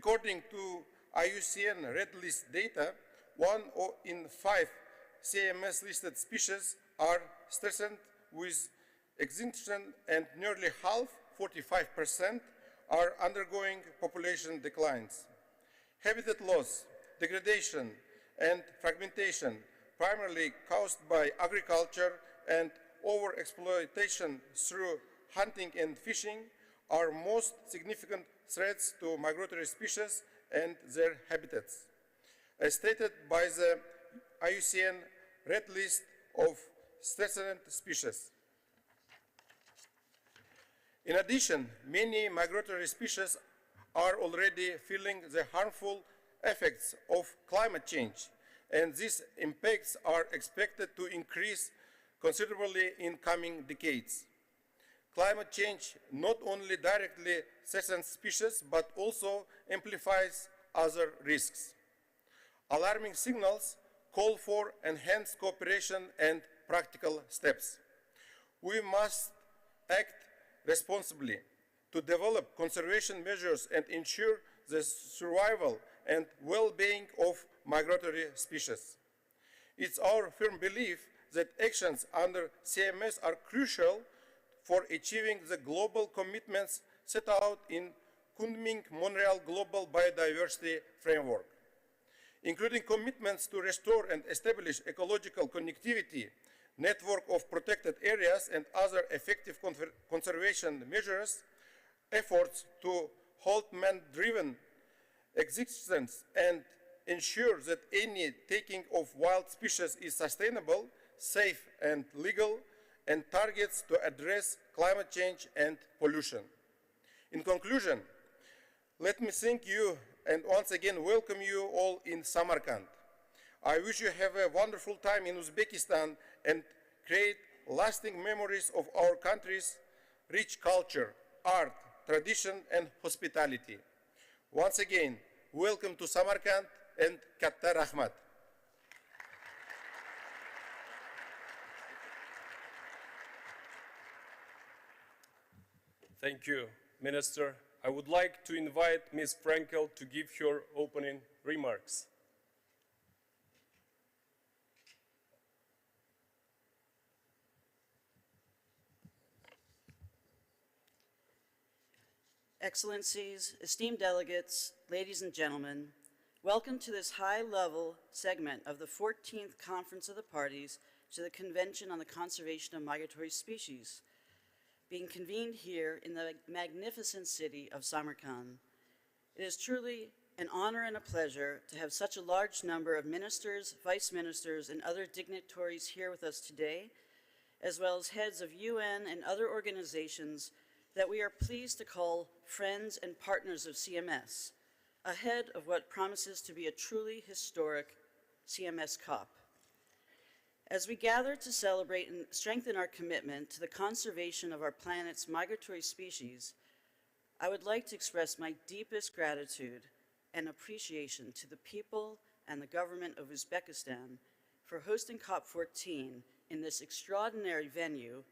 According to IUCN Red List data, 1 in 5 CMS listed species are threatened with extinction, and nearly half, 45%, are undergoing population declines. Habitat loss, degradation, and fragmentation, primarily caused by agriculture and overexploitation through hunting and fishing, are most significant threats to migratory species and their habitats, as stated by the IUCN Red List of threatened species. In addition, many migratory species are already feeling the harmful effects of climate change, and these impacts are expected to increase considerably in coming decades. Climate change not only directly threatens species, but also amplifies other risks. Alarming signals call for enhanced cooperation and practical steps. We must act responsibly to develop conservation measures and ensure the survival and well-being of migratory species. It's our firm belief that actions under CMS are crucial for achieving the global commitments set out in Kunming-Montreal Global Biodiversity Framework, including commitments to restore and establish ecological connectivity, network of protected areas, and other effective conservation measures, efforts to halt man-driven existence and ensure that any taking of wild species is sustainable, safe, and legal, and targets to address climate change and pollution. In conclusion, let me thank you and once again welcome you all in Samarkand. I wish you have a wonderful time in Uzbekistan and create lasting memories of our country's rich culture, art, tradition, and hospitality. Once again, welcome to Samarkand and Katta Rahmat. Thank you, Minister. I would like to invite Ms. Frankel to give her opening remarks. Excellencies, esteemed delegates, ladies and gentlemen, welcome to this high-level segment of the 14th Conference of the Parties to the Convention on the Conservation of Migratory Species, being convened here in the magnificent city of Samarkand. It is truly an honor and a pleasure to have such a large number of ministers, vice ministers, and other dignitaries here with us today, as well as heads of UN and other organizations that we are pleased to call friends and partners of CMS, ahead of what promises to be a truly historic CMS COP. As we gather to celebrate and strengthen our commitment to the conservation of our planet's migratory species, I would like to express my deepest gratitude and appreciation to the people and the government of Uzbekistan for hosting COP14 in this extraordinary venue,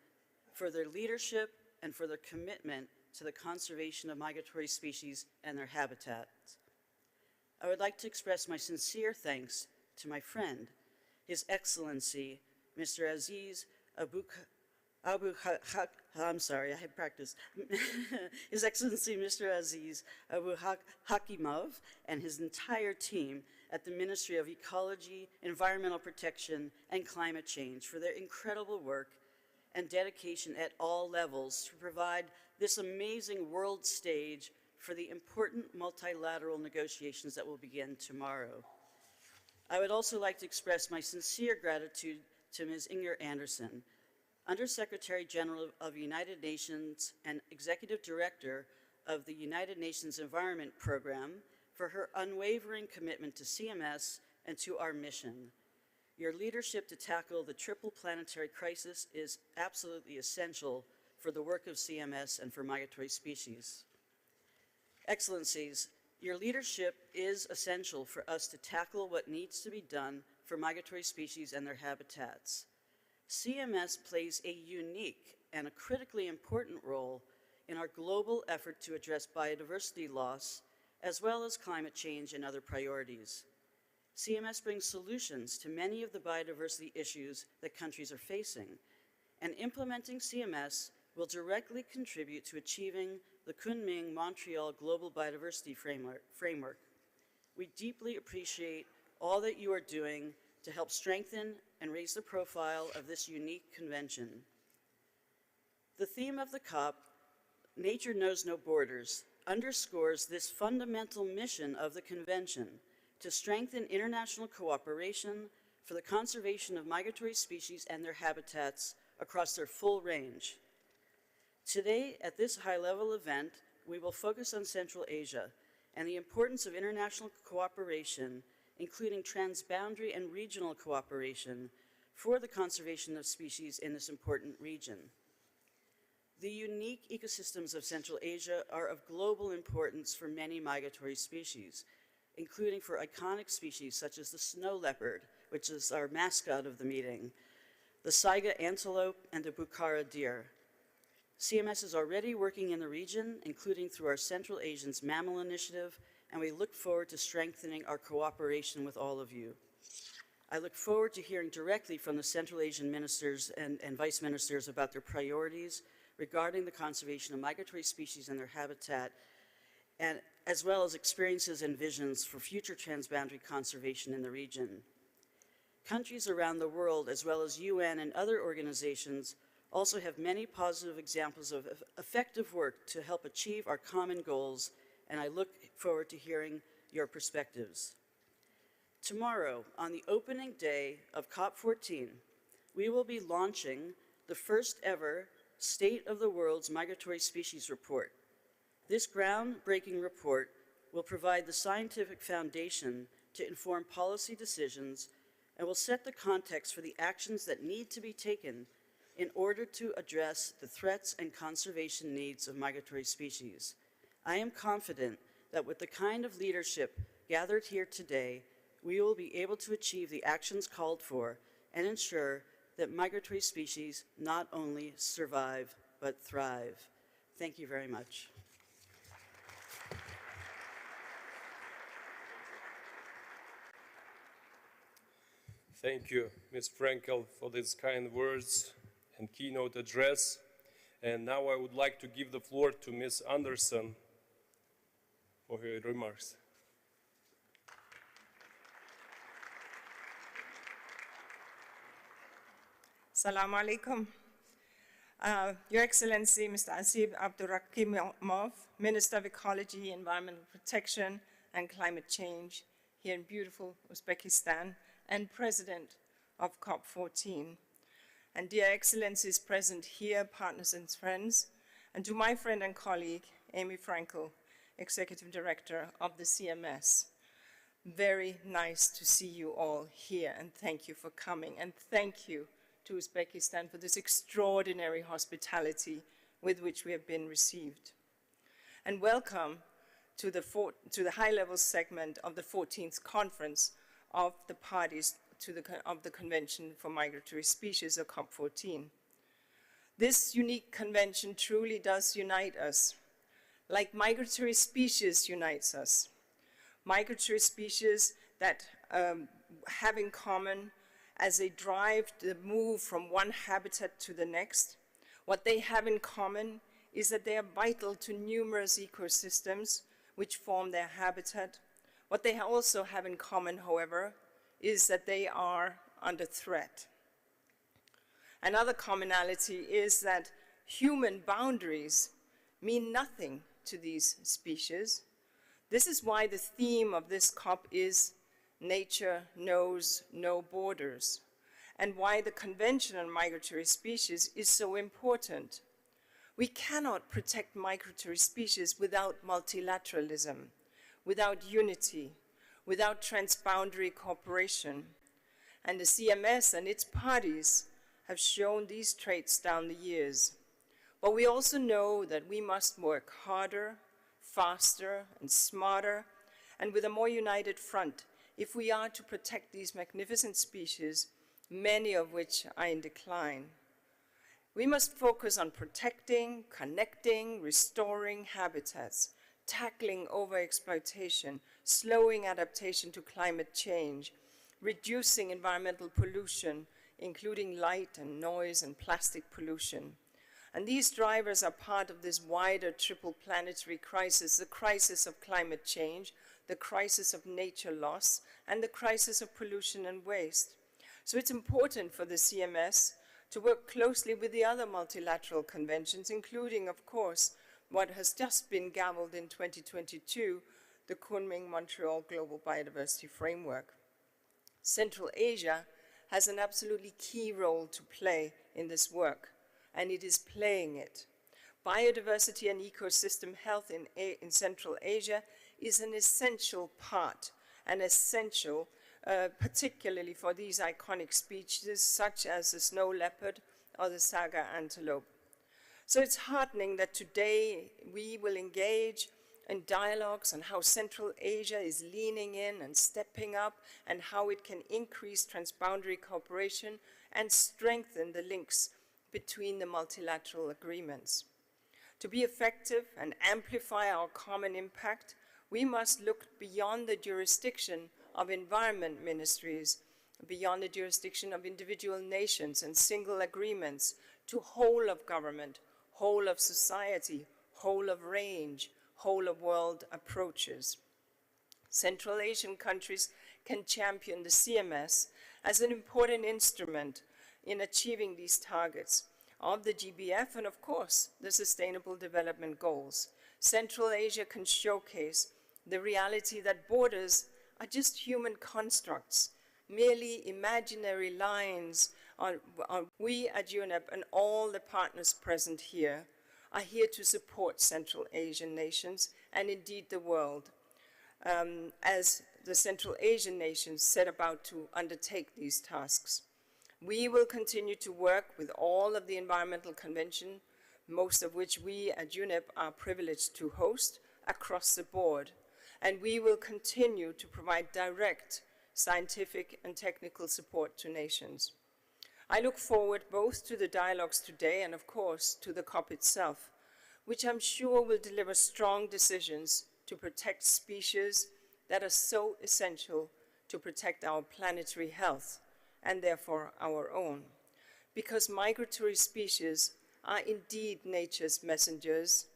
for their leadership and for their commitment to the conservation of migratory species and their habitats. I would like to express my sincere thanks to my friend, His Excellency, Mr. Aziz His Excellency, Mr. Aziz Abu Hakimov, and his entire team at the Ministry of Ecology, Environmental Protection, and Climate Change for their incredible work and dedication at all levels to provide this amazing world stage for the important multilateral negotiations that will begin tomorrow. I would also like to express my sincere gratitude to Ms. Inger Anderson, Undersecretary General of the United Nations and Executive Director of the United Nations Environment Program, for her unwavering commitment to CMS and to our mission. Your leadership to tackle the triple planetary crisis is absolutely essential for the work of CMS and for migratory species. Excellencies, your leadership is essential for us to tackle what needs to be done for migratory species and their habitats. CMS plays a unique and a critically important role in our global effort to address biodiversity loss as well as climate change and other priorities. CMS brings solutions to many of the biodiversity issues that countries are facing, and implementing CMS will directly contribute to achieving the Kunming-Montreal Global Biodiversity Framework. We deeply appreciate all that you are doing to help strengthen and raise the profile of this unique convention. The theme of the COP, Nature Knows No Borders, underscores this fundamental mission of the convention to strengthen international cooperation for the conservation of migratory species and their habitats across their full range. Today, at this high-level event, we will focus on Central Asia and the importance of international cooperation, including transboundary and regional cooperation for the conservation of species in this important region. The unique ecosystems of Central Asia are of global importance for many migratory species, including for iconic species such as the snow leopard, which is our mascot of the meeting, the saiga antelope, and the Bukhara deer. CMS is already working in the region, including through our Central Asians Mammal Initiative, and we look forward to strengthening our cooperation with all of you. I look forward to hearing directly from the Central Asian ministers and vice ministers about their priorities regarding the conservation of migratory species and their habitat, and as well as experiences and visions for future transboundary conservation in the region. Countries around the world, as well as UN and other organizations, also have many positive examples of effective work to help achieve our common goals, and I look forward to hearing your perspectives. Tomorrow, on the opening day of COP14, we will be launching the first ever State of the World's Migratory Species Report. This groundbreaking report will provide the scientific foundation to inform policy decisions and will set the context for the actions that need to be taken in order to address the threats and conservation needs of migratory species. I am confident that with the kind of leadership gathered here today, we will be able to achieve the actions called for and ensure that migratory species not only survive, but thrive. Thank you very much. Thank you, Ms. Frankel, for these kind words and keynote address. And now I would like to give the floor to Ms. Anderson for her remarks. Assalamu alaikum. Your Excellency, Mr. Asib Abdurrahimov, Minister of Ecology, Environmental Protection, and Climate Change here in beautiful Uzbekistan, and President of COP14. And dear Excellencies present here, partners and friends, and to my friend and colleague, Amy Frankel, Executive Director of the CMS. Very nice to see you all here, and thank you for coming, and thank you to Uzbekistan for this extraordinary hospitality with which we have been received. And welcome to the high-level segment of the 14th Conference of the Parties of the Convention for Migratory Species, or COP14. This unique convention truly does unite us, like migratory species unites us. Migratory species that have in common as they drive the move from one habitat to the next. What they have in common is that they are vital to numerous ecosystems which form their habitat. What they also have in common, however, is that they are under threat. Another commonality is that human boundaries mean nothing to these species. This is why the theme of this COP is Nature Knows No Borders, and why the Convention on Migratory Species is so important. We cannot protect migratory species without multilateralism, without unity, without transboundary cooperation. And the CMS and its parties have shown these traits down the years. But we also know that we must work harder, faster, and smarter, and with a more united front if we are to protect these magnificent species, many of which are in decline. We must focus on protecting, connecting, restoring habitats tackling overexploitation, slowing adaptation to climate change, reducing environmental pollution, including light and noise and plastic pollution. And these drivers are part of this wider triple planetary crisis, the crisis of climate change, the crisis of nature loss, and the crisis of pollution and waste. So it's important for the CMS to work closely with the other multilateral conventions, including, of course, what has just been gavelled in 2022, the Kunming-Montreal Global Biodiversity Framework. Central Asia has an absolutely key role to play in this work, and it is playing it. Biodiversity and ecosystem health in Central Asia is an essential part, and essential particularly for these iconic species such as the snow leopard or the saga antelope. So it's heartening that today we will engage in dialogues on how Central Asia is leaning in and stepping up, and how it can increase transboundary cooperation and strengthen the links between the multilateral agreements. To be effective and amplify our common impact, we must look beyond the jurisdiction of environment ministries, beyond the jurisdiction of individual nations and single agreements, to whole of government, whole of society, whole of range, whole of world approaches. Central Asian countries can champion the CMS as an important instrument in achieving these targets of the GBF and, of course, the Sustainable Development Goals. Central Asia can showcase the reality that borders are just human constructs, merely imaginary lines. We at UNEP and all the partners present here are here to support Central Asian nations and indeed the world as the Central Asian nations set about to undertake these tasks. We will continue to work with all of the environmental convention, most of which we at UNEP are privileged to host across the board. And we will continue to provide direct scientific and technical support to nations. I look forward both to the dialogues today and, of course, to the COP itself, which I'm sure will deliver strong decisions to protect species that are so essential to protect our planetary health and therefore our own. Because migratory species are indeed nature's messengers,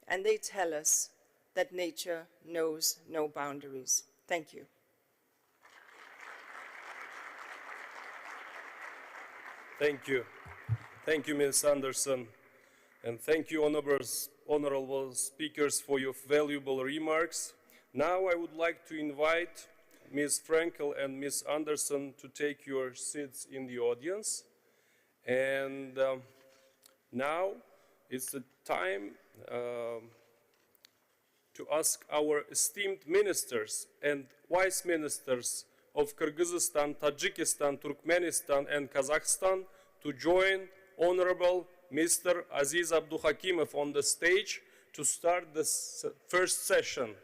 and they tell us that nature knows no boundaries. Thank you. Thank you. Thank you, Ms. Anderson. And thank you, honorable speakers, for your valuable remarks. Now I would like to invite Ms. Frankel and Ms. Anderson to take your seats in the audience. And now it's the time to ask our esteemed ministers and vice ministers of Kyrgyzstan, Tajikistan, Turkmenistan, and Kazakhstan to join Honorable Mr. Aziz Abduhakimov on the stage to start the first session.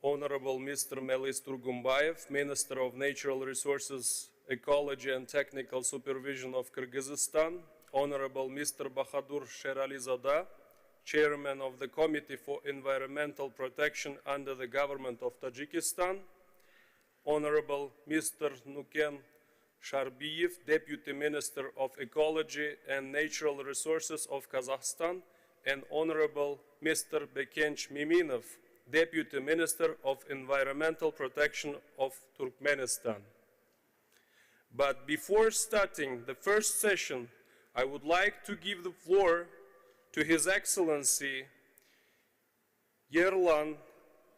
Honorable Mr. Melis Turgumbayev, Minister of Natural Resources, Ecology and Technical Supervision of Kyrgyzstan, Honorable Mr. Bahadur Sheralizada, Chairman of the Committee for Environmental Protection under the Government of Tajikistan, Honorable Mr. Nuken Sharbiyev, Deputy Minister of Ecology and Natural Resources of Kazakhstan, and Honorable Mr. Bekench Miminov, Deputy Minister of Environmental Protection of Turkmenistan. But before starting the first session, I would like to give the floor to His Excellency Yerlan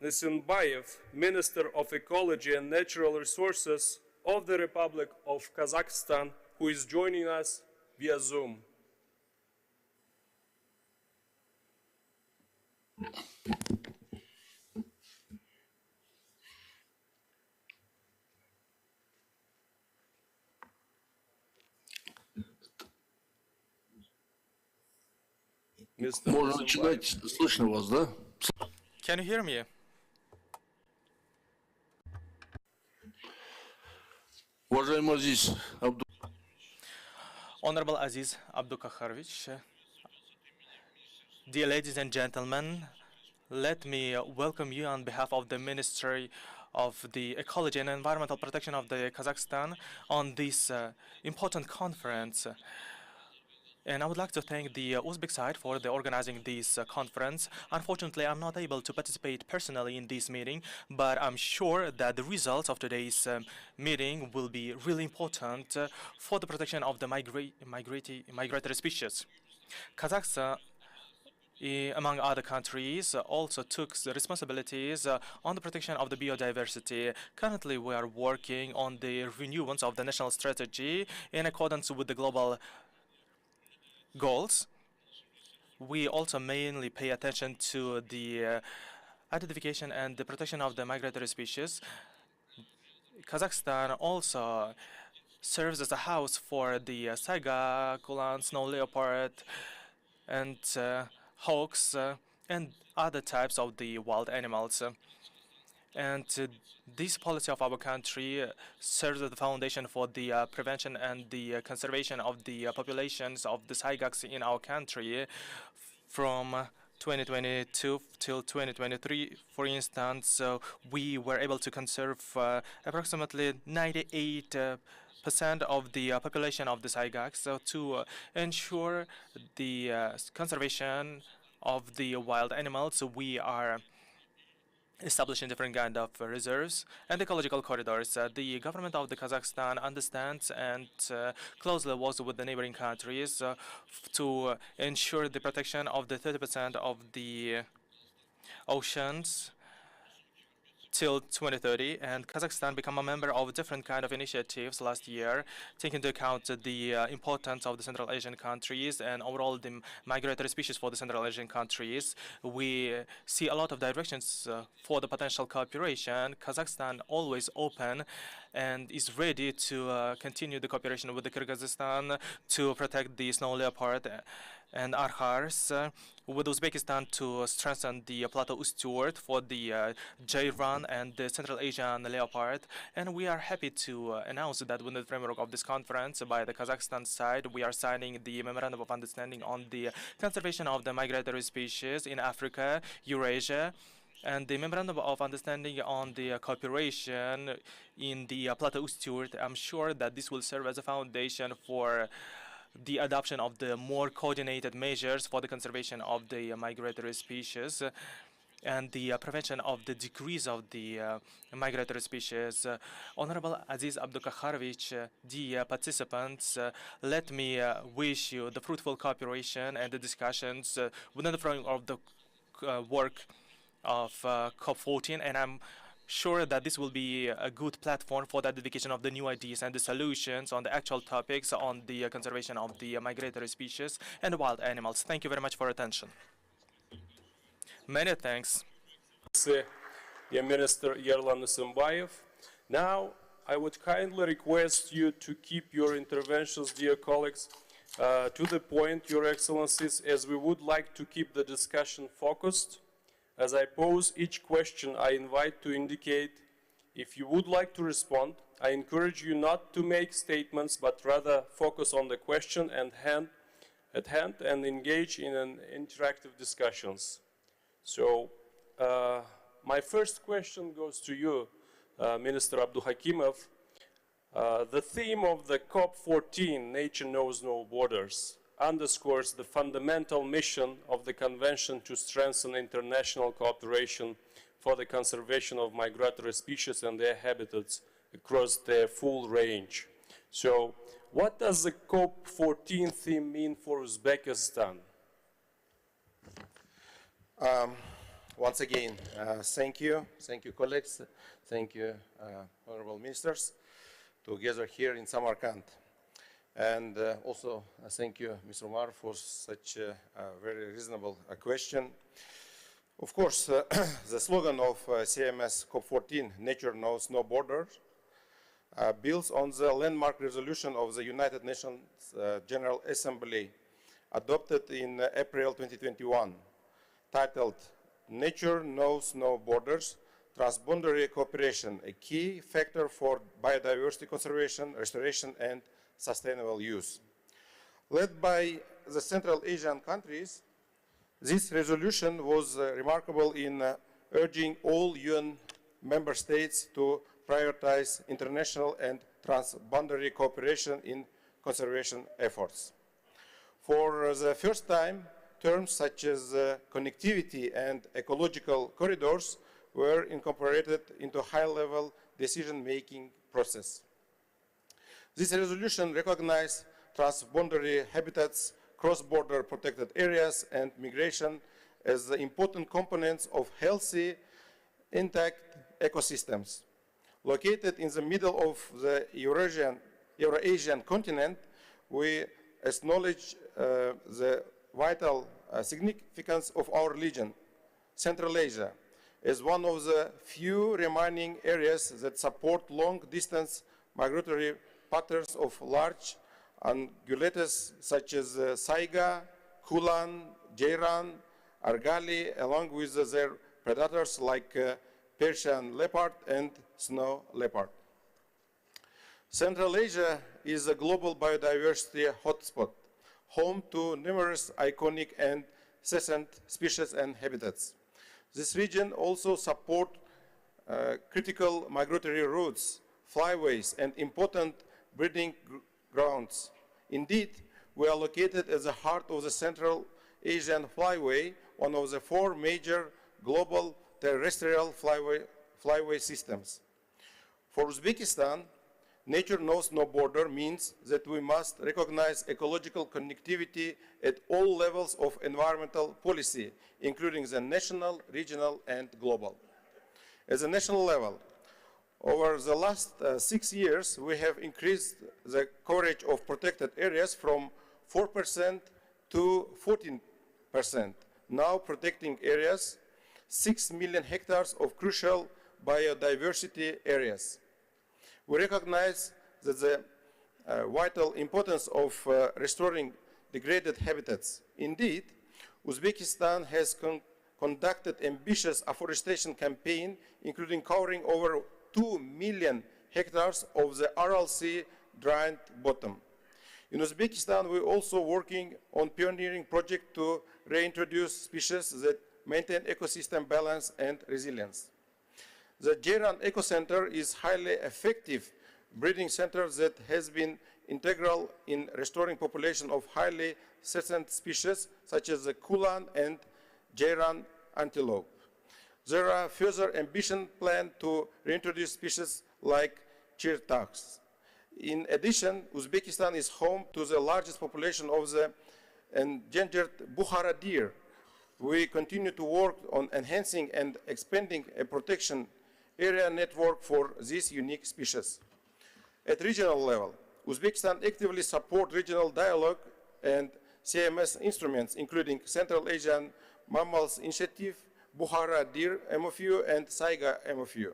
Nesinbayev, Minister of Ecology and Natural Resources of the Republic of Kazakhstan, who is joining us via Zoom. Можно начинать, слышно вас, да? Can you hear me? Уважаемый Азиз Honorable Aziz Abdukakharovich, dear ladies and gentlemen, let me welcome you on behalf of the Ministry of the Ecology and Environmental Protection of the Kazakhstan on this important conference. And I would like to thank the Uzbek side for organizing this conference. Unfortunately, I'm not able to participate personally in this meeting, but I'm sure that the results of today's meeting will be really important for the protection of the migratory species. Kazakhstan, among other countries, also took the responsibilities on the protection of the biodiversity. Currently, we are working on the renewance of the national strategy in accordance with the global goals. We also mainly pay attention to the identification and the protection of the migratory species. Kazakhstan also serves as a house for the saiga, kulan, snow leopard, and hawks, and other types of the wild animals. And this policy of our country serves as the foundation for the prevention and the conservation of the populations of the saigas in our country from 2022 till 2023. For instance, we were able to conserve approximately 98% of the population of the saigas. So to ensure the conservation of the wild animals, we are establishing different kind of reserves and ecological corridors. The government of the Kazakhstan understands and closely works with the neighboring countries to ensure the protection of the 30% of the oceans till 2030, and Kazakhstan became a member of different kind of initiatives last year, taking into account the importance of the Central Asian countries and overall the migratory species for the Central Asian countries. We see a lot of directions for the potential cooperation. Kazakhstan always open and is ready to continue the cooperation with the Kyrgyzstan to protect the snow leopard and arhars, with Uzbekistan to strengthen the plateau steward for the Jairan and the Central Asian leopard. And we are happy to announce that within the framework of this conference by the Kazakhstan side, we are signing the Memorandum of Understanding on the conservation of the migratory species in Africa, Eurasia, and the Memorandum of Understanding on the cooperation in the plateau steward. I'm sure that this will serve as a foundation for the adoption of the more coordinated measures for the conservation of the migratory species and the prevention of the decrease of the migratory species. Honorable Aziz Abdukakharovich, dear participants, let me wish you the fruitful cooperation and the discussions within the framework of the work of COP14, and I'm sure that this will be a good platform for the identification of the new ideas and the solutions on the actual topics on the conservation of the migratory species and wild animals. Thank you very much for your attention. Many thanks. Dear Minister Yerlan Isymbayev. Now, I would kindly request you to keep your interventions, dear colleagues, to the point, Your Excellencies, as we would like to keep the discussion focused. As I pose each question, I invite to indicate if you would like to respond. I encourage you not to make statements, but rather focus on the question at hand and engage in an interactive discussions. So, my first question goes to you, Minister Abduhakimov. The theme of the COP14, Nature Knows No Borders, underscores the fundamental mission of the Convention to strengthen international cooperation for the conservation of migratory species and their habitats across their full range. So, what does the COP14 theme mean for Uzbekistan? Once again, thank you, colleagues, thank you, honorable ministers, together here in Samarkand. And also, thank you, Mr. Umar, for such a very reasonable question. Of course, the slogan of CMS COP14, Nature Knows No Borders, builds on the landmark resolution of the United Nations General Assembly adopted in April 2021, titled Nature Knows No Borders, transboundary cooperation, a key factor for biodiversity conservation, restoration, and sustainable use. Led by the Central Asian countries, this resolution was remarkable in urging all UN member states to prioritize international and transboundary cooperation in conservation efforts. For the first time, terms such as connectivity and ecological corridors were incorporated into high-level decision-making process. This resolution recognized transboundary habitats, cross-border protected areas, and migration as the important components of healthy, intact ecosystems. Located in the middle of the Eurasian continent, we acknowledge the vital significance of our region, Central Asia, as one of the few remaining areas that support long-distance migratory patterns of large ungulates such as saiga, kulan, jairan, argali, along with their predators like Persian leopard and snow leopard. Central Asia is a global biodiversity hotspot, home to numerous iconic and senescent species and habitats. This region also supports critical migratory routes, flyways, and important breeding grounds. Indeed, we are located at the heart of the Central Asian Flyway, one of the 4 major global terrestrial flyway systems. For Uzbekistan, nature knows no border means that we must recognize ecological connectivity at all levels of environmental policy, including the national, regional, and global. At the national level, over the last 6 years, we have increased the coverage of protected areas from 4% to 14%, now protecting areas 6 million hectares of crucial biodiversity areas. We recognize that the vital importance of restoring degraded habitats. Indeed, Uzbekistan has conducted ambitious afforestation campaign, including covering over 2 million hectares of the Aral Sea dry bottom. In Uzbekistan, we're also working on pioneering project to reintroduce species that maintain ecosystem balance and resilience. The Jairan Eco Center is highly effective breeding center that has been integral in restoring population of highly senescent species such as the Kulan and Jairan antelope. There are further ambition planned to reintroduce species like chirtax. In addition, Uzbekistan is home to the largest population of the endangered Bukhara deer. We continue to work on enhancing and expanding a protection area network for these unique species. At regional level, Uzbekistan actively supports regional dialogue and CMS instruments, including Central Asian Mammals Initiative, Bukhara Deer MOU, and Saiga MOU.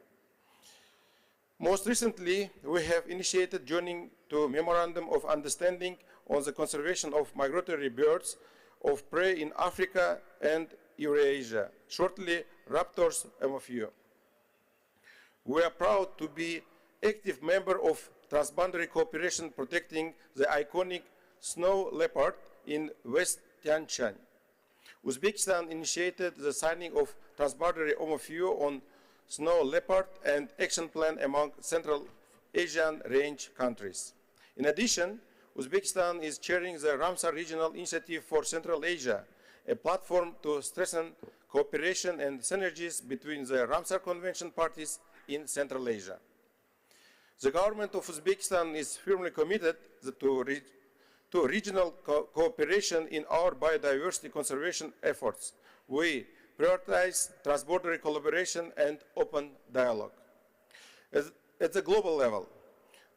Most recently, we have initiated joining to Memorandum of Understanding on the conservation of migratory birds of prey in Africa and Eurasia, shortly Raptors MOU. We are proud to be active member of transboundary cooperation protecting the iconic snow leopard in West Tian Shan. Uzbekistan initiated the signing of transboundary MOU on snow leopard and action plan among Central Asian range countries. In addition, Uzbekistan is chairing the Ramsar Regional Initiative for Central Asia, a platform to strengthen cooperation and synergies between the Ramsar Convention parties in Central Asia. The government of Uzbekistan is firmly committed to regional cooperation in our biodiversity conservation efforts. We prioritize transboundary collaboration and open dialogue. At the global level,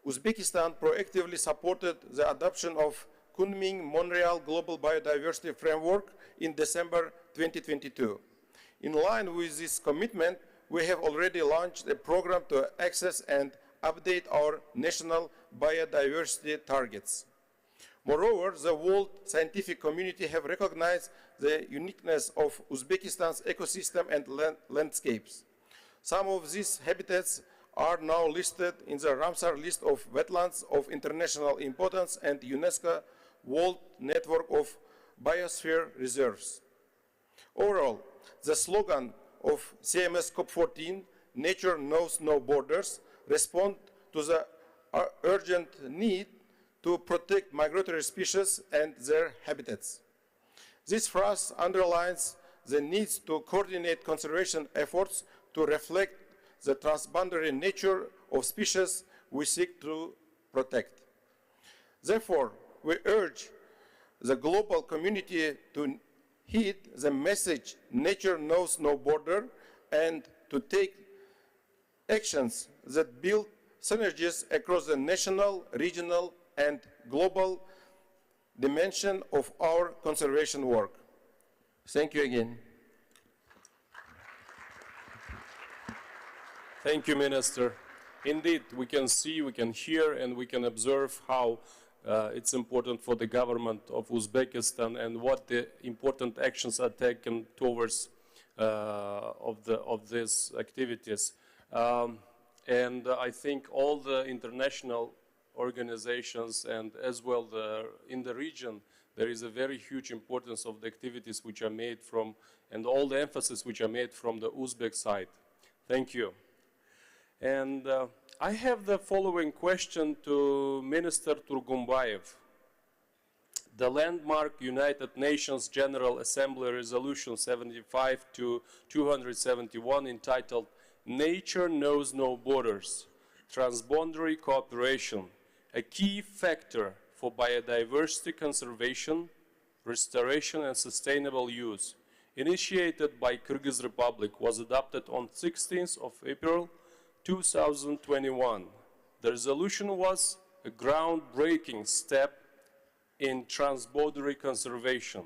Uzbekistan proactively supported the adoption of Kunming-Montreal Global Biodiversity Framework in December 2022. In line with this commitment, we have already launched a program to access and update our national biodiversity targets. Moreover, the world scientific community have recognized the uniqueness of Uzbekistan's ecosystem and landscapes. Some of these habitats are now listed in the Ramsar list of wetlands of international importance and UNESCO World Network of Biosphere Reserves. Overall, the slogan of CMS COP14, Nature Knows No Borders, responds to the urgent need to protect migratory species and their habitats. This phrase underlines the need to coordinate conservation efforts to reflect the transboundary nature of species we seek to protect. Therefore, we urge the global community to heed the message nature knows no border and to take actions that build synergies across the national, regional, and global dimension of our conservation work. Thank you again. Thank you, Minister. Indeed, we can see, we can hear, and we can observe how it's important for the government of Uzbekistan and what the important actions are taken towards of these activities. And I think all the international organizations and as well in the region, there is a very huge importance of the activities which are made from, and all the emphasis which are made from the Uzbek side. Thank you. And I have the following question to Minister Turgumbayev. The landmark United Nations General Assembly Resolution 75 to 271 entitled Nature Knows No Borders, Transboundary Cooperation, a key factor for biodiversity conservation, restoration and sustainable use, initiated by Kyrgyz Republic, was adopted on 16th of April 2021. The resolution was a groundbreaking step in transboundary conservation,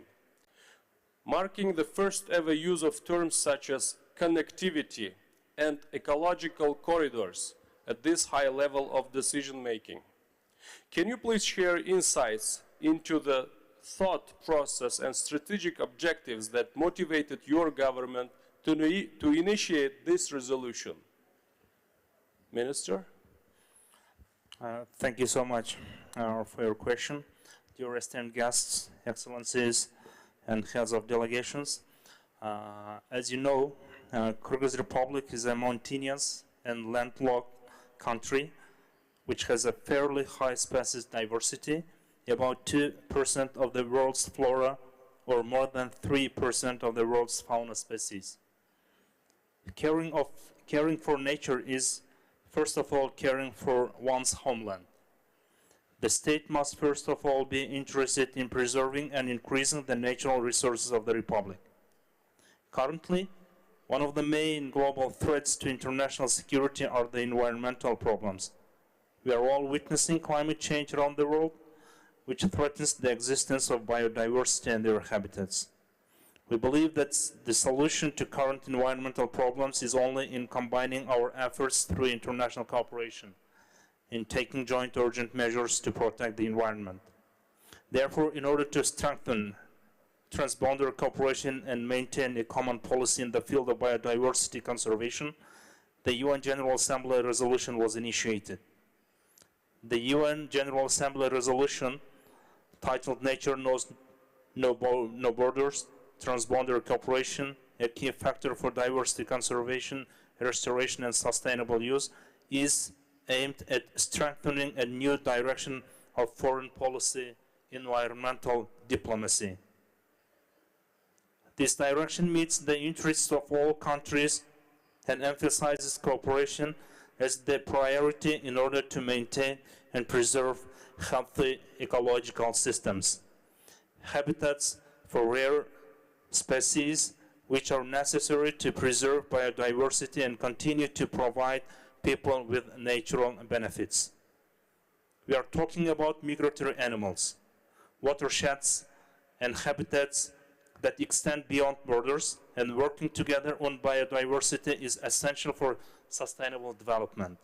marking the first ever use of terms such as connectivity and ecological corridors at this high level of decision making. Can you please share insights into the thought process and strategic objectives that motivated your government to initiate this resolution? Minister? Thank you so much for your question. Dear esteemed guests, excellencies, and heads of delegations. As you know, Kyrgyz Republic is a mountainous and landlocked country which has a fairly high species diversity, about 2% of the world's flora or more than 3% of the world's fauna species. Caring for nature is, first of all, caring for one's homeland. The state must first of all be interested in preserving and increasing the natural resources of the Republic. Currently, one of the main global threats to international security are the environmental problems. We are all witnessing climate change around the world, which threatens the existence of biodiversity and their habitats. We believe that the solution to current environmental problems is only in combining our efforts through international cooperation, in taking joint urgent measures to protect the environment. Therefore, in order to strengthen transboundary cooperation and maintain a common policy in the field of biodiversity conservation, the UN General Assembly resolution was initiated. The UN General Assembly resolution, titled Nature Knows No Borders, Transboundary Cooperation, a key factor for diversity conservation, restoration and sustainable use, is aimed at strengthening a new direction of foreign policy, environmental diplomacy. This direction meets the interests of all countries and emphasizes cooperation as the priority in order to maintain and preserve healthy ecological systems, habitats for rare species which are necessary to preserve biodiversity and continue to provide people with natural benefits. We are talking about migratory animals, watersheds, and habitats that extend beyond borders, and working together on biodiversity is essential for sustainable development.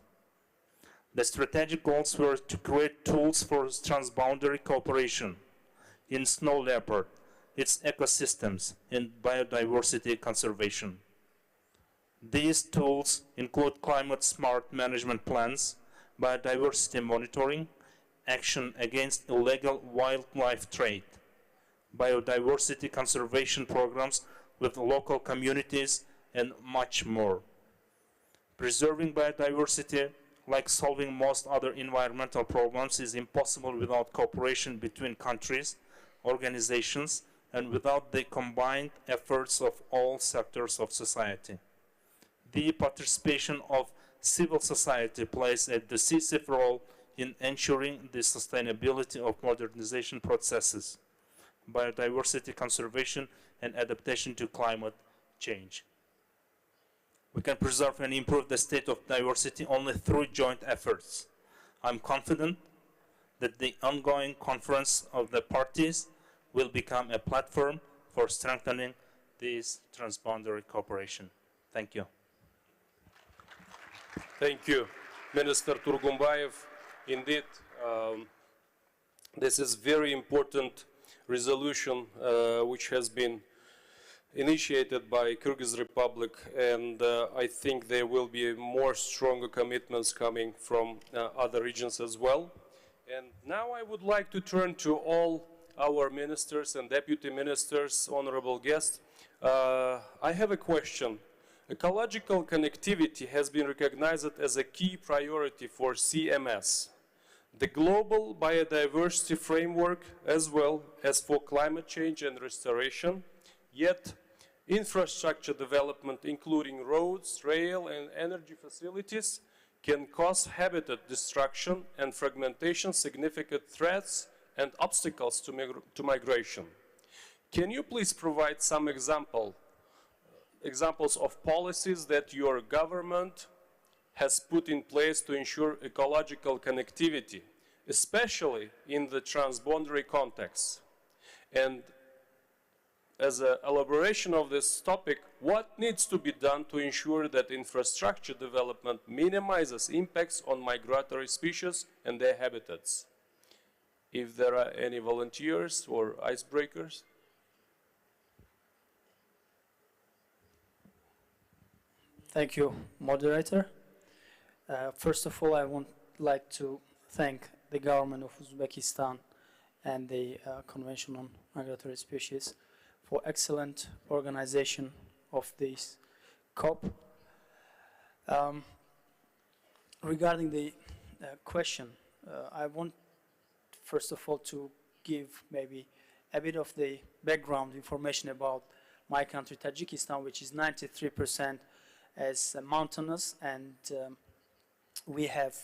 The strategic goals were to create tools for transboundary cooperation in snow leopard, its ecosystems, and biodiversity conservation. These tools include climate-smart management plans, biodiversity monitoring, action against illegal wildlife trade, biodiversity conservation programs with local communities, and much more. Preserving biodiversity, like solving most other environmental problems, is impossible without cooperation between countries, organizations, and without the combined efforts of all sectors of society. The participation of civil society plays a decisive role in ensuring the sustainability of modernization processes, biodiversity conservation, and adaptation to climate change. We can preserve and improve the state of diversity only through joint efforts. I'm confident that the ongoing conference of the parties will become a platform for strengthening this transboundary cooperation. Thank you. Thank you, Minister Turgumbayev. Indeed, this is very important resolution which has been initiated by Kyrgyz Republic, and I think there will be more stronger commitments coming from other regions as well. And now I would like to turn to all our ministers and deputy ministers, honorable guests. I have a question. Ecological connectivity has been recognized as a key priority for CMS, the global biodiversity framework, as well as for climate change and restoration. Yet, infrastructure development, including roads, rail, and energy facilities, can cause habitat destruction and fragmentation, significant threats and obstacles to migration. Can you please provide some examples of policies that your government has put in place to ensure ecological connectivity, especially in the transboundary context? And as an elaboration of this topic, what needs to be done to ensure that infrastructure development minimizes impacts on migratory species and their habitats? If there are any volunteers or icebreakers. Thank you, moderator. First of all, I would like to thank the government of Uzbekistan and the Convention on Migratory Species for excellent organization of this COP. Regarding the question, I want first of all to give maybe a bit of the background information about my country, Tajikistan, which is 93% as mountainous, and we have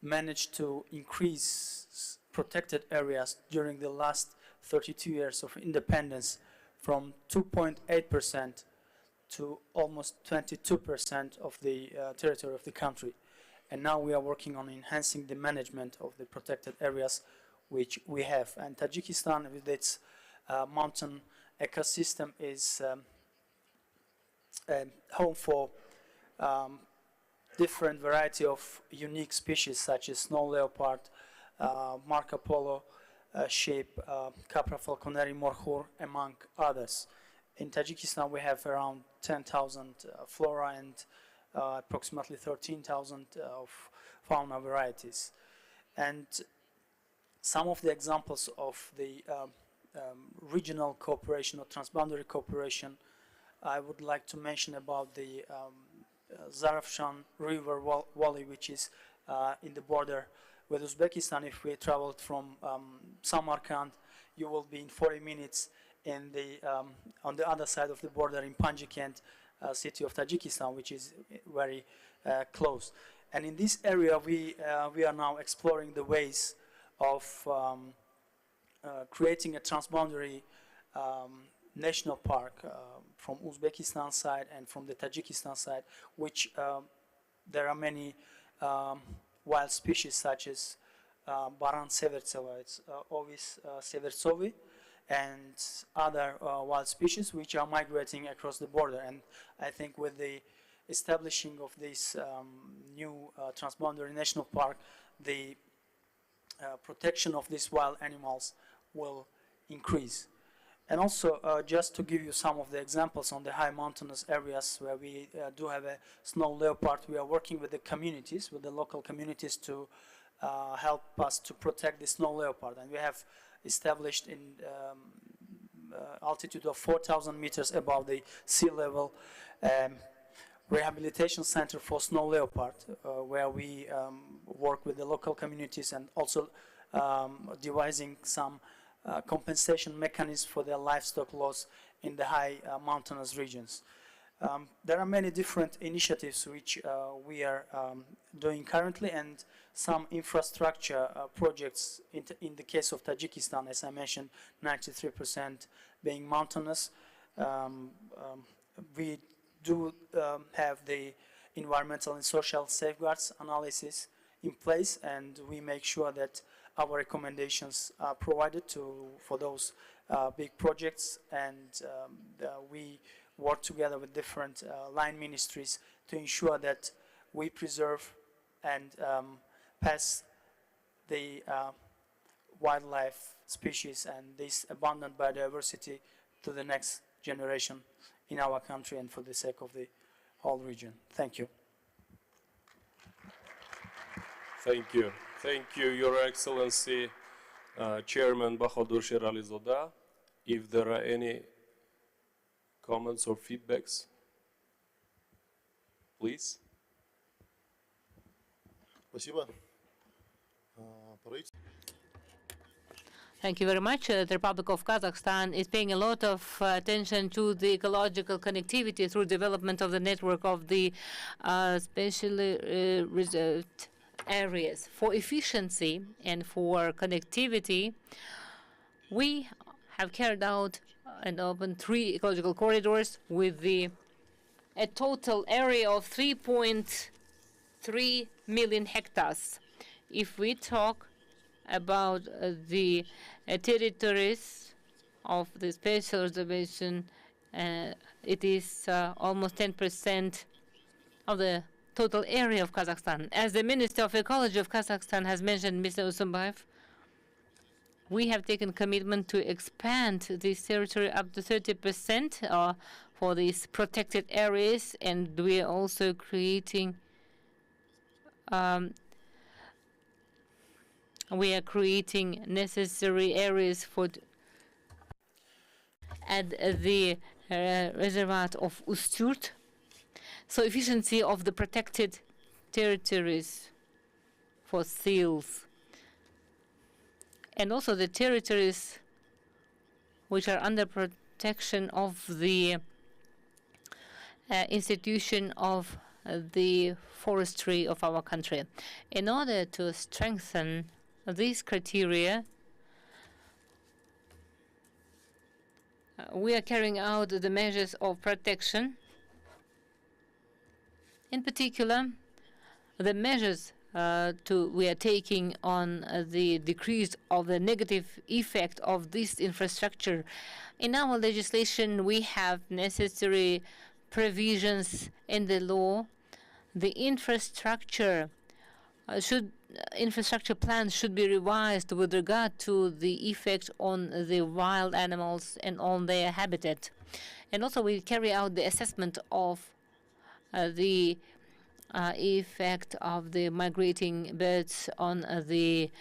managed to increase protected areas during the last 32 years of independence from 2.8% to almost 22% of the territory of the country. And now we are working on enhancing the management of the protected areas which we have. And Tajikistan, with its mountain ecosystem, is home for different variety of unique species such as snow leopard, Marco Polo sheep, Capra falconeri morhur, among others. In Tajikistan, we have around 10,000 flora and approximately 13,000 of fauna varieties. And some of the examples of the regional cooperation or transboundary cooperation, I would like to mention about the Zarafshan River Valley, which is in the border with Uzbekistan. If we traveled from Samarkand, you will be in 40 minutes in the on the other side of the border in Panjikent city of Tajikistan, which is very close. And in this area, we are now exploring the ways of creating a transboundary national park from Uzbekistan side and from the Tajikistan side, which there are many wild species such as Baran severtseva, it's Ovis severtsovi, and other wild species which are migrating across the border. And I think with the establishing of this new transboundary national park, the protection of these wild animals will increase. And also, just to give you some of the examples on the high mountainous areas where we do have a snow leopard, we are working with the communities, with the local communities to help us to protect the snow leopard. And we have established in altitude of 4,000 meters above the sea level rehabilitation center for snow leopard, where we work with the local communities and also devising some compensation mechanisms for their livestock loss in the high mountainous regions. There are many different initiatives which we are doing currently, and some infrastructure projects in the case of Tajikistan, as I mentioned, 93% being mountainous. We do have the environmental and social safeguards analysis in place, and we make sure that our recommendations are provided for those big projects, and we work together with different line ministries to ensure that we preserve and pass the wildlife species and this abundant biodiversity to the next generation in our country and for the sake of the whole region. Thank you. Thank you. Thank you, Your Excellency, Chairman Bahadur Sheralizoda. If there are any comments or feedbacks, please. Спасибо. Thank you very much. The Republic of Kazakhstan is paying a lot of attention to the ecological connectivity through development of the network of the specially reserved areas. For efficiency and for connectivity, we have carried out and opened 3 ecological corridors with a total area of 3.3 million hectares. If we talk about the territories of the special reservation, it is almost 10% of the total area of Kazakhstan. As the Minister of Ecology of Kazakhstan has mentioned, Mr. Usumbayev, we have taken commitment to expand this territory up to 30% for these protected areas, and we are also creating necessary areas for at the reservoir of Ustyurt. So efficiency of the protected territories for seals, and also the territories which are under protection of the institution of the forestry of our country. In order to strengthen these criteria, we are carrying out the measures of protection. In particular, the measures we are taking on the decrease of the negative effect of this infrastructure. In our legislation, we have necessary provisions in the law. The infrastructure plans should be revised with regard to the effect on the wild animals and on their habitat. And also we carry out the assessment of the effect of the migrating birds on the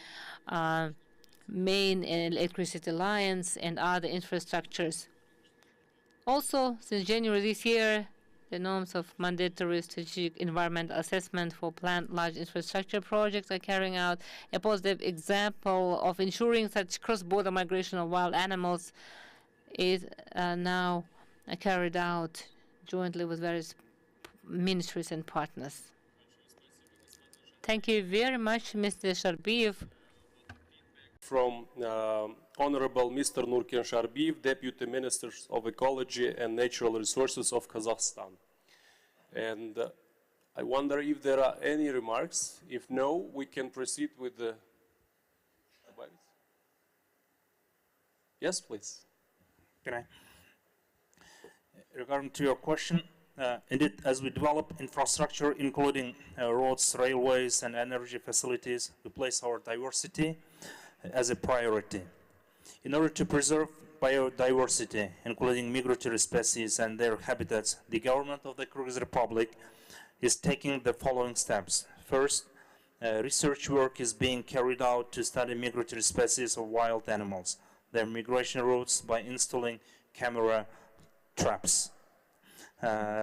main electricity lines and other infrastructures. Also, since January this year, the norms of mandatory strategic environmental assessment for planned large infrastructure projects are carrying out. A positive example of ensuring such cross-border migration of wild animals is now carried out jointly with various ministries and partners. Thank you very much, Mr. Sharbiev. From Honorable Mr. Nurken Sharbiev, Deputy Minister of Ecology and Natural Resources of Kazakhstan. And I wonder if there are any remarks. If no, we can proceed with the... Yes, please. Can I? Regarding to your question, indeed, as we develop infrastructure, including roads, railways, and energy facilities, we place our diversity as a priority. In order to preserve biodiversity, including migratory species and their habitats, the government of the Kyrgyz Republic is taking the following steps. First, research work is being carried out to study migratory species of wild animals, their migration routes by installing camera traps.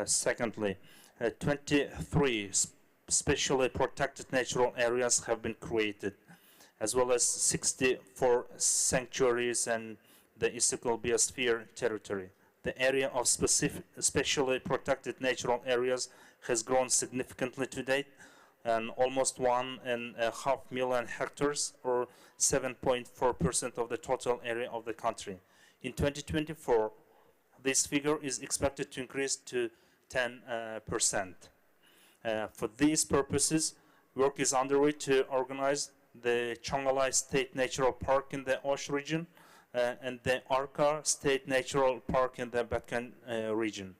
Secondly, 23 specially protected natural areas have been created, as well as 64 sanctuaries and the Istiklal Biosphere territory. The area of specially protected natural areas has grown significantly to date, and almost 1.5 million hectares, or 7.4% of the total area of the country. In 2024, this figure is expected to increase to 10%. For these purposes, work is underway to organize the Chongalai State Natural Park in the Osh region and the Arka State Natural Park in the Batken region.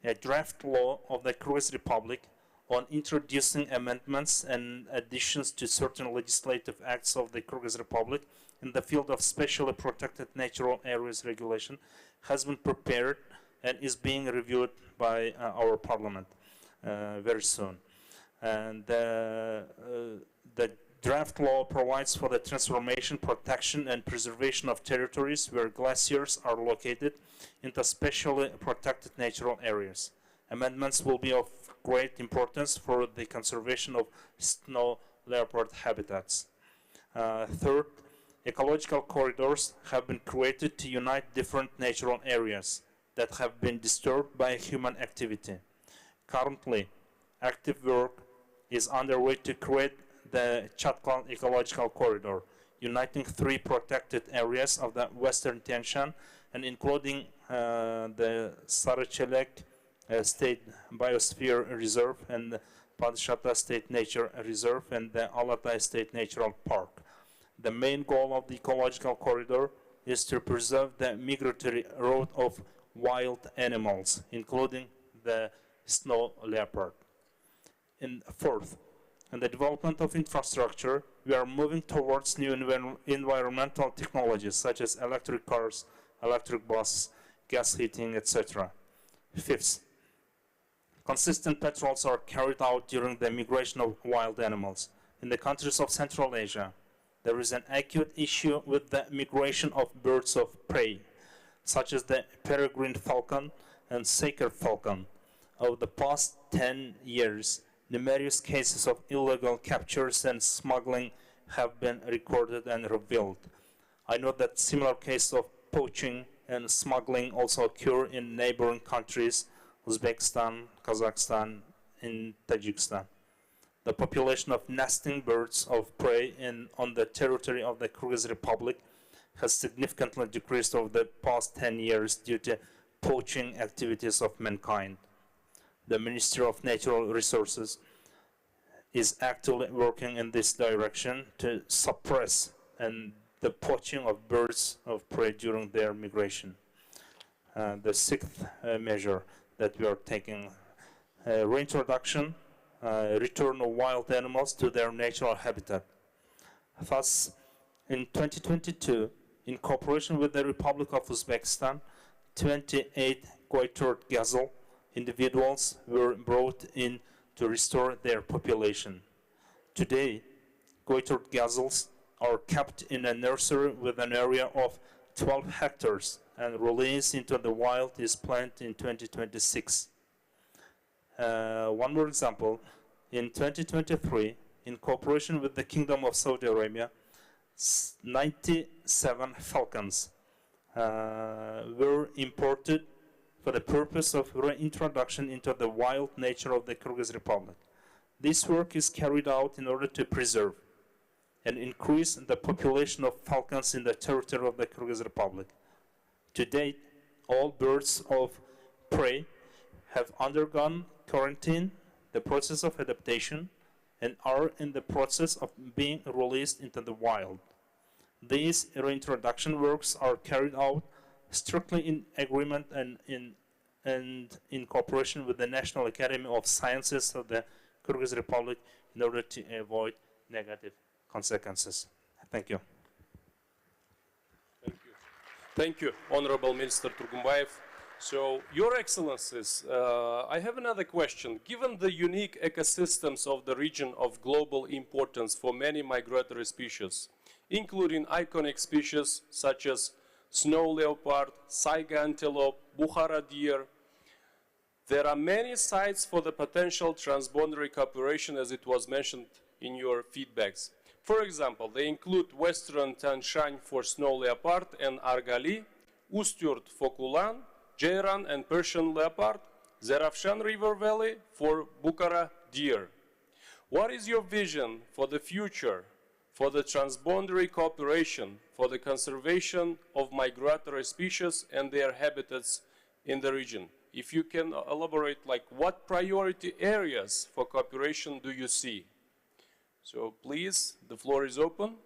A draft law of the Kyrgyz Republic on introducing amendments and additions to certain legislative acts of the Kyrgyz Republic in the field of specially protected natural areas regulation has been prepared and is being reviewed by our parliament very soon. And the draft law provides for the transformation, protection, and preservation of territories where glaciers are located into specially protected natural areas. Amendments will be of great importance for the conservation of snow leopard habitats. Third, ecological corridors have been created to unite different natural areas that have been disturbed by human activity. Currently, active work is underway to create the Chatkal Ecological Corridor, uniting 3 protected areas of the Western Tian Shan and including the Sarıçelek State Biosphere Reserve and the Padishata State Nature Reserve and the Alatay State Natural Park. The main goal of the ecological corridor is to preserve the migratory route of wild animals, including the snow leopard. And fourth, in the development of infrastructure, we are moving towards new environmental technologies such as electric cars, electric buses, gas heating, etc. Fifth, consistent patrols are carried out during the migration of wild animals. In the countries of Central Asia, there is an acute issue with the migration of birds of prey, such as the peregrine falcon and saker falcon. Over the past 10 years, numerous cases of illegal captures and smuggling have been recorded and revealed. I know that similar cases of poaching and smuggling also occur in neighboring countries, Uzbekistan, Kazakhstan, and Tajikistan. The population of nesting birds of prey on the territory of the Kyrgyz Republic has significantly decreased over the past 10 years due to poaching activities of mankind. The Ministry of Natural Resources is actively working in this direction to suppress the poaching of birds of prey during their migration. The sixth measure that we are taking, reintroduction, return of wild animals to their natural habitat. Thus, in 2022, in cooperation with the Republic of Uzbekistan, 28 goiter gazelle individuals were brought in to restore their population. Today, goiter gazelles are kept in a nursery with an area of 12 hectares and release into the wild is planned in 2026. One more example, in 2023, in cooperation with the Kingdom of Saudi Arabia, 97 falcons were imported for the purpose of reintroduction into the wild nature of the Kyrgyz Republic. This work is carried out in order to preserve and increase the population of falcons in the territory of the Kyrgyz Republic. To date, all birds of prey have undergone quarantine, the process of adaptation, and are in the process of being released into the wild. These reintroduction works are carried out strictly in agreement and in cooperation with the National Academy of Sciences of the Kyrgyz Republic in order to avoid negative consequences. Thank you. Thank you. Thank you, Honorable Minister Turgumbayev. So, Your Excellencies, I have another question. Given the unique ecosystems of the region of global importance for many migratory species, including iconic species such as snow leopard, saiga antelope, Bukhara deer, there are many sites for the potential transboundary cooperation, as it was mentioned in your feedbacks. For example, they include Western Tian Shan for snow leopard and Argali, Ustyurt for Kulan, Jairan and Persian leopard, Zarafshan River Valley for Bukhara deer. What is your vision for the future for the transboundary cooperation for the conservation of migratory species and their habitats in the region? If you can elaborate, like what priority areas for cooperation do you see? So please, the floor is open.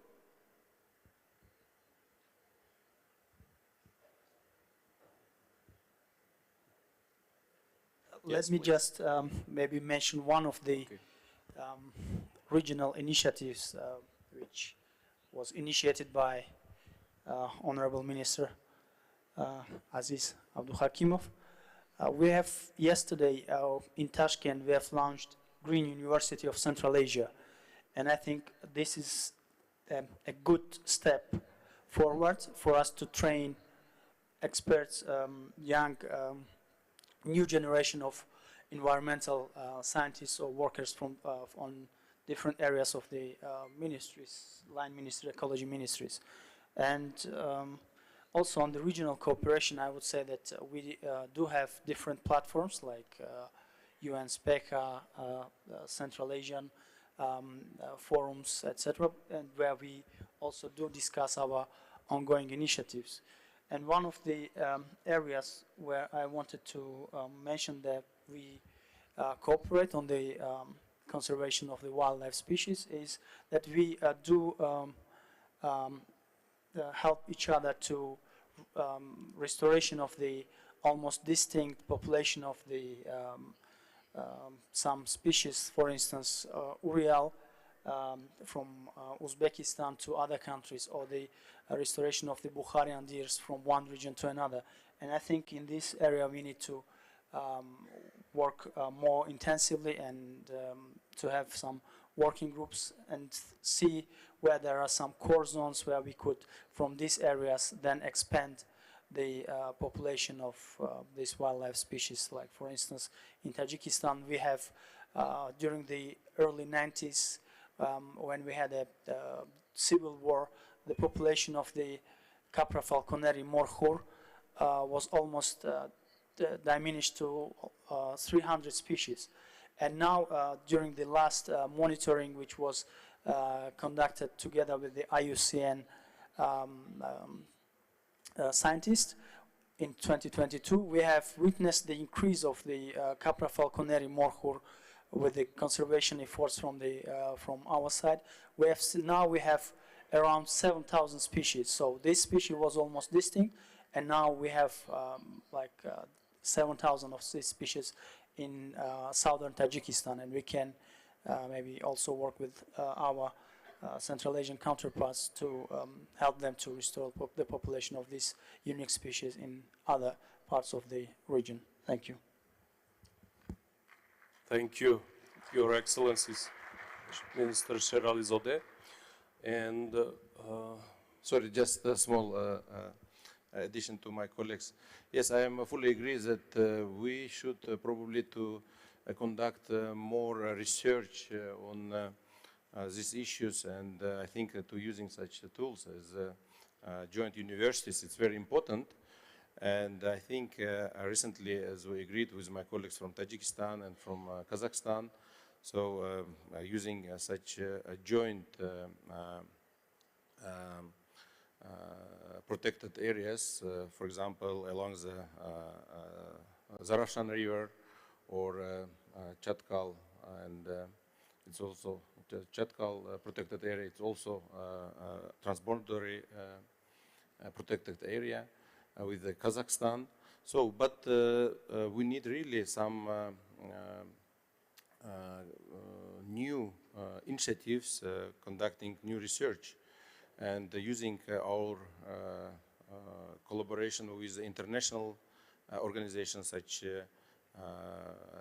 Let me just maybe mention one of the regional initiatives which was initiated by Honorable Minister Aziz Abdulhakimov. We have yesterday in Tashkent, we have launched Green University of Central Asia. And I think this is a good step forward for us to train experts, young, new generation of environmental scientists or workers from on different areas of the ministries, line ministry, ecology ministries. And also on the regional cooperation, I would say that we do have different platforms like UN SPECA, Central Asian forums, etc., and where we also do discuss our ongoing initiatives. And one of the areas where I wanted to mention that we cooperate on the conservation of the wildlife species is that we do help each other to restoration of the almost distinct population of the some species, for instance, Urial from Uzbekistan to other countries, or the restoration of the Bukharian deers from one region to another. And I think in this area we need to work more intensively and to have some working groups and see where there are some core zones where we could, from these areas, then expand the population of these wildlife species. Like, for instance, in Tajikistan, we have, during the early 90s, when we had a civil war, the population of the Capra falconeri morkhur was almost diminished to 300 species. And now, during the last monitoring, which was conducted together with the IUCN scientists in 2022, we have witnessed the increase of the Capra falconeri morkhur with the conservation efforts from the from our side. We have now we have around 7,000 species. So this species was almost distinct, and now we have 7,000 of these species in southern Tajikistan, and we can maybe also work with our Central Asian counterparts to help them to restore the population of these unique species in other parts of the region. Thank you. Thank you, Your Excellencies, Minister Sherali Zodeh. And sorry, just a small addition to my colleagues. Yes, I am fully agree that we should probably to conduct more research on these issues, and I think to using such tools as joint universities, it's very important. And I think recently, as we agreed with my colleagues from Tajikistan and from Kazakhstan, so using such a joint protected areas, for example, along the Zarafshan River or Chatkal, and it's also Chatkal protected area. It's also transboundary protected area with the Kazakhstan. So, but we need really some new initiatives, conducting new research, and using our collaboration with international organizations such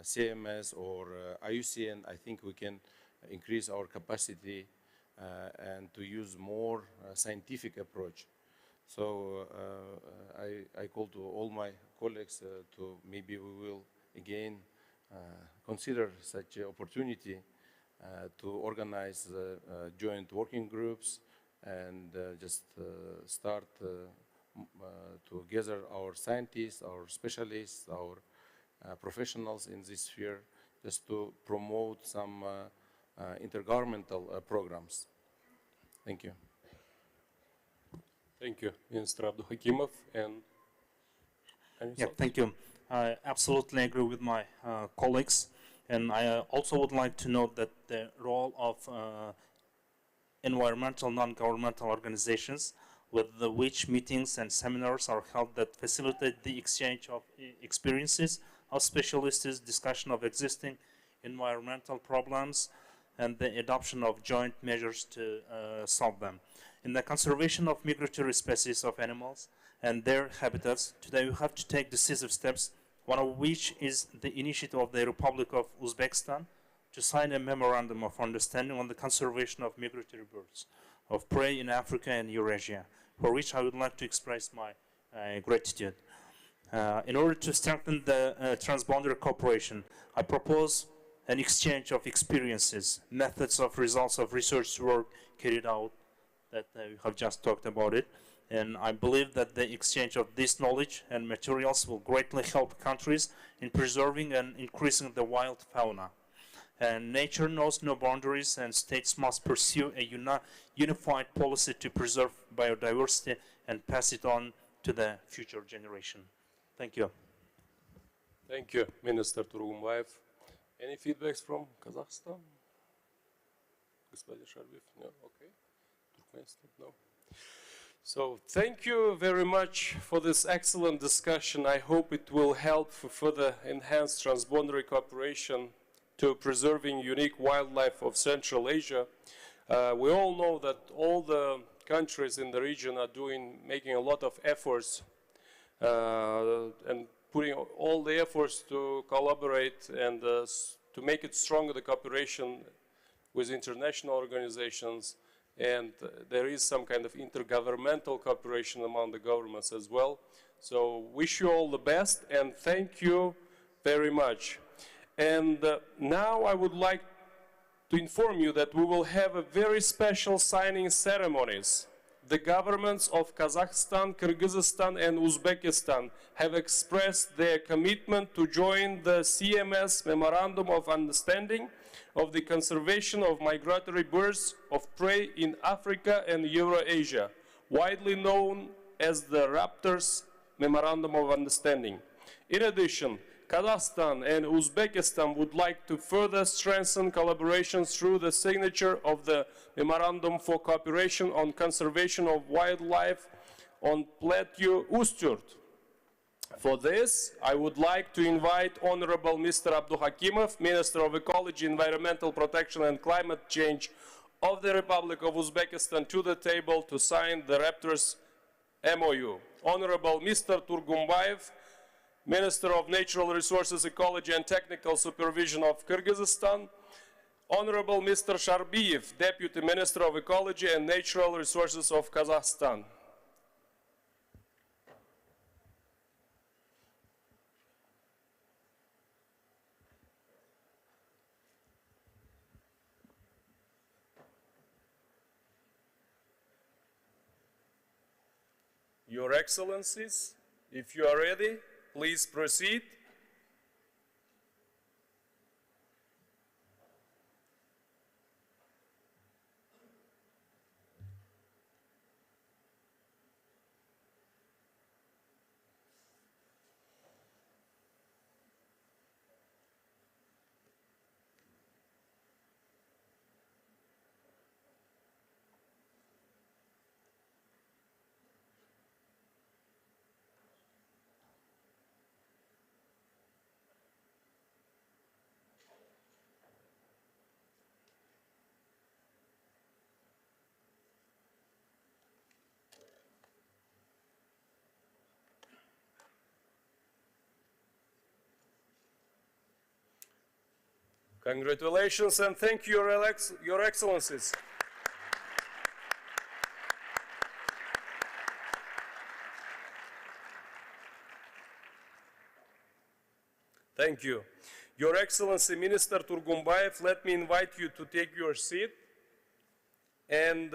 CMS or IUCN, I think we can increase our capacity and to use more scientific approach. So I call to all my colleagues to maybe we will again consider such an opportunity to organize joint working groups and just start to gather our scientists, our specialists, our professionals in this sphere, just to promote some intergovernmental programs. Thank you. Thank you, Minister Abduhakimov. And yeah, thank you. I absolutely agree with my colleagues, and I also would like to note that the role of environmental non-governmental organizations with which meetings and seminars are held that facilitate the exchange of experiences of specialists, discussion of existing environmental problems, and the adoption of joint measures to solve them. In the conservation of migratory species of animals and their habitats, today we have to take decisive steps, one of which is the initiative of the Republic of Uzbekistan to sign a memorandum of understanding on the conservation of migratory birds of prey in Africa and Eurasia, for which I would like to express my gratitude. In order to strengthen the transboundary cooperation, I propose an exchange of experiences, methods of results of research work carried out that we have just talked about it. And I believe that the exchange of this knowledge and materials will greatly help countries in preserving and increasing the wild fauna. And nature knows no boundaries, and states must pursue a unified policy to preserve biodiversity and pass it on to the future generation. Thank you. thank you, Minister Turgumbayev. Any feedbacks from Kazakhstan? Господин Sharbiev? No? Okay. Turkmenistan? No. So thank you very much for this excellent discussion. I hope it will help for further enhance transboundary cooperation to preserving unique wildlife of Central Asia. We all know that all the countries in the region are making a lot of efforts and putting all the efforts to collaborate and to make it stronger, the cooperation with international organizations. And there is some kind of intergovernmental cooperation among the governments as well. So wish you all the best and thank you very much. And now I would like to inform you that we will have a very special signing ceremonies. The governments of Kazakhstan, Kyrgyzstan, and Uzbekistan have expressed their commitment to join the CMS Memorandum of Understanding of the conservation of migratory birds of prey in Africa and Eurasia, widely known as the Raptors Memorandum of Understanding. In addition, Kazakhstan and Uzbekistan would like to further strengthen collaboration through the signature of the Memorandum for Cooperation on Conservation of Wildlife on Plateau Usturt. For this, I would like to invite Honorable Mr. Abduhakimov, Minister of Ecology, Environmental Protection and Climate Change of the Republic of Uzbekistan, to the table to sign the Raptors MOU. Honorable Mr. Turgumbayev, Minister of Natural Resources, Ecology and Technical Supervision of Kyrgyzstan. Honorable Mr. Sharbiev, Deputy Minister of Ecology and Natural Resources of Kazakhstan. Your Excellencies, if you are ready, please proceed. Congratulations and thank you, Your Excellencies. Thank you. Your Excellency, Minister Turgumbayev, let me invite you to take your seat. And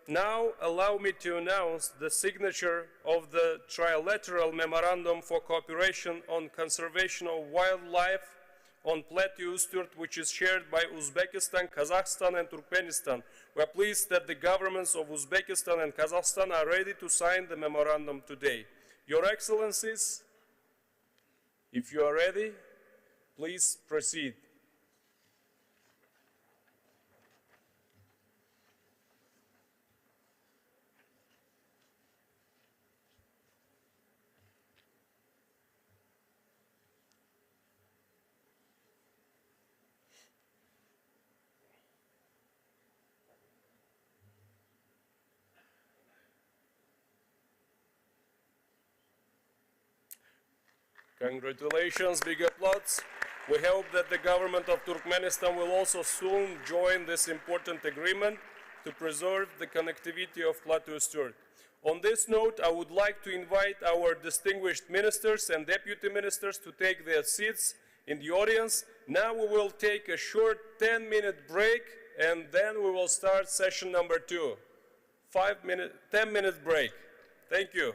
now allow me to announce the signature of the Trilateral Memorandum for Cooperation on Conservation of Wildlife on Plateau Usturt, which is shared by Uzbekistan, Kazakhstan, and Turkmenistan. We are pleased that the governments of Uzbekistan and Kazakhstan are ready to sign the memorandum today. Your Excellencies, if you are ready, please proceed. Congratulations, big applause. We hope that the government of Turkmenistan will also soon join this important agreement to preserve the connectivity of Plateau Usturt. On this note, I would like to invite our distinguished ministers and deputy ministers to take their seats in the audience. Now we will take a short 10-minute break and then we will start session number 2. 10-minute break. Thank you.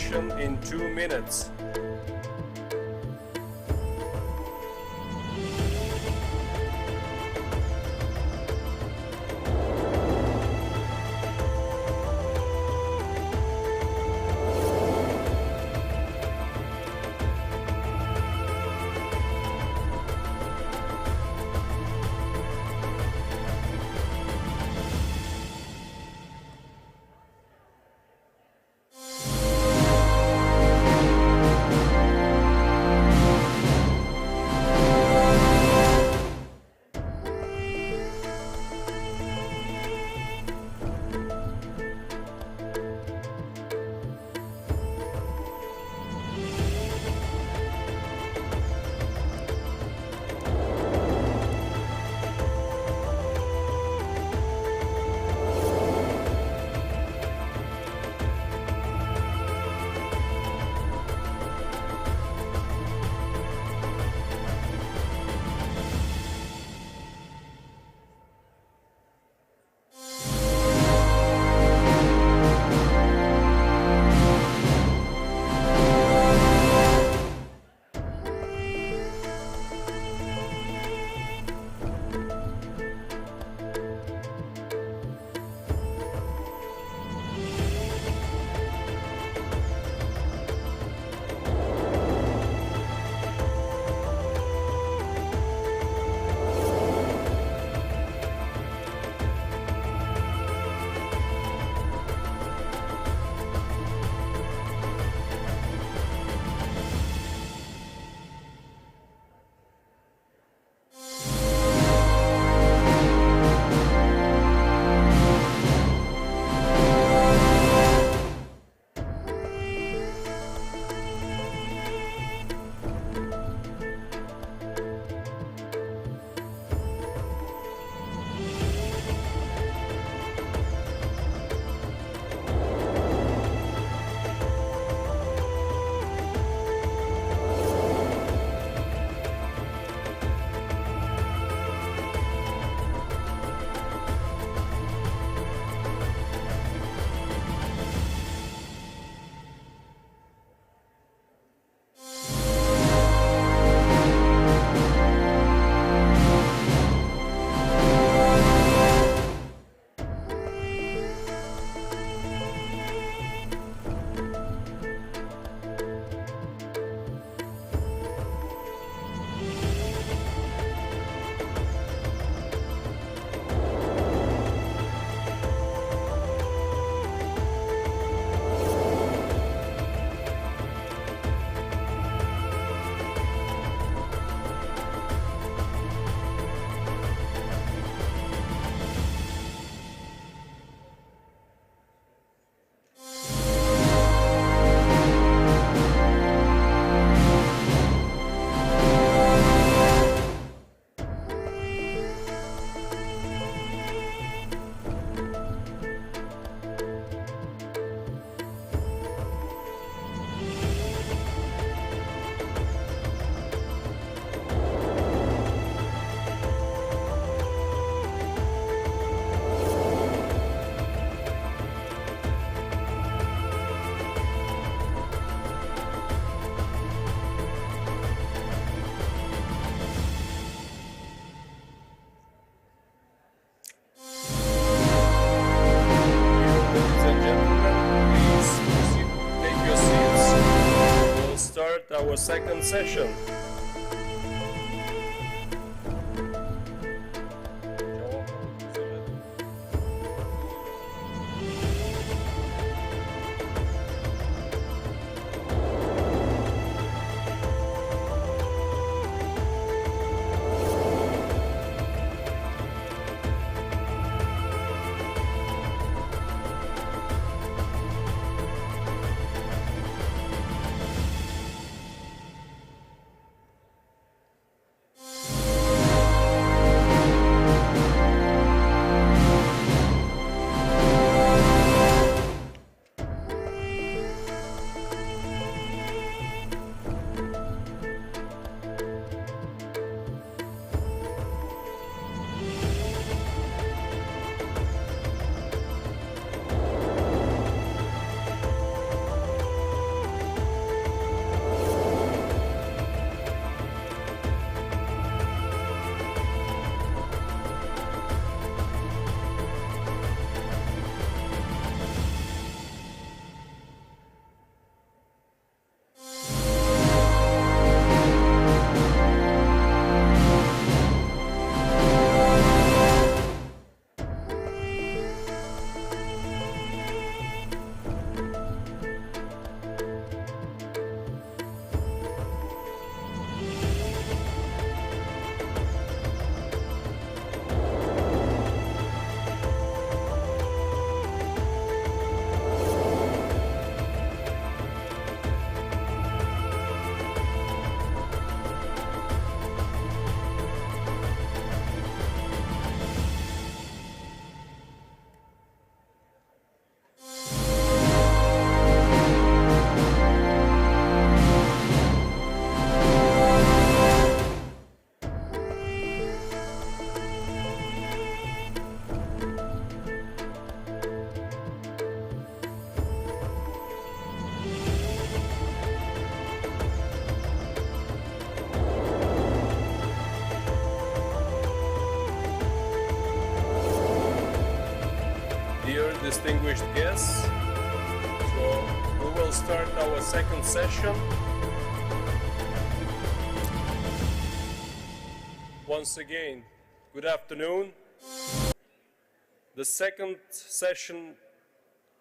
session in 2 minutes. Our second session. distinguished guests. So we will start our second session. Once again, good afternoon. The second session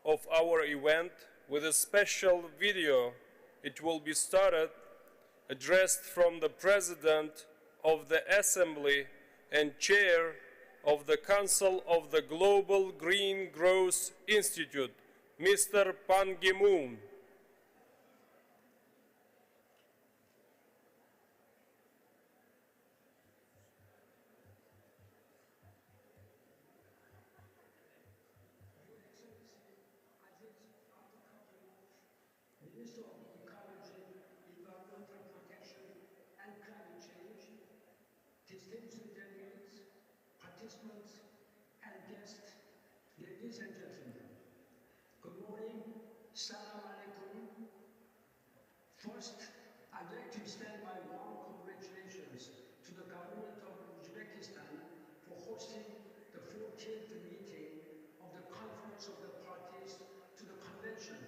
of our event with a special video. It will be started, addressed from the President of the Assembly and Chair of the Council of the Global Green Growth Institute, Mr. Ban Ki-moon. Assalamu alaikum. First, I'd like to extend my warm congratulations to the government of Uzbekistan for hosting the 14th meeting of the Conference of the Parties to the Convention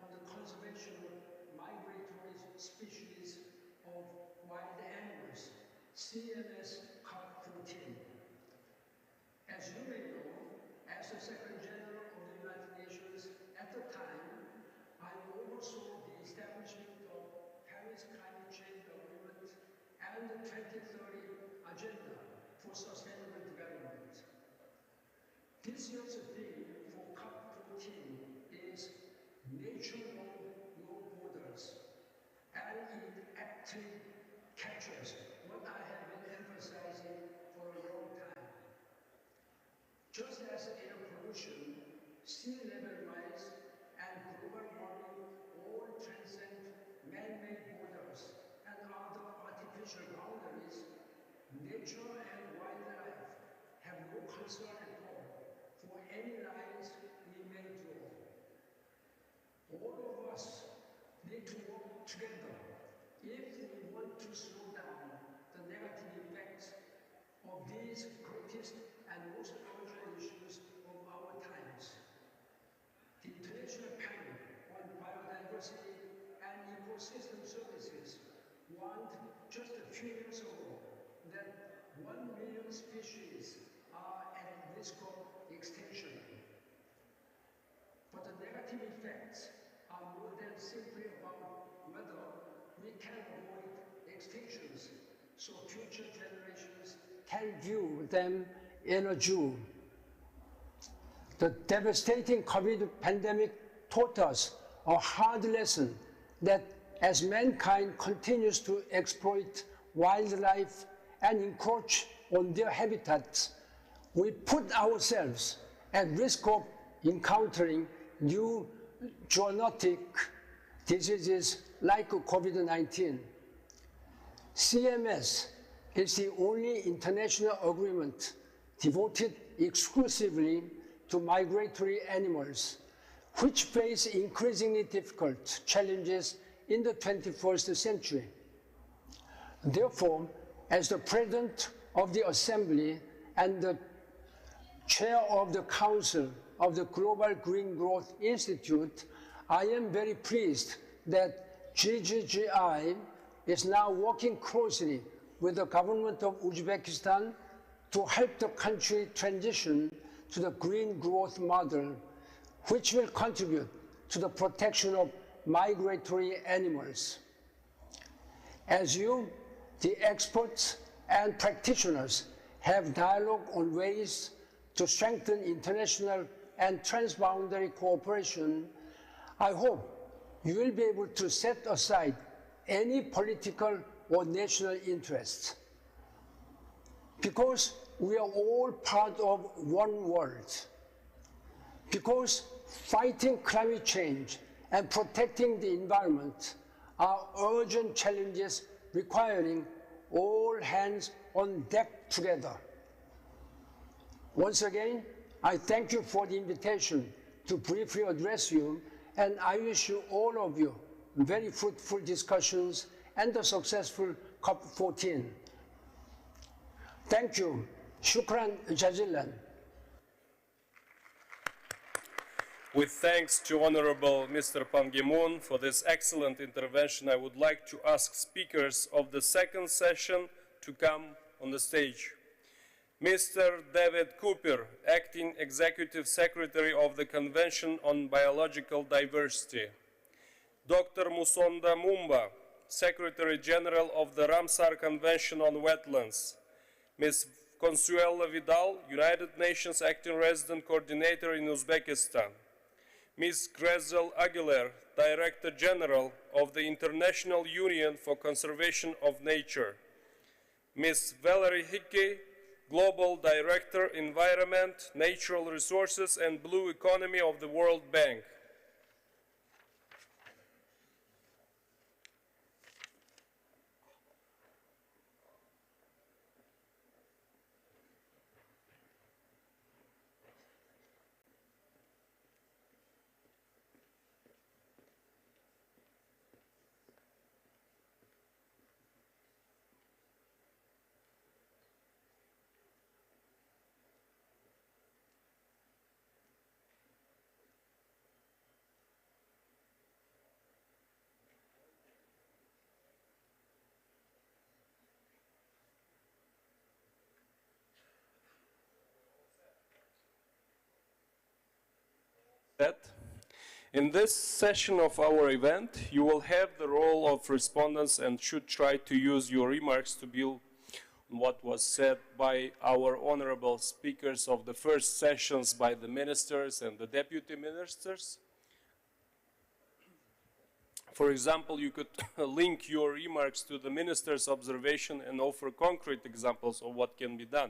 on the Conservation of Migratory Species of Wild Animals, CMS COP14. As you may know, as the Secretary General of the United Nations at the time, I oversaw the establishment of Paris Climate Change Agreement and the 2030 Agenda for Sustainable Development. This year's theme for COP14 is Nature No Borders, and it actually captures what I have been emphasizing for a long time. Just as air pollution, sea level rise, and global warming all transcend man-made borders and other artificial boundaries, nature and wildlife have no concern at all for any lines we may draw. All of us need to work together if we want to slow down the negative effects of these greatest and most urgent issues of our times. The International Panel on Biodiversity and Ecosystem Services warned just a few years ago that 1 million species are at risk of extinction. But the negative effects are more than simply about whether we can avoid extinctions so future generations can view them in a Jew. The devastating COVID pandemic taught us a hard lesson that as mankind continues to exploit wildlife and encroach on their habitats, we put ourselves at risk of encountering new zoonotic diseases like COVID-19. CMS is the only international agreement devoted exclusively to migratory animals, which face increasingly difficult challenges in the 21st century. Therefore, as the President of the Assembly and the Chair of the Council of the Global Green Growth Institute, I am very pleased that GGGI is now working closely with the government of Uzbekistan to help the country transition to the green growth model, which will contribute to the protection of migratory animals. As you, the experts and practitioners, have dialogue on ways to strengthen international and transboundary cooperation, I hope you will be able to set aside any political or national interests. Because we are all part of one world. Because fighting climate change and protecting the environment are urgent challenges requiring all hands on deck together. Once again, I thank you for the invitation to briefly address you, and I wish you, all of you, very fruitful discussions and a successful COP14. Thank you. Shukran jazilan. With thanks to Honorable Mr. Pan Ki-moon for this excellent intervention, I would like to ask speakers of the second session to come on the stage. Mr. David Cooper, Acting Executive Secretary of the Convention on Biological Diversity. Dr. Musonda Mumba, Secretary General of the Ramsar Convention on Wetlands. Ms. Consuela Vidal, United Nations Acting Resident Coordinator in Uzbekistan. Ms. Grezel Aguilar, Director General of the International Union for Conservation of Nature. Ms. Valerie Hickey, Global Director, Environment, Natural Resources and Blue Economy of the World Bank. In this session of our event, you will have the role of respondents and should try to use your remarks to build on what was said by our honorable speakers of the first sessions by the ministers and the deputy ministers. For example, you could link your remarks to the minister's observation and offer concrete examples of what can be done.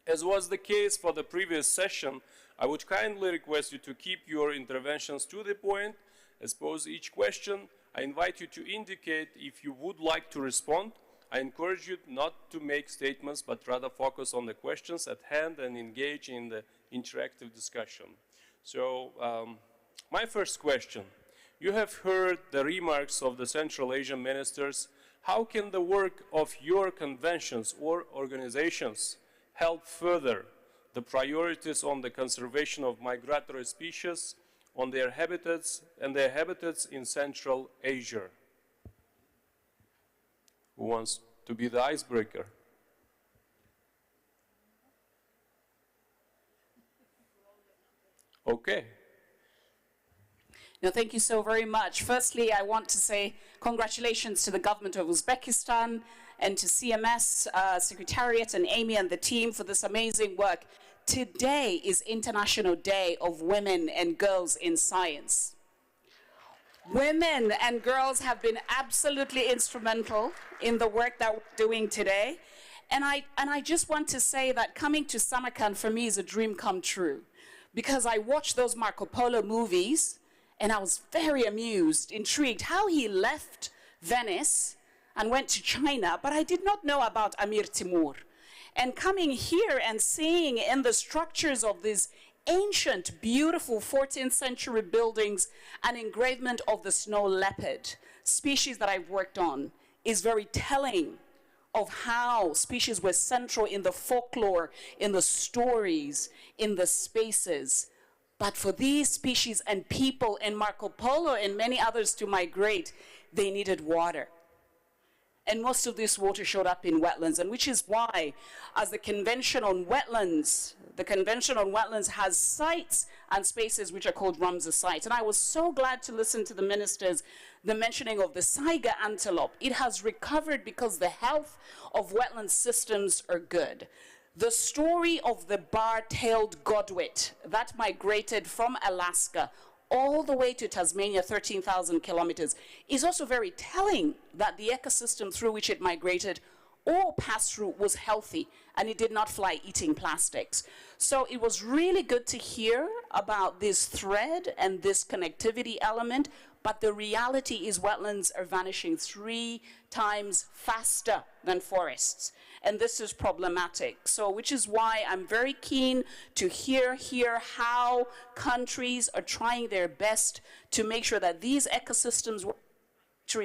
As was the case for the previous session, I would kindly request you to keep your interventions to the point. As pose each question, I invite you to indicate if you would like to respond. I encourage you not to make statements, but rather focus on the questions at hand and engage in the interactive discussion. So, my first question. You have heard the remarks of the Central Asian ministers. How can the work of your conventions or organizations help further the priorities on the conservation of migratory species, on their habitats and their habitats in Central Asia? Who wants to be the icebreaker? Okay. No, thank you so very much. Firstly, I want to say congratulations to the government of Uzbekistan and to CMS, Secretariat and Amy and the team for this amazing work. Today is International Day of Women and Girls in Science. Women and girls have been absolutely instrumental in the work that we're doing today. And I just want to say that coming to Samarkand for me is a dream come true, because I watched those Marco Polo movies and I was very amused, intrigued how he left Venice and went to China, but I did not know about Amir Timur. And coming here and seeing in the structures of these ancient, beautiful 14th century buildings an engravement of the snow leopard, species that I've worked on, is very telling of how species were central in the folklore, in the stories, in the spaces. But for these species and people in Marco Polo and many others to migrate, they needed water. And most of this water showed up in wetlands, and which is why, as the Convention on Wetlands has sites and spaces which are called Ramsar sites. And I was so glad to listen to the ministers, the mentioning of the Saiga antelope. It has recovered because the health of wetland systems are good. The story of the bar-tailed godwit that migrated from Alaska all the way to Tasmania, 13,000 kilometers, is also very telling that the ecosystem through which it migrated or passed through was healthy and it did not fly eating plastics. So it was really good to hear about this thread and this connectivity element, but the reality is wetlands are vanishing 3 times faster than forests. And this is problematic. So, which is why I'm very keen to hear how countries are trying their best to make sure that these ecosystems where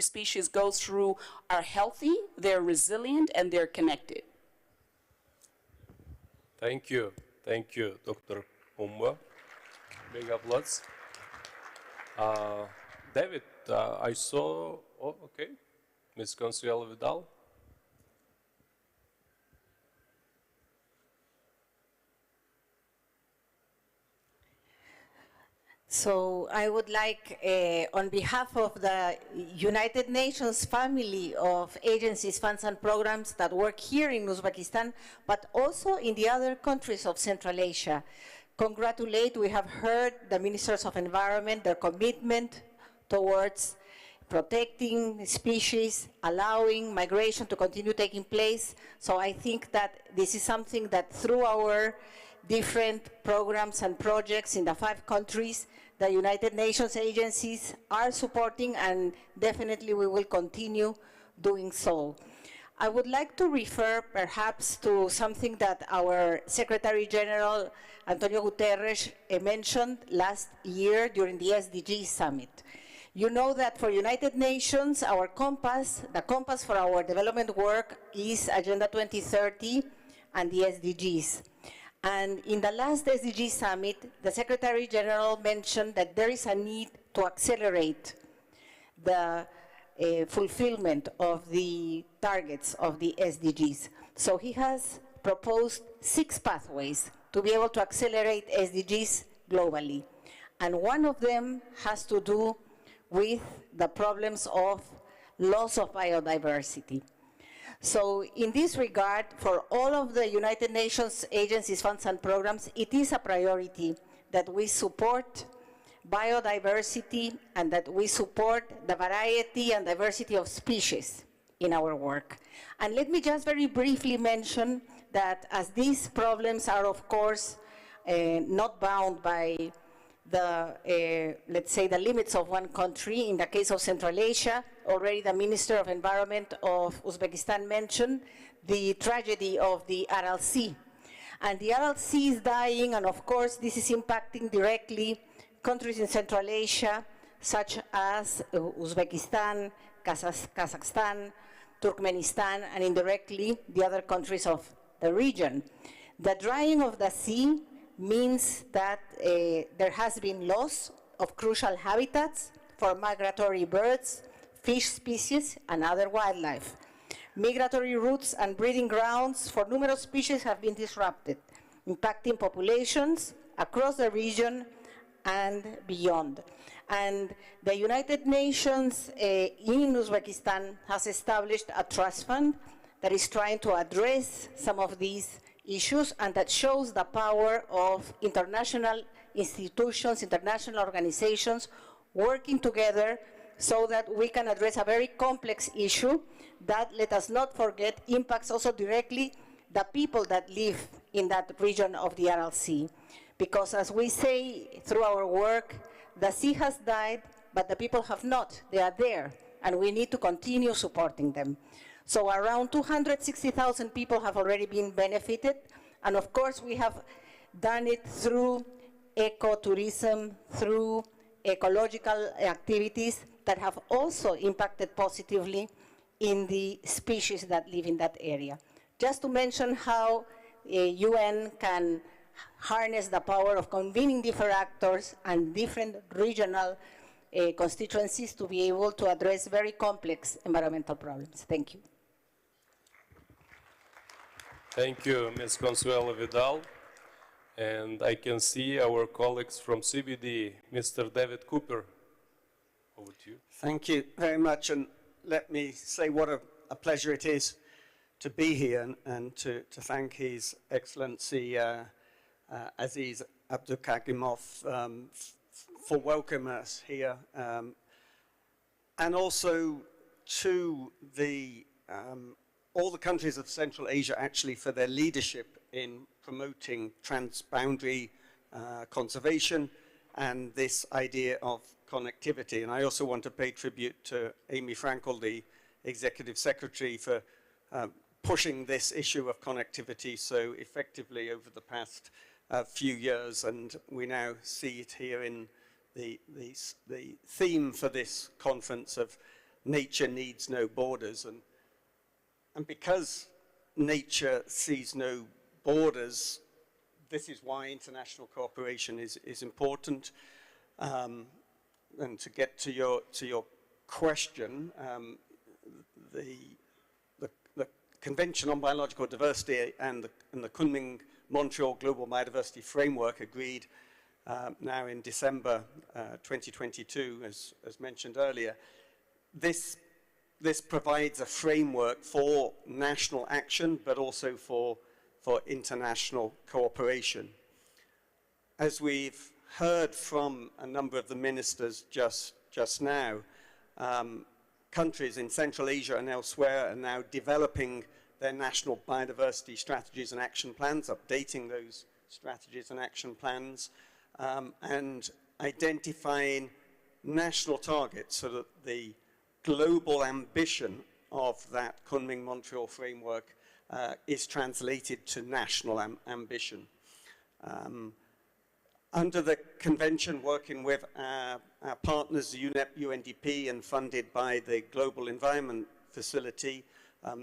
species go through are healthy, they're resilient, and they're connected. Thank you, Dr. Umba. Big applause. David, I saw, oh, okay, Ms. Consuelo Vidal. So I would like, on behalf of the United Nations family of agencies, funds, and programs that work here in Uzbekistan, but also in the other countries of Central Asia, congratulate. We have heard the ministers of environment, their commitment towards protecting species, allowing migration to continue taking place. So I think that this is something that through our different programs and projects in the 5 countries, the United Nations agencies are supporting, and definitely we will continue doing so. I would like to refer perhaps to something that our Secretary General Antonio Guterres mentioned last year during the SDG Summit. You know that for United Nations, our compass, the compass for our development work is Agenda 2030 and the SDGs. And in the last SDG Summit, the Secretary General mentioned that there is a need to accelerate the fulfillment of the targets of the SDGs. So he has proposed 6 pathways to be able to accelerate SDGs globally. And one of them has to do with the problems of loss of biodiversity. So in this regard, for all of the United Nations agencies, funds, and programs, it is a priority that we support biodiversity and that we support the variety and diversity of species in our work. And let me just very briefly mention that as these problems are, of course, not bound by the, let's say, the limits of one country. In the case of Central Asia, already the Minister of Environment of Uzbekistan mentioned the tragedy of the Aral Sea. And the Aral Sea is dying, and of course, this is impacting directly countries in Central Asia, such as Uzbekistan, Kazakhstan, Turkmenistan, and indirectly the other countries of the region. The drying of the sea means that there has been loss of crucial habitats for migratory birds, fish species, and other wildlife. Migratory routes and breeding grounds for numerous species have been disrupted, impacting populations across the region and beyond. And the United Nations in Uzbekistan has established a trust fund that is trying to address some of these issues, and that shows the power of international institutions, international organizations working together so that we can address a very complex issue that, let us not forget, impacts also directly the people that live in that region of the Aral Sea. Because as we say through our work, the sea has died, but the people have not. They are there, and we need to continue supporting them. So around 260,000 people have already been benefited. And of course, we have done it through ecotourism, through ecological activities that have also impacted positively in the species that live in that area. Just to mention how UN can harness the power of convening different actors and different regional constituencies to be able to address very complex environmental problems. Thank you. Thank you, Ms. Consuelo Vidal. And I can see our colleagues from CBD, Mr. David Cooper. Over to you. Thank you very much. And let me say what a pleasure it is to be here and to thank His Excellency Aziz Abdulkakimov for welcoming us here. And also to the all the countries of Central Asia actually for their leadership in promoting transboundary conservation and this idea of connectivity. And I also want to pay tribute to Amy Frankel, the Executive Secretary, for pushing this issue of connectivity so effectively over the past few years. And we now see it here in the theme for this conference of nature needs no borders. And because nature sees no borders, this is why international cooperation is important. And to get to your question, the Convention on Biological Diversity and the Kunming-Montreal Global Biodiversity Framework agreed now in December 2022, as mentioned earlier. This provides a framework for national action, but also for international cooperation. As we've heard from a number of the ministers just now, countries in Central Asia and elsewhere are now developing their national biodiversity strategies and action plans, updating those strategies and action plans, and identifying national targets so that the global ambition of that Kunming-Montreal framework is translated to national ambition. Under the convention, working with our partners, UNEP, UNDP, and funded by the Global Environment Facility,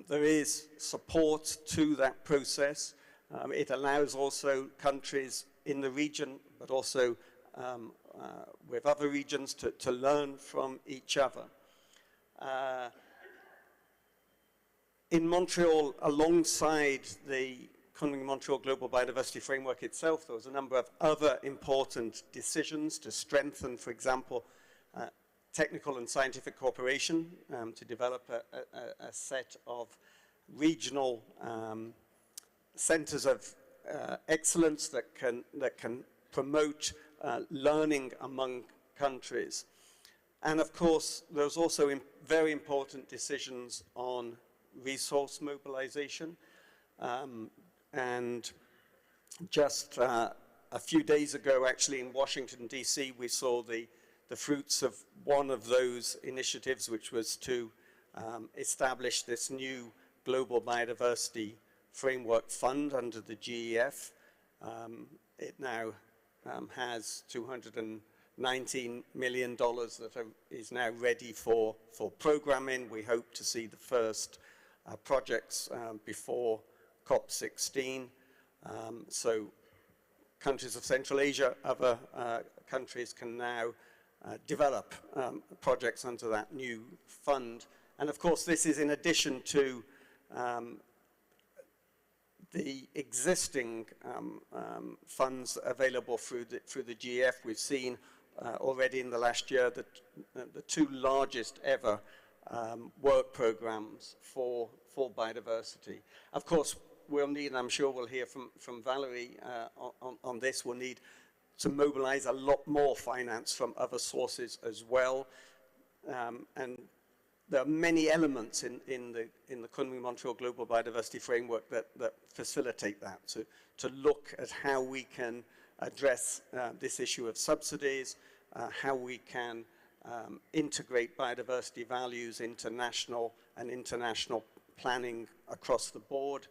there is support to that process. It allows also countries in the region, but also with other regions to learn from each other. In Montreal, alongside the Kunming-Montreal Global Biodiversity Framework itself, there was a number of other important decisions to strengthen, for example, technical and scientific cooperation, to develop a set of regional centers of excellence that can promote learning among countries. And of course, there's also very important decisions on resource mobilization. And just a few days ago, actually, in Washington, D.C., we saw the fruits of one of those initiatives, which was to establish this new Global Biodiversity Framework Fund under the GEF. It now has $219 million that is now ready for programming. We hope to see the first projects before COP14. So countries of Central Asia, other countries can now develop projects under that new fund. And of course, this is in addition to the existing funds available through the GF. We've seen already in the last year that the two largest ever work programs for biodiversity. Of course, we'll need, and I'm sure we'll hear from Valerie on this, we'll need to mobilize a lot more finance from other sources as well. And there are many elements in the Kunming-Montreal Global Biodiversity Framework that facilitate that, to look at how we can address this issue of subsidies, how we can integrate biodiversity values into national and international planning across the board,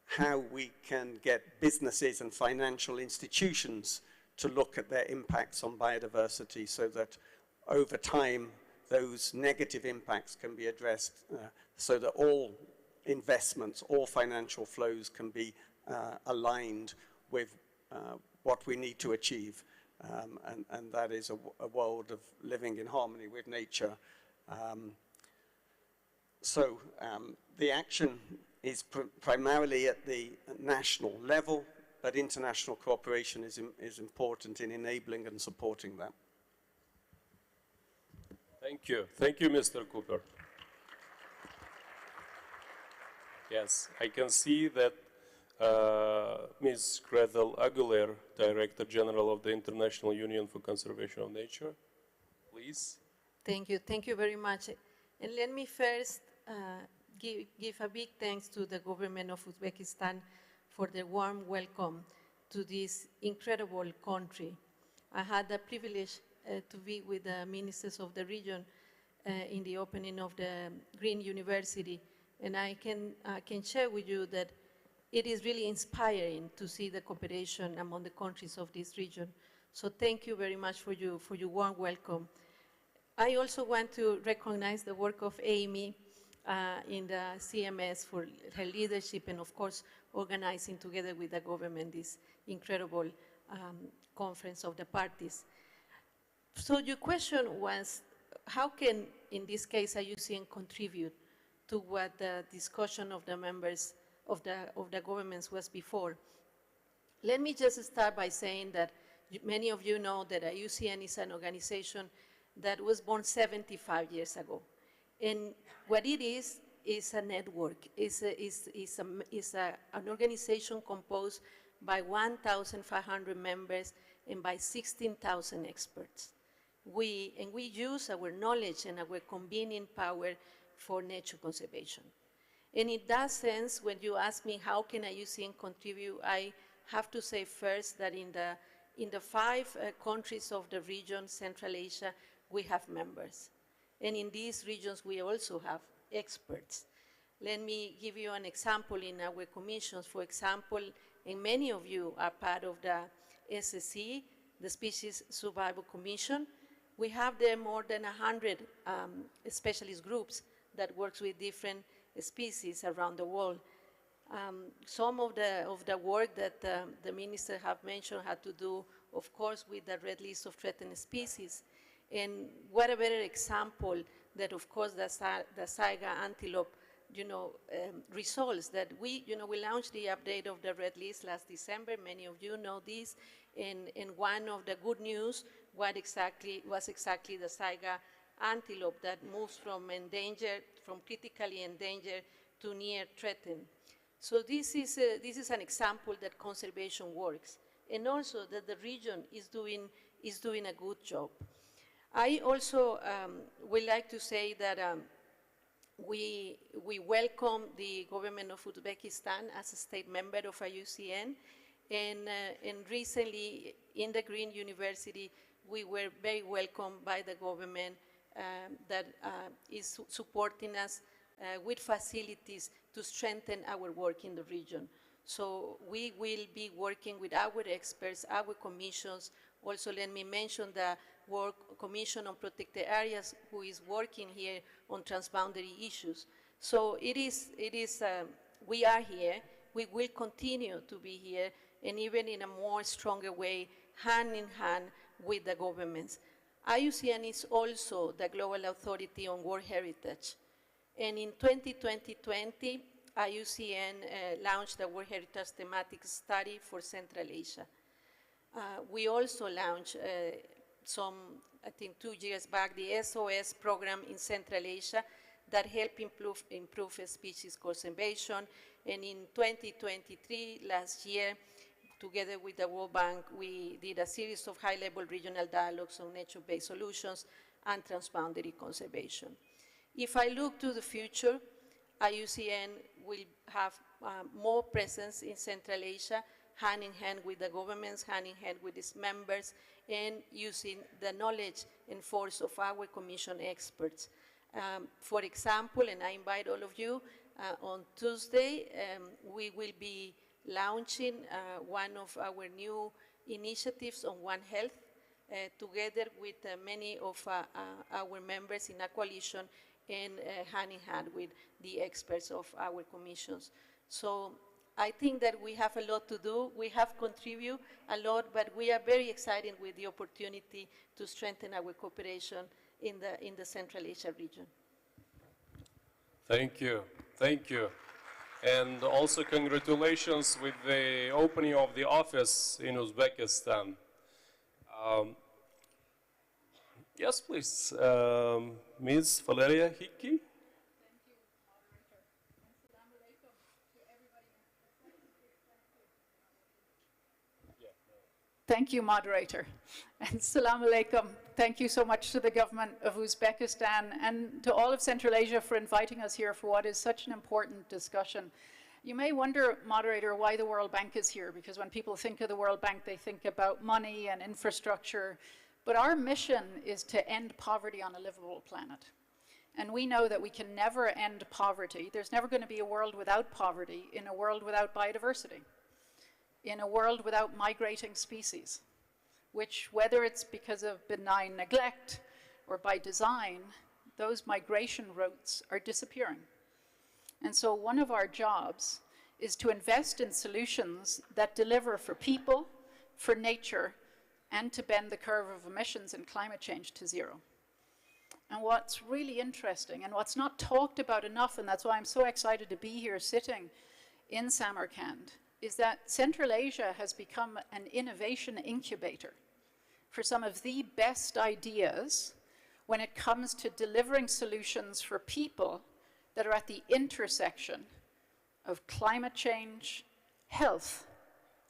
how we can get businesses and financial institutions to look at their impacts on biodiversity so that over time those negative impacts can be addressed, so that all investments, all financial flows can be aligned with what we need to achieve. And that is a world of living in harmony with nature. So the action is primarily at the national level, but international cooperation is important in enabling and supporting that. Thank you. Thank you, Mr. Cooper. Yes, I can see that Ms. Gretel Aguilar, Director General of the International Union for Conservation of Nature, please. Thank you. Thank you very much. And let me first give a big thanks to the government of Uzbekistan for the warm welcome to this incredible country. I had the privilege to be with the ministers of the region in the opening of the Green University, and I can share with you that it is really inspiring to see the cooperation among the countries of this region. So thank you very much for your warm welcome. I also want to recognize the work of Amy in the CMS for her leadership and, of course, organizing together with the government this incredible conference of the parties. So your question was, how can, in this case, IUCN contribute to what the discussion of the members of the governments was before? Let me just start by saying that many of you know that IUCN is an organization that was born 75 years ago. And what it is a network, is an organization composed by 1,500 members and by 16,000 experts. We use our knowledge and our convening power for nature conservation. And in that sense, when you ask me how can IUCN contribute, I have to say first that in the 5 countries of the region, Central Asia, we have members. And in these regions, we also have experts. Let me give you an example in our commissions. For example, and many of you are part of the SSC, the Species Survival Commission. We have there more than 100 specialist groups that works with different species around the world. Some of the work that the minister have mentioned had to do, of course, with the red list of threatened species. And what a better example that, of course, the Saiga antelope, results that we launched the update of the red list last December. Many of you know this. And one of the good news was exactly the Saiga antelope that moves from critically endangered to near threatened. So this is an example that conservation works, and also that the region is doing a good job. I also would like to say that we welcome the government of Uzbekistan as a state member of IUCN, and recently in the Green University we were very welcomed by the government that is supporting us with facilities to strengthen our work in the region. So we will be working with our experts, our commissions. Also, let me mention the Commission on Protected Areas, who is working here on transboundary issues. So we are here, we will continue to be here, and even in a more stronger way, hand in hand with the governments. IUCN is also the Global Authority on World Heritage. And in 2020, IUCN launched the World Heritage Thematic Study for Central Asia. We also launched I think 2 years back, the SOS program in Central Asia that helped improve species conservation. And in 2023, last year, together with the World Bank, we did a series of high-level regional dialogues on nature-based solutions and transboundary conservation. If I look to the future, IUCN will have more presence in Central Asia, hand in hand with the governments, hand in hand with its members, and using the knowledge and force of our commission experts. For example, and I invite all of you, on Tuesday, we will be launching one of our new initiatives on One Health, together with many of our members in a coalition and hand in hand with the experts of our commissions. So I think that we have a lot to do. We have contributed a lot, but we are very excited with the opportunity to strengthen our cooperation in the Central Asia region. Thank you. Thank you. And also congratulations with the opening of the office in Uzbekistan. Yes, please. Ms. Valeria Hickey. Thank you, moderator. And Assalamu alaikum. Thank you so much to the government of Uzbekistan and to all of Central Asia for inviting us here for what is such an important discussion. You may wonder, moderator, why the World Bank is here, because when people think of the World Bank, they think about money and infrastructure. But our mission is to end poverty on a livable planet. And we know that we can never end poverty. There's never going to be a world without poverty in a world without biodiversity, in a world without migrating species, which, whether it's because of benign neglect or by design, those migration routes are disappearing. And so one of our jobs is to invest in solutions that deliver for people, for nature, and to bend the curve of emissions and climate change to zero. And what's really interesting, and what's not talked about enough, and that's why I'm so excited to be here sitting in Samarkand, is that Central Asia has become an innovation incubator for some of the best ideas when it comes to delivering solutions for people that are at the intersection of climate change, health,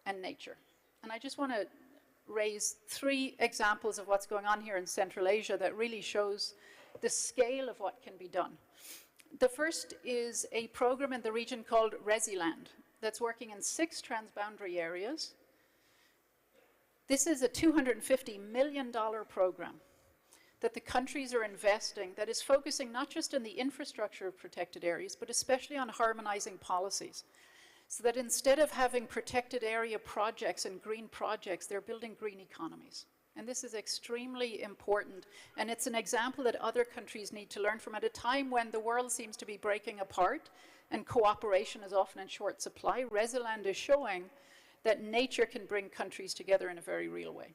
and nature. And I just want to raise 3 examples of what's going on here in Central Asia that really shows the scale of what can be done. The first is a program in the region called Resiland that's working in 6 transboundary areas. This is a $250 million program that the countries are investing that is focusing not just on the infrastructure of protected areas, but especially on harmonizing policies. So that instead of having protected area projects and green projects, they're building green economies. And this is extremely important. And it's an example that other countries need to learn from at a time when the world seems to be breaking apart and cooperation is often in short supply. Resiland is showing that nature can bring countries together in a very real way.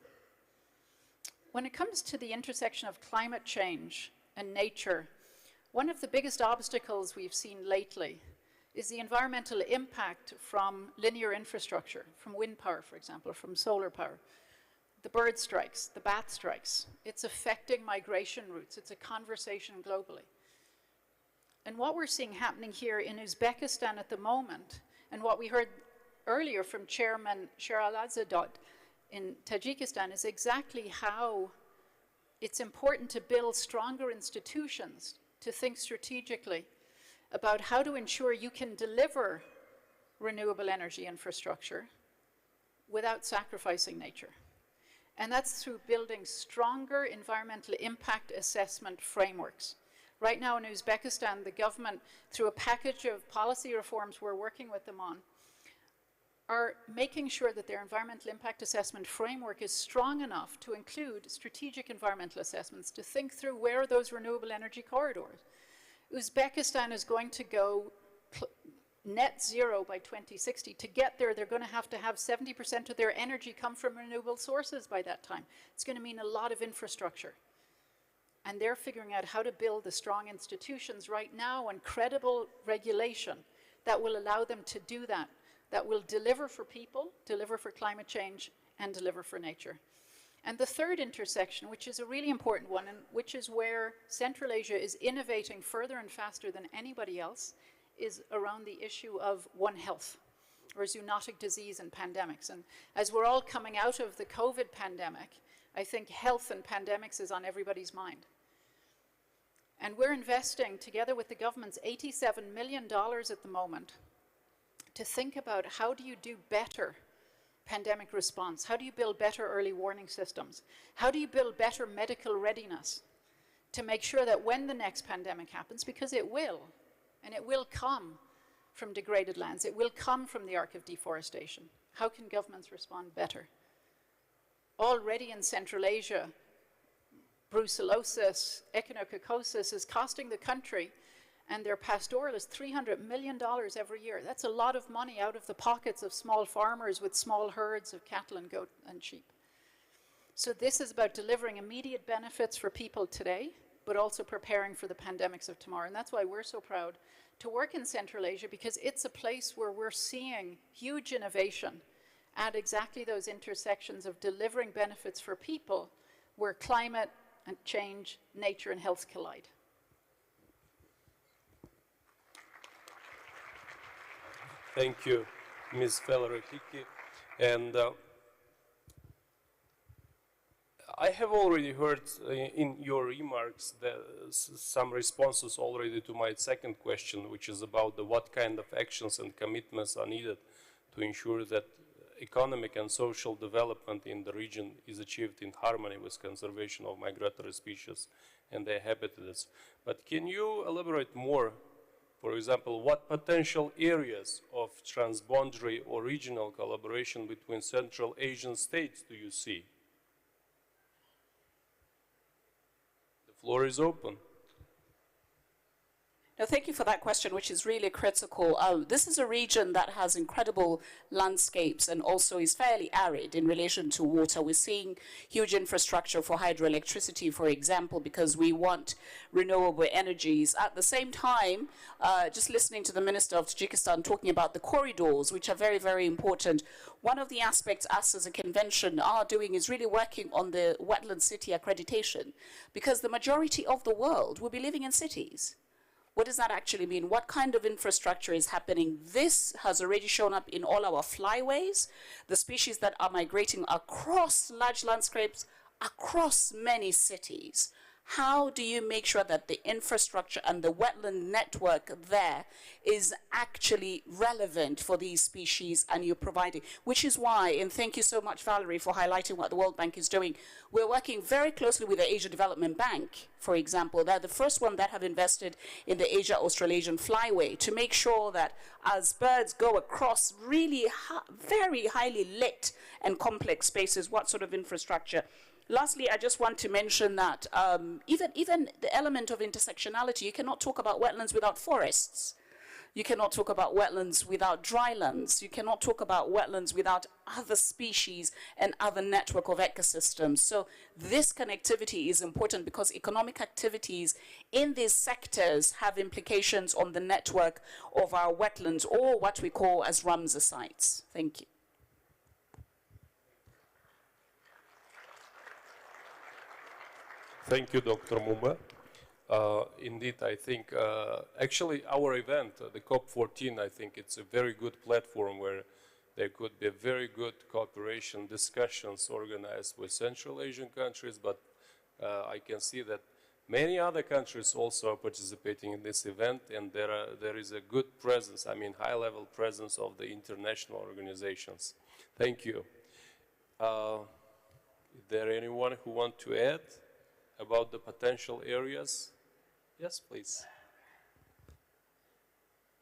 When it comes to the intersection of climate change and nature, one of the biggest obstacles we've seen lately is the environmental impact from linear infrastructure, from wind power, for example, from solar power. The bird strikes, the bat strikes. It's affecting migration routes. It's a conversation globally. And what we're seeing happening here in Uzbekistan at the moment, and what we heard earlier from Chairman Sheralazadeh in Tajikistan, is exactly how it's important to build stronger institutions, to think strategically about how to ensure you can deliver renewable energy infrastructure without sacrificing nature. And that's through building stronger environmental impact assessment frameworks. Right now in Uzbekistan, the government, through a package of policy reforms we're working with them on, are making sure that their environmental impact assessment framework is strong enough to include strategic environmental assessments, to think through where are those renewable energy corridors. Uzbekistan is going to go net zero by 2060. To get there, they're going to have 70% of their energy come from renewable sources by that time. It's going to mean a lot of infrastructure. And they're figuring out how to build the strong institutions right now and credible regulation that will allow them to do that, that will deliver for people, deliver for climate change, and deliver for nature. And the third intersection, which is a really important one, and which is where Central Asia is innovating further and faster than anybody else, is around the issue of One Health, or zoonotic disease and pandemics. And as we're all coming out of the COVID pandemic, I think health and pandemics is on everybody's mind. And we're investing, together with the government's $87 million at the moment, to think about how do you do better pandemic response? How do you build better early warning systems? How do you build better medical readiness to make sure that when the next pandemic happens, because it will, and it will come from degraded lands, it will come from the arc of deforestation. How can governments respond better? Already in Central Asia, brucellosis, echinococosis is costing the country and their pastoralists $300 million every year. That's a lot of money out of the pockets of small farmers with small herds of cattle and goat and sheep. So this is about delivering immediate benefits for people today, but also preparing for the pandemics of tomorrow. And that's why we're so proud to work in Central Asia, because it's a place where we're seeing huge innovation at exactly those intersections of delivering benefits for people where climate and change, nature and health collide. Thank you, Ms. Feller-Hiki. And I have already heard in your remarks some responses already to my second question, which is about what kind of actions and commitments are needed to ensure that economic and social development in the region is achieved in harmony with conservation of migratory species and their habitats. But can you elaborate more? For example, what potential areas of transboundary or regional collaboration between Central Asian states do you see? The floor is open. No, thank you for that question, which is really critical. This is a region that has incredible landscapes and also is fairly arid in relation to water. We're seeing huge infrastructure for hydroelectricity, for example, because we want renewable energies. At the same time, just listening to the Minister of Tajikistan talking about the corridors, which are very, very important, one of the aspects us as a convention are doing is really working on the wetland city accreditation, because the majority of the world will be living in cities. What does that actually mean? What kind of infrastructure is happening? This has already shown up in all our flyways, the species that are migrating across large landscapes, across many cities. How do you make sure that the infrastructure and the wetland network there is actually relevant for these species and you're providing? Which is why, and thank you so much, Valerie, for highlighting what the World Bank is doing. We're working very closely with the Asia Development Bank, for example. They're the first one that have invested in the Asia-Australasian flyway to make sure that as birds go across really very highly lit and complex spaces, what sort of infrastructure? Lastly, I just want to mention that even the element of intersectionality, you cannot talk about wetlands without forests. You cannot talk about wetlands without drylands. You cannot talk about wetlands without other species and other network of ecosystems. So this connectivity is important because economic activities in these sectors have implications on the network of our wetlands, or what we call as Ramsar sites. Thank you. Thank you, Dr. Mumba. Indeed, I think actually our event, the COP14, I think it's a very good platform where there could be very good cooperation discussions organized with Central Asian countries, but I can see that many other countries also are participating in this event, and there is a good presence, I mean high-level presence of the international organizations. Thank you. Is there anyone who wants to add about the potential areas? Yes, please.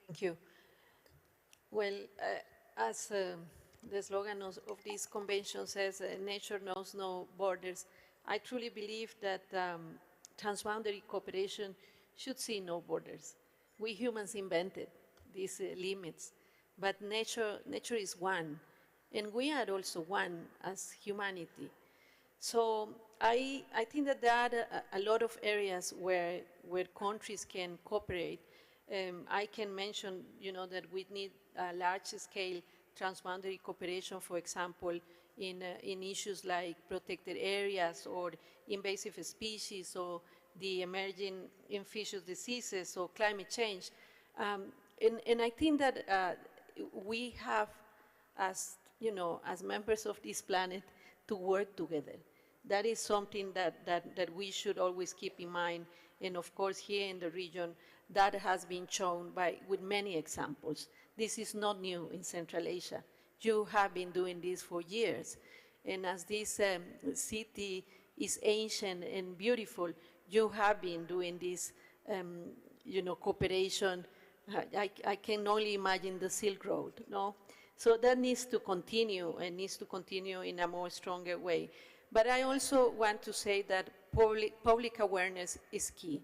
Thank you. Well, as the slogan of this convention says, nature knows no borders, I truly believe that transboundary cooperation should see no borders. We humans invented these limits, but nature is one, and we are also one as humanity. So I think that there are a lot of areas where countries can cooperate. I can mention, that we need a large-scale transboundary cooperation, for example, in issues like protected areas or invasive species or the emerging infectious diseases or climate change. And I think that we have, as members of this planet, to work together. That is something that we should always keep in mind. And of course, here in the region, that has been shown with many examples. This is not new in Central Asia. You have been doing this for years. And as this city is ancient and beautiful, you have been doing this, cooperation. I can only imagine the Silk Road, no? So that needs to continue, and needs to continue in a more stronger way. But I also want to say that public awareness is key.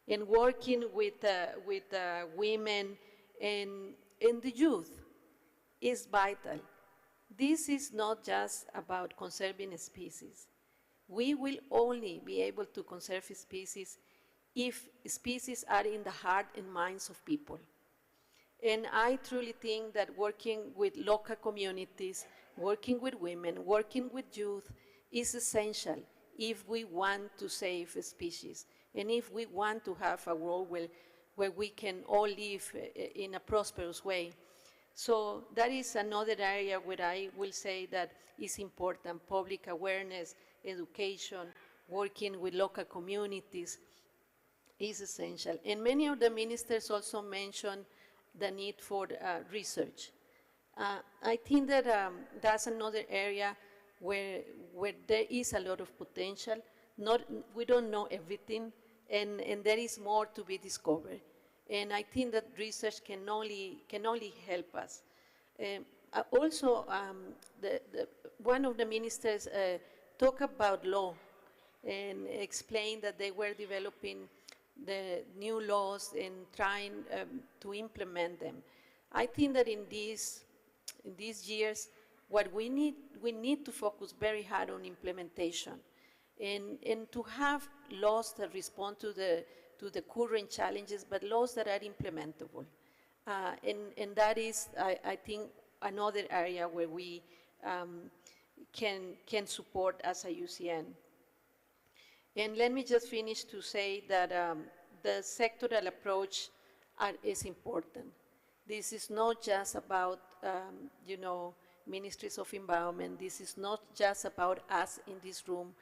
And working with women and the youth is vital. This is not just about conserving species. We will only be able to conserve species if species are in the heart and minds of people. And I truly think that working with local communities, working with women, working with youth is essential if we want to save species and if we want to have a world where we can all live in a prosperous way. So that is another area where I will say that is important: public awareness, education, working with local communities is essential. And many of the ministers also mentioned the need for research. I think that that's another area where there is a lot of potential. We don't know everything, and there is more to be discovered. And I think that research can only help us. Also, one of the ministers talked about law and explained that they were developing the new laws and trying to implement them. I think that in these years, what we need to focus very hard on implementation and to have laws that respond to the current challenges, but laws that are implementable. And that is, I think, another area where we can support as a UCN. And let me just finish to say that the sectoral approach is important. This is not just about, ministries of environment. This is not just about us in this room.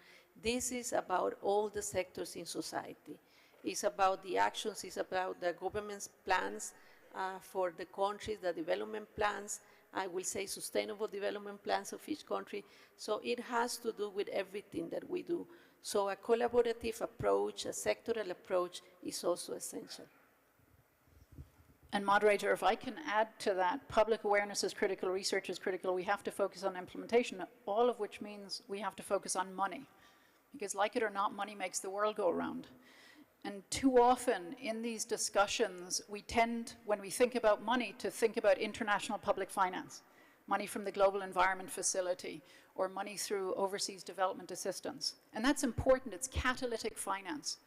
This is about all the sectors in society. It's about the actions, it's about the government's plans for the countries, the development plans, I will say sustainable development plans of each country. So it has to do with everything that we do. So a collaborative approach, a sectoral approach is also essential. And moderator, if I can add to that, public awareness is critical, research is critical, we have to focus on implementation, all of which means we have to focus on money. Because like it or not, money makes the world go around. And too often in these discussions, we tend, when we think about money, to think about international public finance, money from the Global Environment Facility, or money through overseas development assistance. And that's important, it's catalytic finance.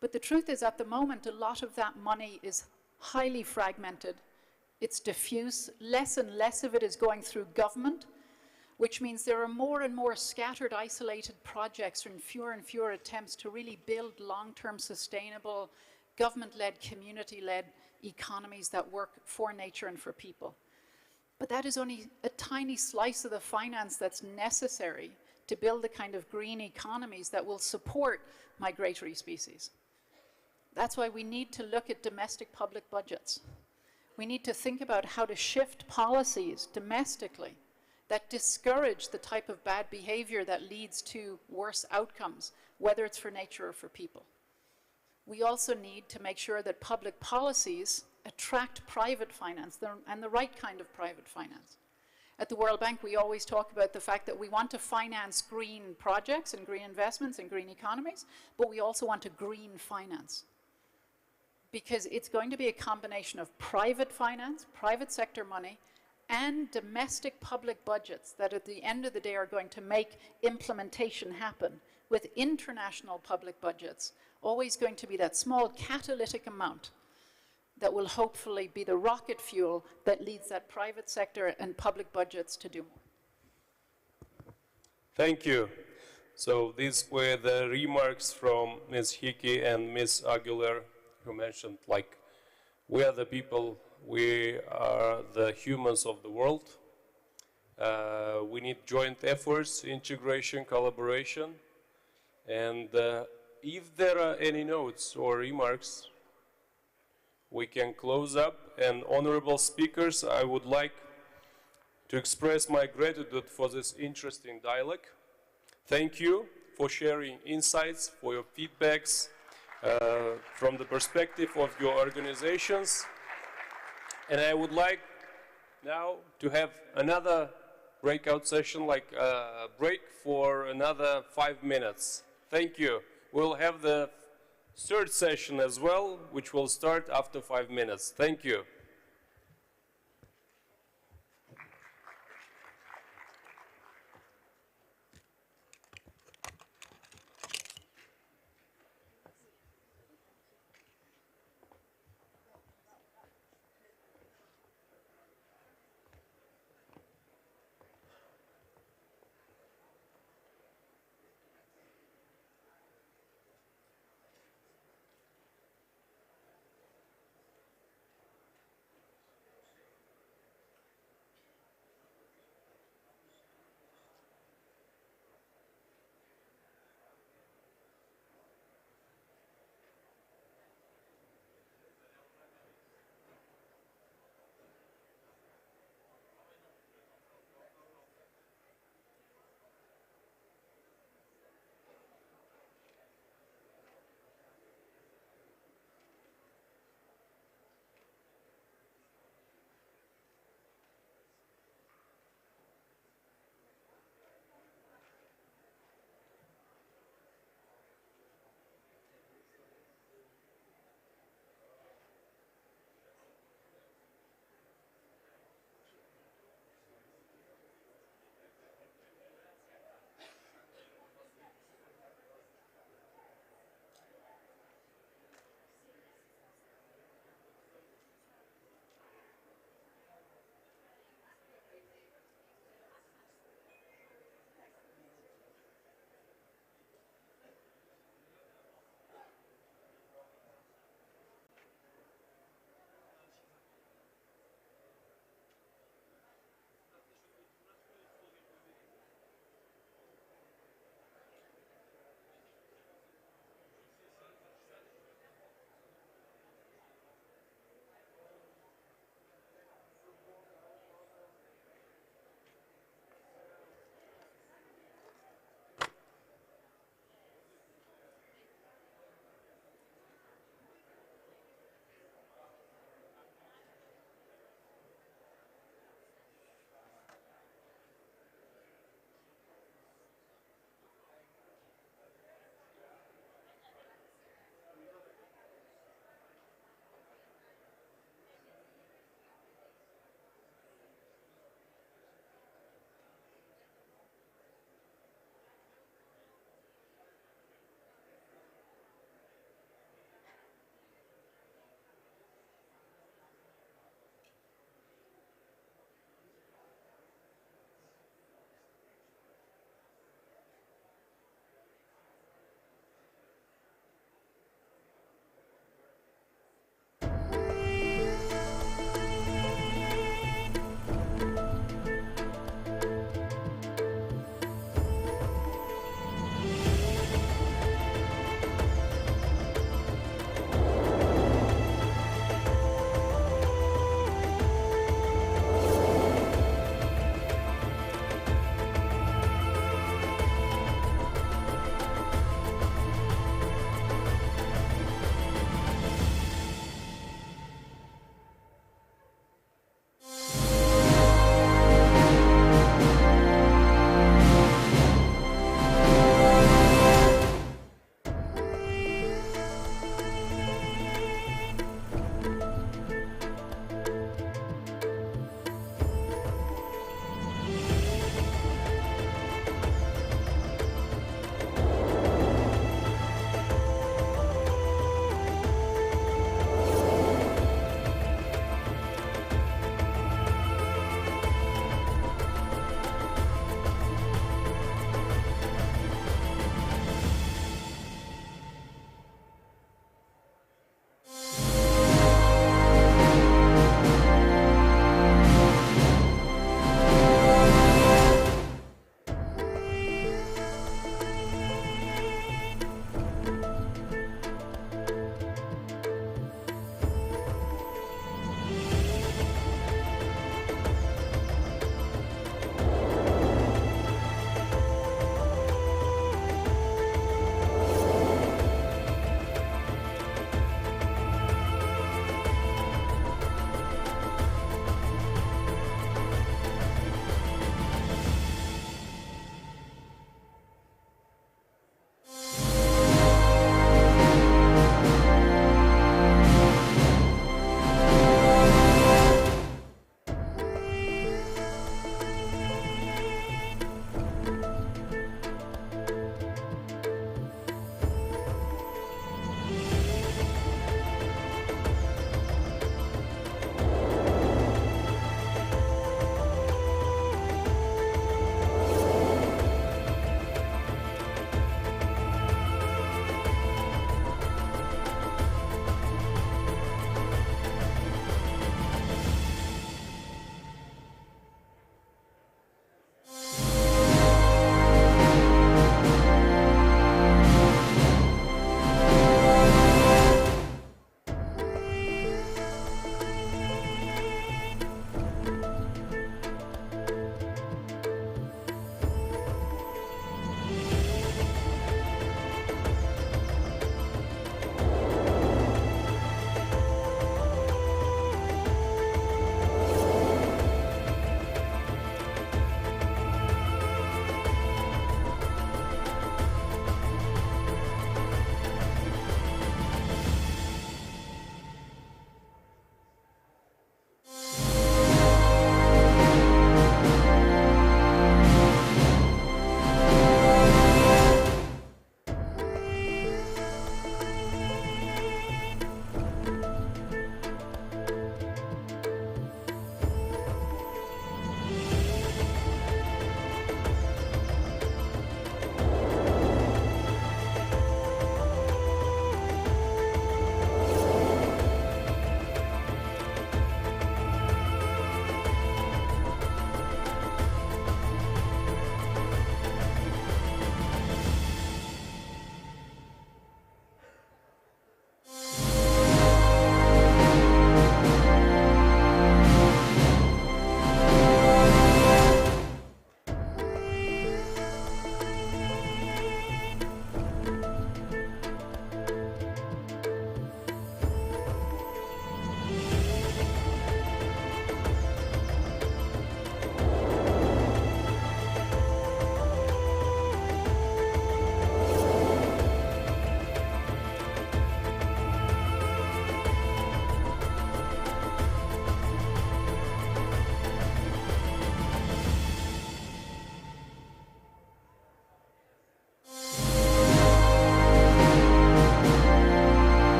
But the truth is, at the moment, a lot of that money is highly fragmented, it's diffuse, less and less of it is going through government, which means there are more and more scattered, isolated projects and fewer attempts to really build long-term sustainable, government-led, community-led economies that work for nature and for people. But that is only a tiny slice of the finance that's necessary to build the kind of green economies that will support migratory species. That's why we need to look at domestic public budgets. We need to think about how to shift policies domestically that discourage the type of bad behavior that leads to worse outcomes, whether it's for nature or for people. We also need to make sure that public policies attract private finance, and the right kind of private finance. At the World Bank, we always talk about the fact that we want to finance green projects and green investments and green economies, but we also want to green finance. Because it's going to be a combination of private finance, private sector money, and domestic public budgets that at the end of the day are going to make implementation happen, with international public budgets always going to be that small catalytic amount that will hopefully be the rocket fuel that leads that private sector and public budgets to do more. Thank you. So these were the remarks from Ms. Hickey and Ms. Aguilar, who mentioned, like, we are the people, we are the humans of the world. We need joint efforts, integration, collaboration. And if there are any notes or remarks, we can close up. And honorable speakers, I would like to express my gratitude for this interesting dialogue. Thank you for sharing insights, for your feedbacks from the perspective of your organizations. And I would like now to have another breakout session, like a break for another 5 minutes. Thank you. We'll have the third session as well, which will start after 5 minutes. Thank you.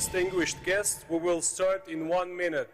distinguished guests, we will start in 1 minute.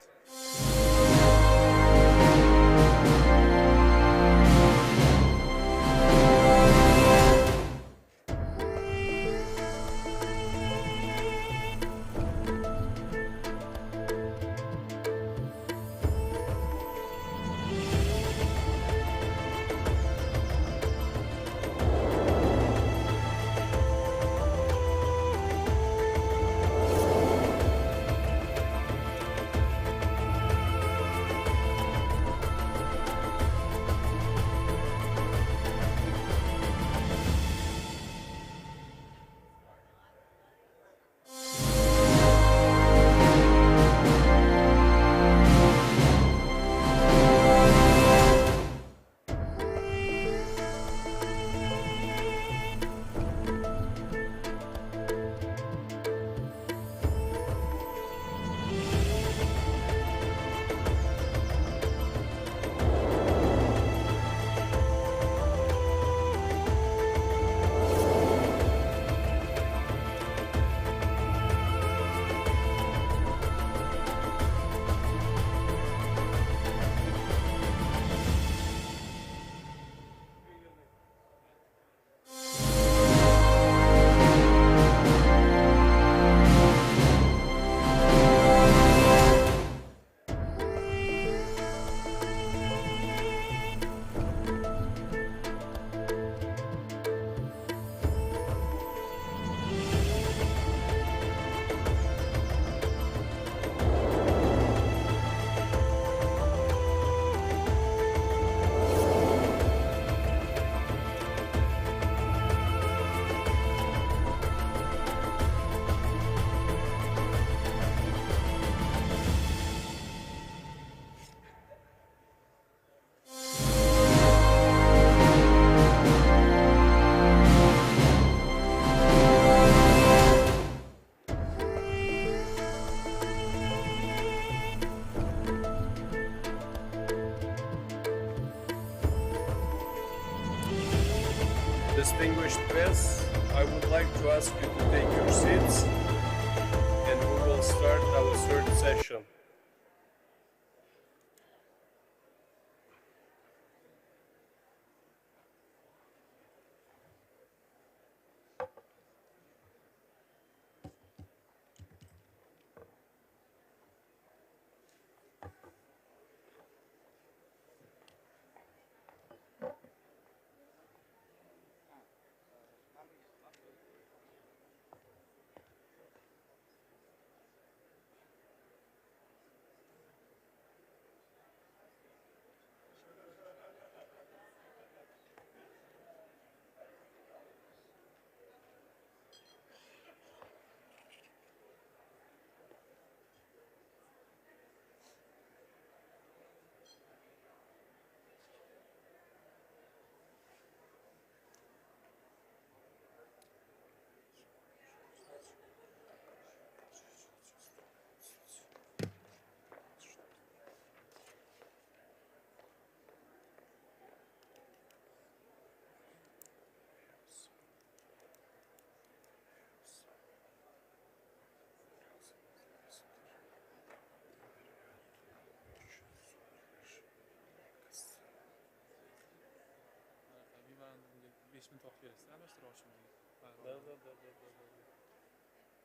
Distinguished guests, I would like to ask you to take your seats and we will start our third session.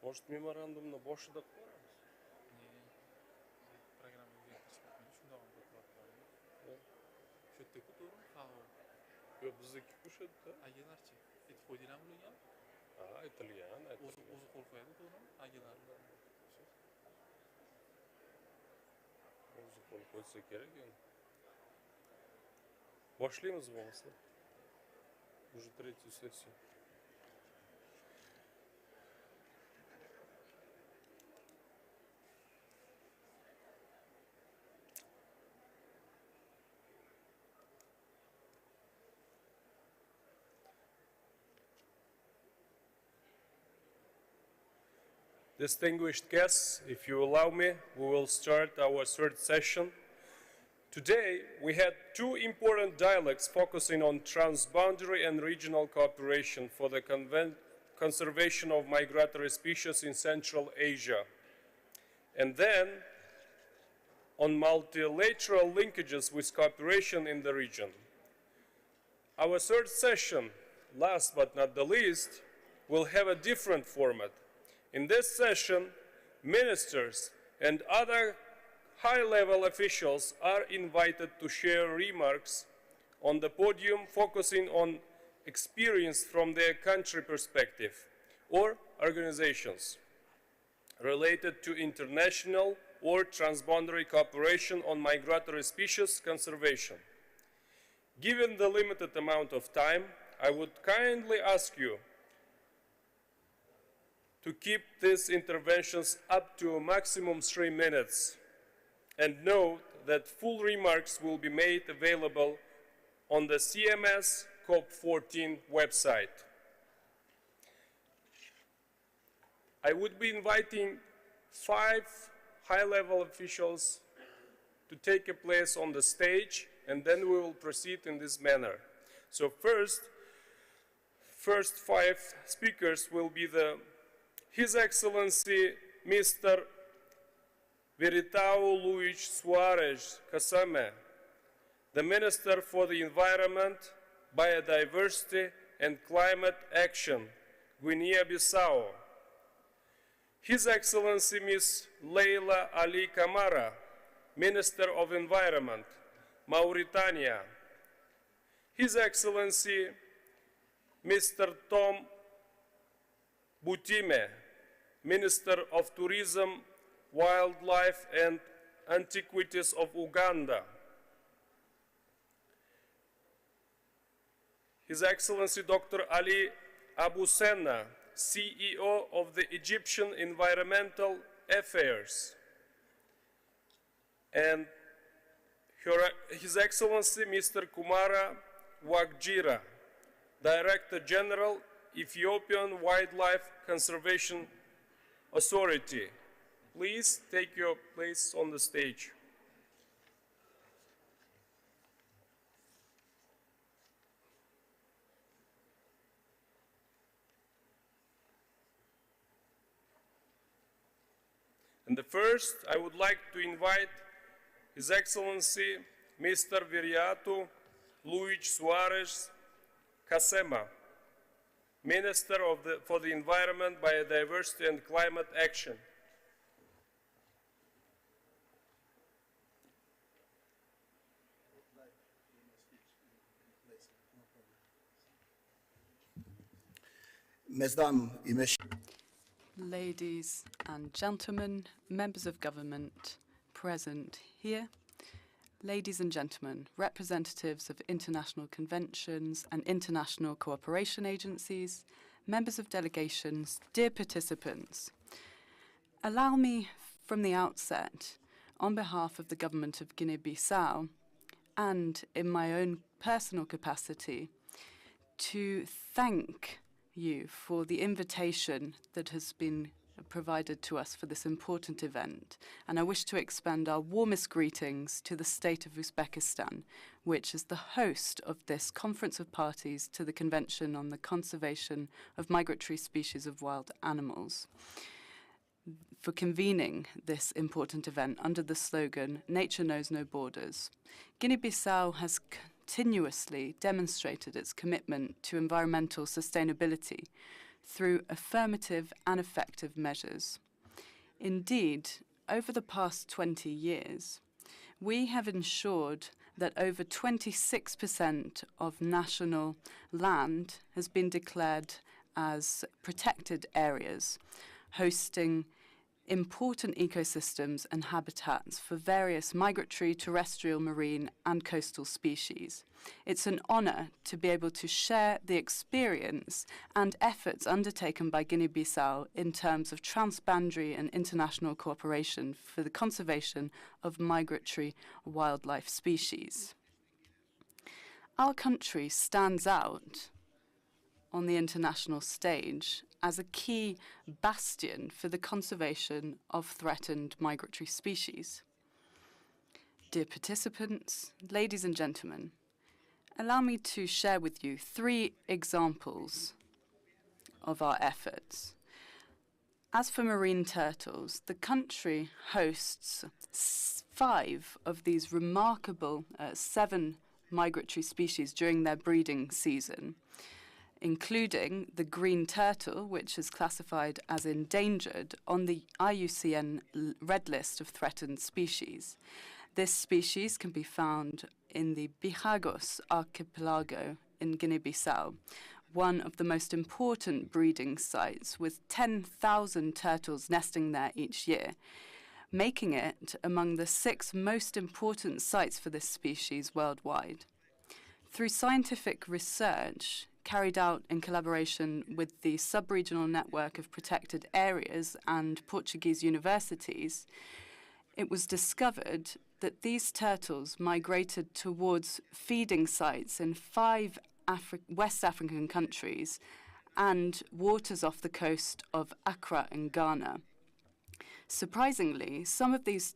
Может, меморандумны бошida qo'yamiz? Yo'q, bizniki qo'shadi-da. Aylanarchi. Et foydalan bo'lgan? Ha, aytilgan. O'zi qo'l qo'yadi to'g'rimi? Aylanlar. O'zi qo'l qo'ysa kerak endi. Boshlaymiz bo'lmasa. Уже третью сессию. Distinguished guests, if you allow me, we will start our third session. Today, we had two important dialogues focusing on transboundary and regional cooperation for the conservation of migratory species in Central Asia. And then on multilateral linkages with cooperation in the region. Our third session, last but not the least, will have a different format. In this session, ministers and other high-level officials are invited to share remarks on the podium, focusing on experience from their country perspective or organizations related to international or transboundary cooperation on migratory species conservation. Given the limited amount of time, I would kindly ask you to keep these interventions up to a maximum 3 minutes, and note that full remarks will be made available on the CMS COP14 website. I would be inviting 5 high-level officials to take a place on the stage, and then we will proceed in this manner. So first 5 speakers will be His Excellency Mr. Veritao Luis Suarez Casame, the Minister for the Environment, Biodiversity and Climate Action, Guinea-Bissau. His Excellency Ms. Leila Ali Camara, Minister of Environment, Mauritania. His Excellency Mr. Tom Butime, Minister of Tourism, Wildlife and Antiquities of Uganda. His Excellency Dr. Ali Abu Senna, CEO of the Egyptian Environmental Affairs. And His Excellency Mr. Kumara Wagjira, Director General, Ethiopian Wildlife Conservation Authority. Please take your place on the stage. And the first, I would like to invite His Excellency Mr. Viriato Luis Suarez Casema, Minister for the Environment, Biodiversity and Climate Action. Ladies and gentlemen, members of government present here, ladies and gentlemen, representatives of international conventions and international cooperation agencies, members of delegations, dear participants, allow me from the outset, on behalf of the government of Guinea-Bissau and in my own personal capacity, to thank you for the invitation that has been provided to us for this important event. And I wish to extend our warmest greetings to the state of Uzbekistan, which is the host of this Conference of Parties to the Convention on the Conservation of Migratory Species of Wild Animals, for convening this important event under the slogan, "Nature knows no borders." Guinea-Bissau has continuously demonstrated its commitment to environmental sustainability through affirmative and effective measures. Indeed, over the past 20 years, we have ensured that over 26% of national land has been declared as protected areas, hosting important ecosystems and habitats for various migratory, terrestrial, marine, and coastal species. It's an honor to be able to share the experience and efforts undertaken by Guinea-Bissau in terms of transboundary and international cooperation for the conservation of migratory wildlife species. Our country stands out on the international stage as a key bastion for the conservation of threatened migratory species. Dear participants, ladies and gentlemen, allow me to share with you 3 examples of our efforts. As for marine turtles, the country hosts 5 of these remarkable 7 migratory species during their breeding season, including the green turtle, which is classified as endangered on the IUCN Red List of Threatened Species. This species can be found in the Bijagos archipelago in Guinea-Bissau, one of the most important breeding sites, with 10,000 turtles nesting there each year, making it among the 6 most important sites for this species worldwide. Through scientific research carried out in collaboration with the Sub-Regional Network of Protected Areas and Portuguese universities, it was discovered that these turtles migrated towards feeding sites in 5 West African countries and waters off the coast of Accra in Ghana. Surprisingly, some of these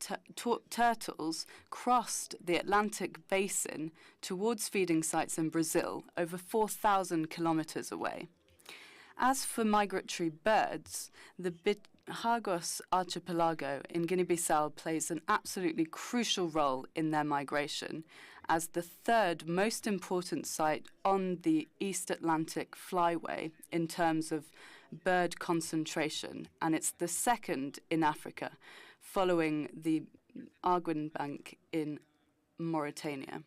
turtles crossed the Atlantic basin towards feeding sites in Brazil, over 4,000 kilometers away. As for migratory birds, the Bijagos archipelago in Guinea-Bissau plays an absolutely crucial role in their migration, as the 3rd most important site on the East Atlantic flyway in terms of bird concentration, and it's the 2nd in Africa, following the Arguin Bank in Mauritania.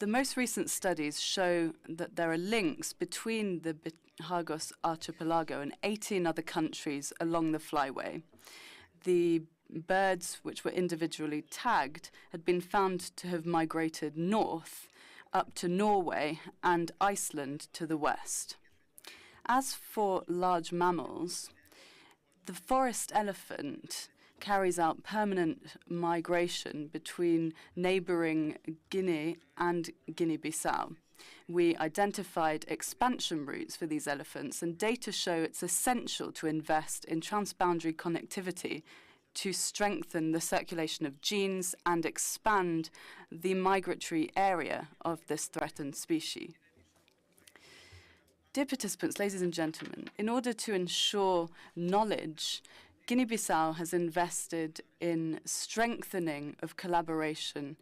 The most recent studies show that there are links between the Bijagos archipelago and 18 other countries along the flyway. The birds which were individually tagged had been found to have migrated north up to Norway and Iceland to the west. As for large mammals, the forest elephant carries out permanent migration between neighboring Guinea and Guinea-Bissau. We identified expansion routes for these elephants, and data show it's essential to invest in transboundary connectivity to strengthen the circulation of genes and expand the migratory area of this threatened species. Dear participants, ladies and gentlemen, in order to ensure knowledge, Guinea-Bissau has invested in strengthening of collaboration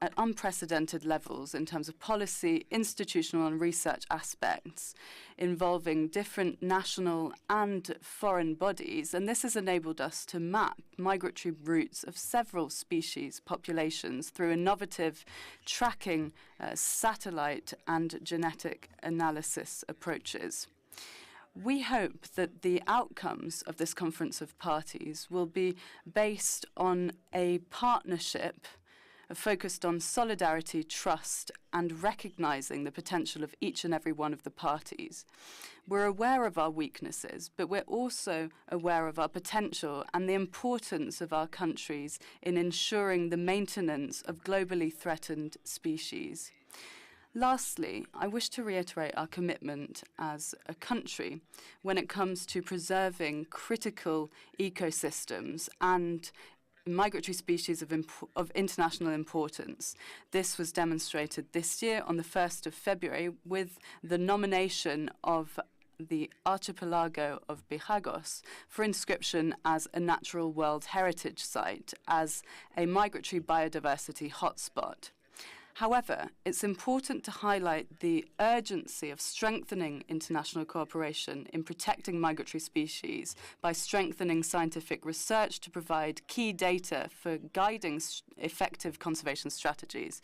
at unprecedented levels in terms of policy, institutional and research aspects involving different national and foreign bodies, and this has enabled us to map migratory routes of several species populations through innovative tracking, satellite and genetic analysis approaches. We hope that the outcomes of this Conference of Parties will be based on a partnership focused on solidarity, trust, and recognizing the potential of each and every one of the parties. We're aware of our weaknesses, but we're also aware of our potential and the importance of our countries in ensuring the maintenance of globally threatened species. Lastly, I wish to reiterate our commitment as a country when it comes to preserving critical ecosystems and migratory species of international importance. This was demonstrated this year on the 1st of February with the nomination of the archipelago of Bijagos for inscription as a Natural World Heritage Site as a migratory biodiversity hotspot. However, it's important to highlight the urgency of strengthening international cooperation in protecting migratory species by strengthening scientific research to provide key data for guiding effective conservation strategies.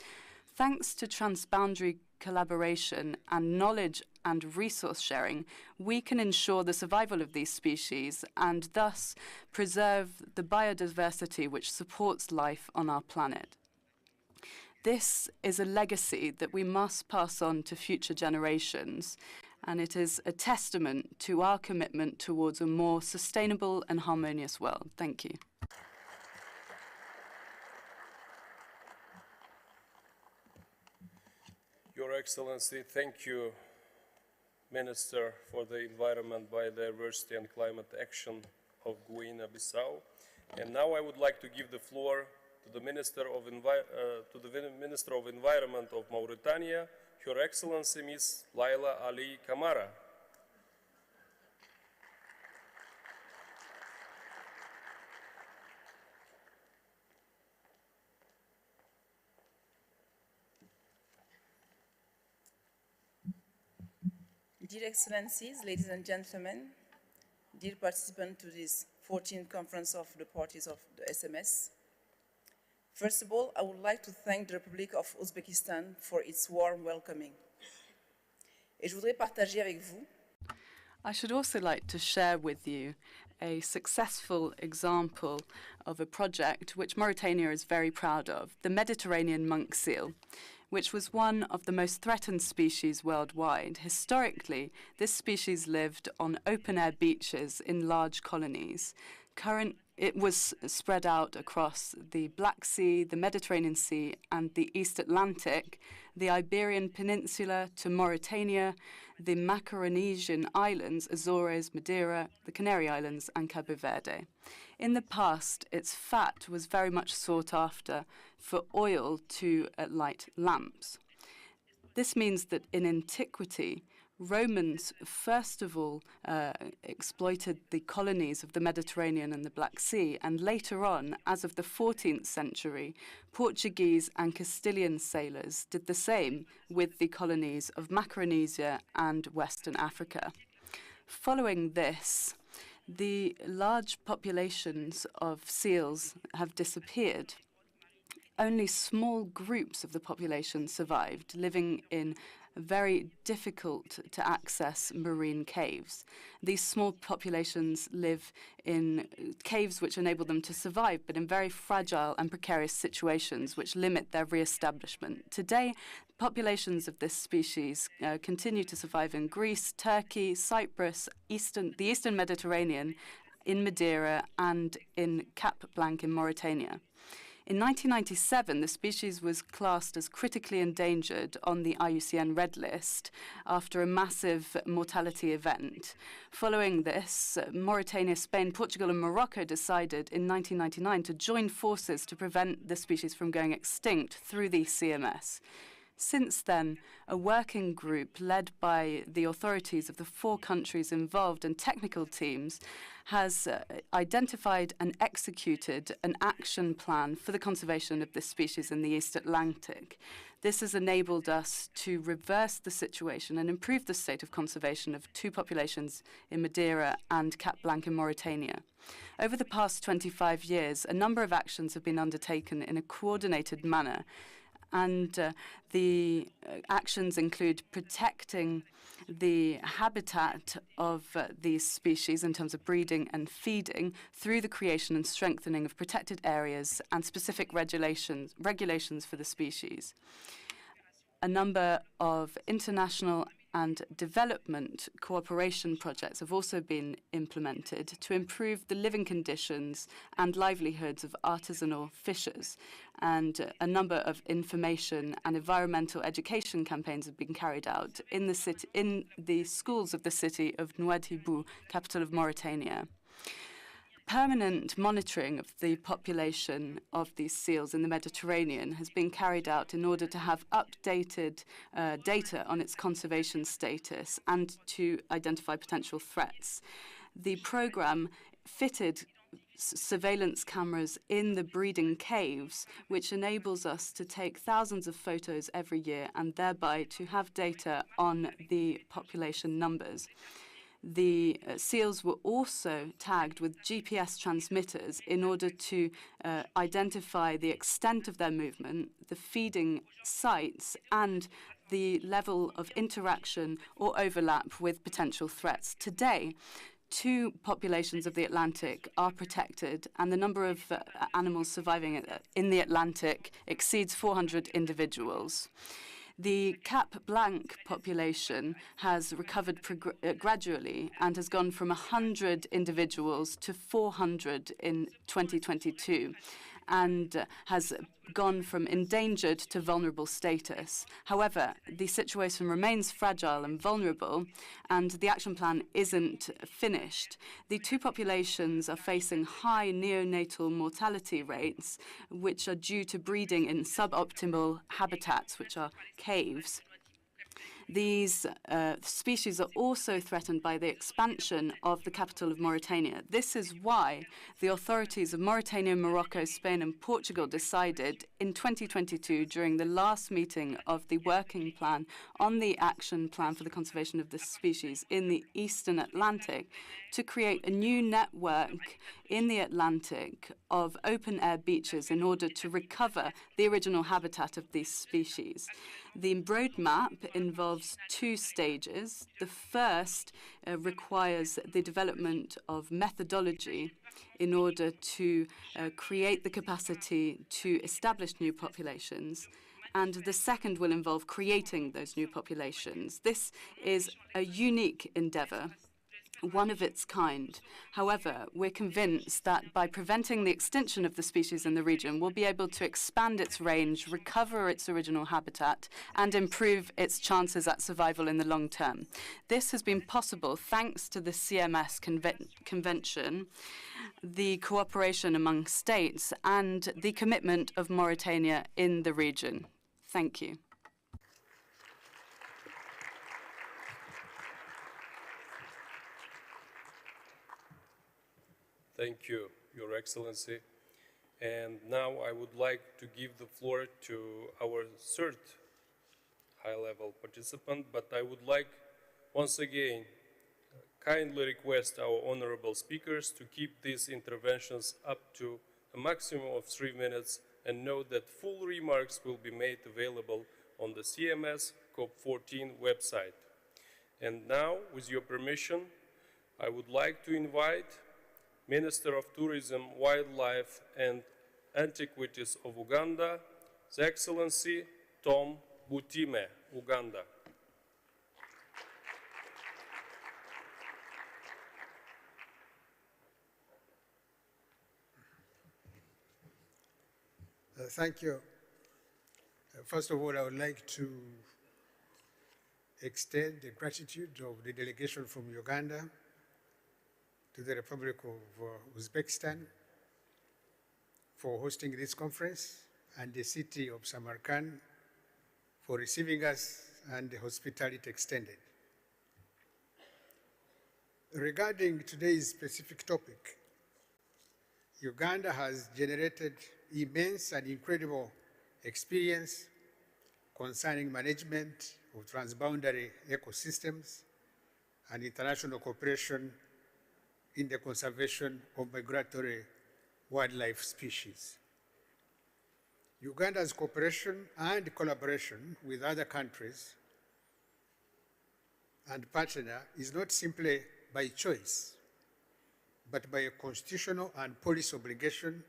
Thanks to transboundary collaboration and knowledge and resource sharing, we can ensure the survival of these species and thus preserve the biodiversity which supports life on our planet. This is a legacy that we must pass on to future generations, and it is a testament to our commitment towards a more sustainable and harmonious world. Thank you. Your Excellency, thank you, Minister for the Environment, Biodiversity and Climate Action of Guinea-Bissau. And now I would like to give the floor to the Minister of Environment of Mauritania, Her Excellency Ms. Laila Ali Kamara. Dear Excellencies, ladies and gentlemen, dear participants to this 14th Conference of the Parties of the SMS. First of all, I would like to thank the Republic of Uzbekistan for its warm welcoming. Et je voudrais partager avec vous I should also like to share with you a successful example of a project which Mauritania is very proud of, the Mediterranean monk seal, which was one of the most threatened species worldwide. Historically, this species lived on open-air beaches in large colonies. It was spread out across the Black Sea, the Mediterranean Sea, and the East Atlantic, the Iberian Peninsula to Mauritania, the Macaronesian Islands, Azores, Madeira, the Canary Islands, and Cabo Verde. In the past, its fat was very much sought after for oil to light lamps. This means that in antiquity, Romans first of all exploited the colonies of the Mediterranean and the Black Sea, and later on, as of the 14th century, Portuguese and Castilian sailors did the same with the colonies of Macaronesia and Western Africa. Following this, the large populations of seals have disappeared. Only small groups of the population survived, living in very difficult to access marine caves. These small populations live in caves which enable them to survive, but in very fragile and precarious situations which limit their re-establishment. Today, populations of this species continue to survive in Greece, Turkey, Cyprus, the Eastern Mediterranean, in Madeira, and in Cap Blanc in Mauritania. In 1997, the species was classed as critically endangered on the IUCN Red List after a massive mortality event. Following this, Mauritania, Spain, Portugal, and Morocco decided in 1999 to join forces to prevent the species from going extinct through the CMS. Since then, a working group led by the authorities of the 4 countries involved and technical teams has identified and executed an action plan for the conservation of this species in the East Atlantic. This has enabled us to reverse the situation and improve the state of conservation of 2 populations in Madeira and Cap Blanc in Mauritania. Over the past 25 years, a number of actions have been undertaken in a coordinated manner. And the actions include protecting the habitat of these species in terms of breeding and feeding through the creation and strengthening of protected areas and specific regulations for the species. A number of international and development cooperation projects have also been implemented to improve the living conditions and livelihoods of artisanal fishers. And a number of information and environmental education campaigns have been carried out in the schools of the city of Nouadhibou, capital of Mauritania. Permanent monitoring of the population of these seals in the Mediterranean has been carried out in order to have updated data on its conservation status and to identify potential threats. The program fitted surveillance cameras in the breeding caves, which enables us to take thousands of photos every year and thereby to have data on the population numbers. The seals were also tagged with GPS transmitters in order to identify the extent of their movement, the feeding sites, and the level of interaction or overlap with potential threats. Today, 2 populations of the Atlantic are protected, and the number of animals surviving in the Atlantic exceeds 400 individuals. The Cap Blanc population has recovered gradually and has gone from 100 individuals to 400 in 2022 and has gone from endangered to vulnerable status. However, the situation remains fragile and vulnerable, and the action plan isn't finished. The 2 populations are facing high neonatal mortality rates, which are due to breeding in suboptimal habitats, which are caves. These species are also threatened by the expansion of the capital of Mauritania. This is why the authorities of Mauritania, Morocco, Spain, and Portugal decided in 2022, during the last meeting of the working plan on the action plan for the conservation of the species in the Eastern Atlantic, to create a new network in the Atlantic of open-air beaches in order to recover the original habitat of these species. The roadmap involves two stages. The first requires the development of methodology in order to create the capacity to establish new populations. And the second will involve creating those new populations. This is a unique endeavor, one of its kind. However, we're convinced that by preventing the extinction of the species in the region, we'll be able to expand its range, recover its original habitat, and improve its chances at survival in the long term. This has been possible thanks to the CMS Convention, the cooperation among states, and the commitment of Mauritania in the region. Thank you. Thank you, Your Excellency. And now I would like to give the floor to our third high-level participant, but I would like once again kindly request our honorable speakers to keep these interventions up to a maximum of 3 minutes, and note that full remarks will be made available on the CMS COP14 website. And now, with your permission, I would like to invite Minister of Tourism, Wildlife and Antiquities of Uganda, His Excellency Tom Butime, Uganda. Thank you. First of all, I would like to extend the gratitude of the delegation from Uganda to the Republic of Uzbekistan for hosting this conference, and the city of Samarkand for receiving us and the hospitality extended. Regarding today's specific topic, Uganda has generated immense and incredible experience concerning management of transboundary ecosystems and international cooperation in the conservation of migratory wildlife species. Uganda's cooperation and collaboration with other countries and partners is not simply by choice, but by a constitutional and policy obligation,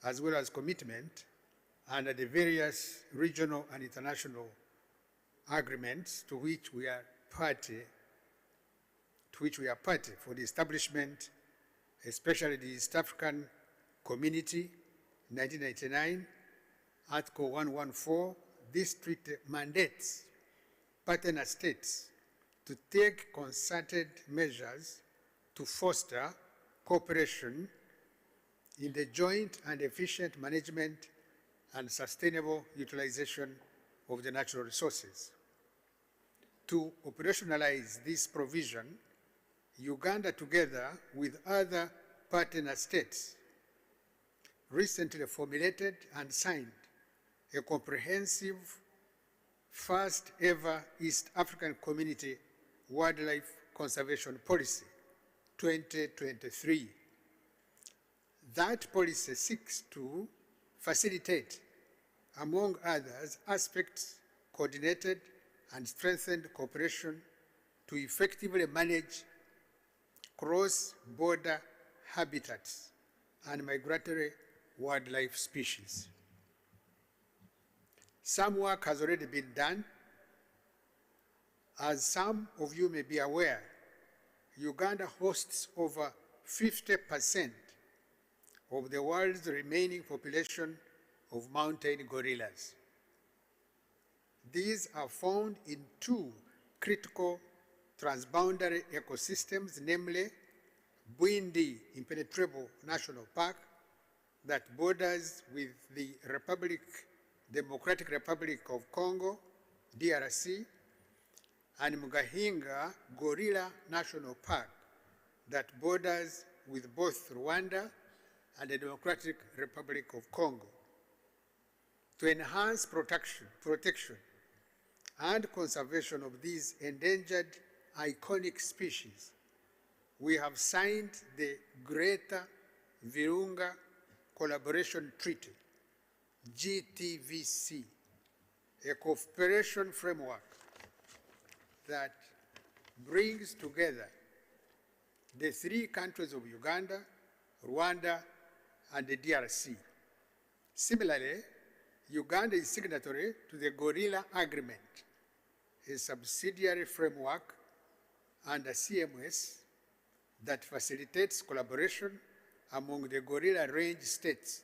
as well as commitment under the various regional and international agreements to which we are party for the establishment, especially the East African Community, 1999, Article 114. This treaty mandates partner states to take concerted measures to foster cooperation in the joint and efficient management and sustainable utilization of the natural resources. To operationalize this provision, Uganda, together with other partner states, recently formulated and signed a comprehensive first ever East African Community Wildlife Conservation Policy 2023. That policy seeks to facilitate, among others, aspects coordinated and strengthened cooperation to effectively manage cross-border habitats and migratory wildlife species. Some work has already been done. As some of you may be aware, Uganda hosts over 50% of the world's remaining population of mountain gorillas. These are found in two critical transboundary ecosystems, namely Bwindi Impenetrable National Park that borders with the Democratic Republic of Congo, DRC, and Mugahinga Gorilla National Park that borders with both Rwanda and the Democratic Republic of Congo. To enhance protection and conservation of these endangered iconic species, we have signed the Greater Virunga Collaboration Treaty, GTVC, a cooperation framework that brings together the three countries of Uganda, Rwanda, and the DRC. Similarly, Uganda is signatory to the Gorilla Agreement, a subsidiary framework under CMS that facilitates collaboration among the gorilla range states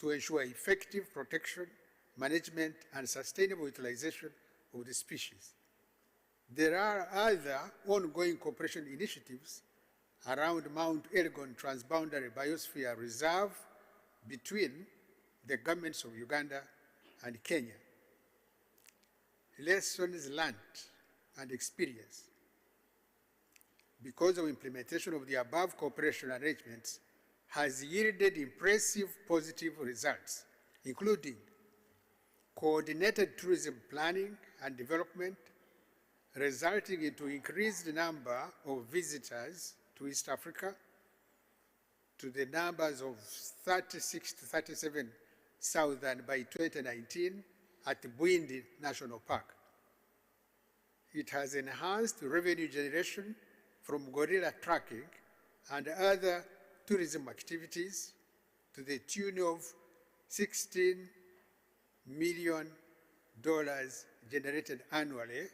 to ensure effective protection, management, and sustainable utilization of the species. There are other ongoing cooperation initiatives around Mount Elgon Transboundary Biosphere Reserve between the governments of Uganda and Kenya. Lessons learned and experience. Because of implementation of the above cooperation arrangements has yielded impressive positive results, including coordinated tourism planning and development, resulting into increased number of visitors to East Africa to the numbers of 36 to 37,000 by 2019 at Bwindi National Park. It has enhanced revenue generation from gorilla tracking and other tourism activities to the tune of $16 million generated annually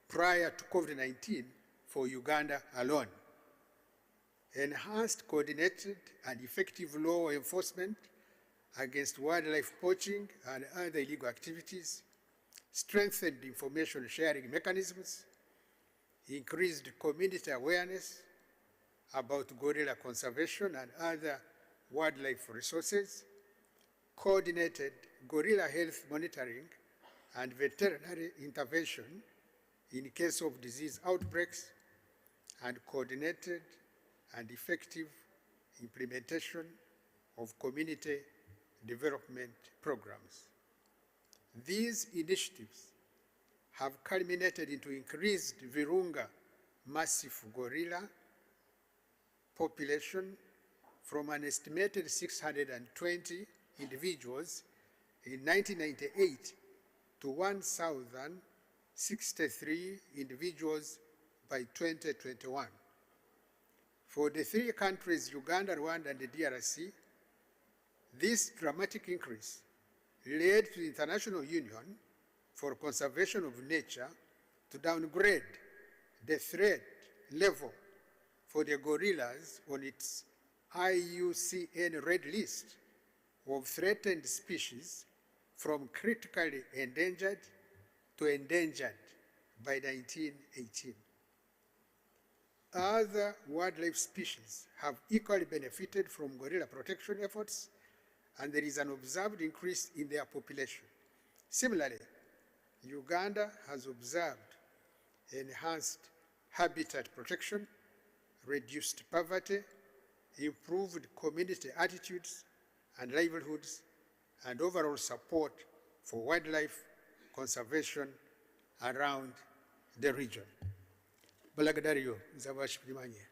prior to COVID-19 for Uganda alone. Enhanced, coordinated, and effective law enforcement against wildlife poaching and other illegal activities, strengthened information sharing mechanisms, increased community awareness about gorilla conservation and other wildlife resources, coordinated gorilla health monitoring and veterinary intervention in case of disease outbreaks, and coordinated and effective implementation of community development programs. These initiatives have culminated into increased Virunga massive gorilla population from an estimated 620 individuals in 1998 to 1,063 individuals by 2021. For the three countries, Uganda, Rwanda, and the DRC, this dramatic increase led to the International Union for Conservation of Nature to downgrade the threat level for the gorillas on its IUCN Red List of threatened species from critically endangered to endangered by 1918. Other wildlife species have equally benefited from gorilla protection efforts, and there is an observed increase in their population. Similarly, Uganda has observed enhanced habitat protection, reduced poverty, improved community attitudes and livelihoods, and overall support for wildlife conservation around the region. Balagadario, Zavash Primanye.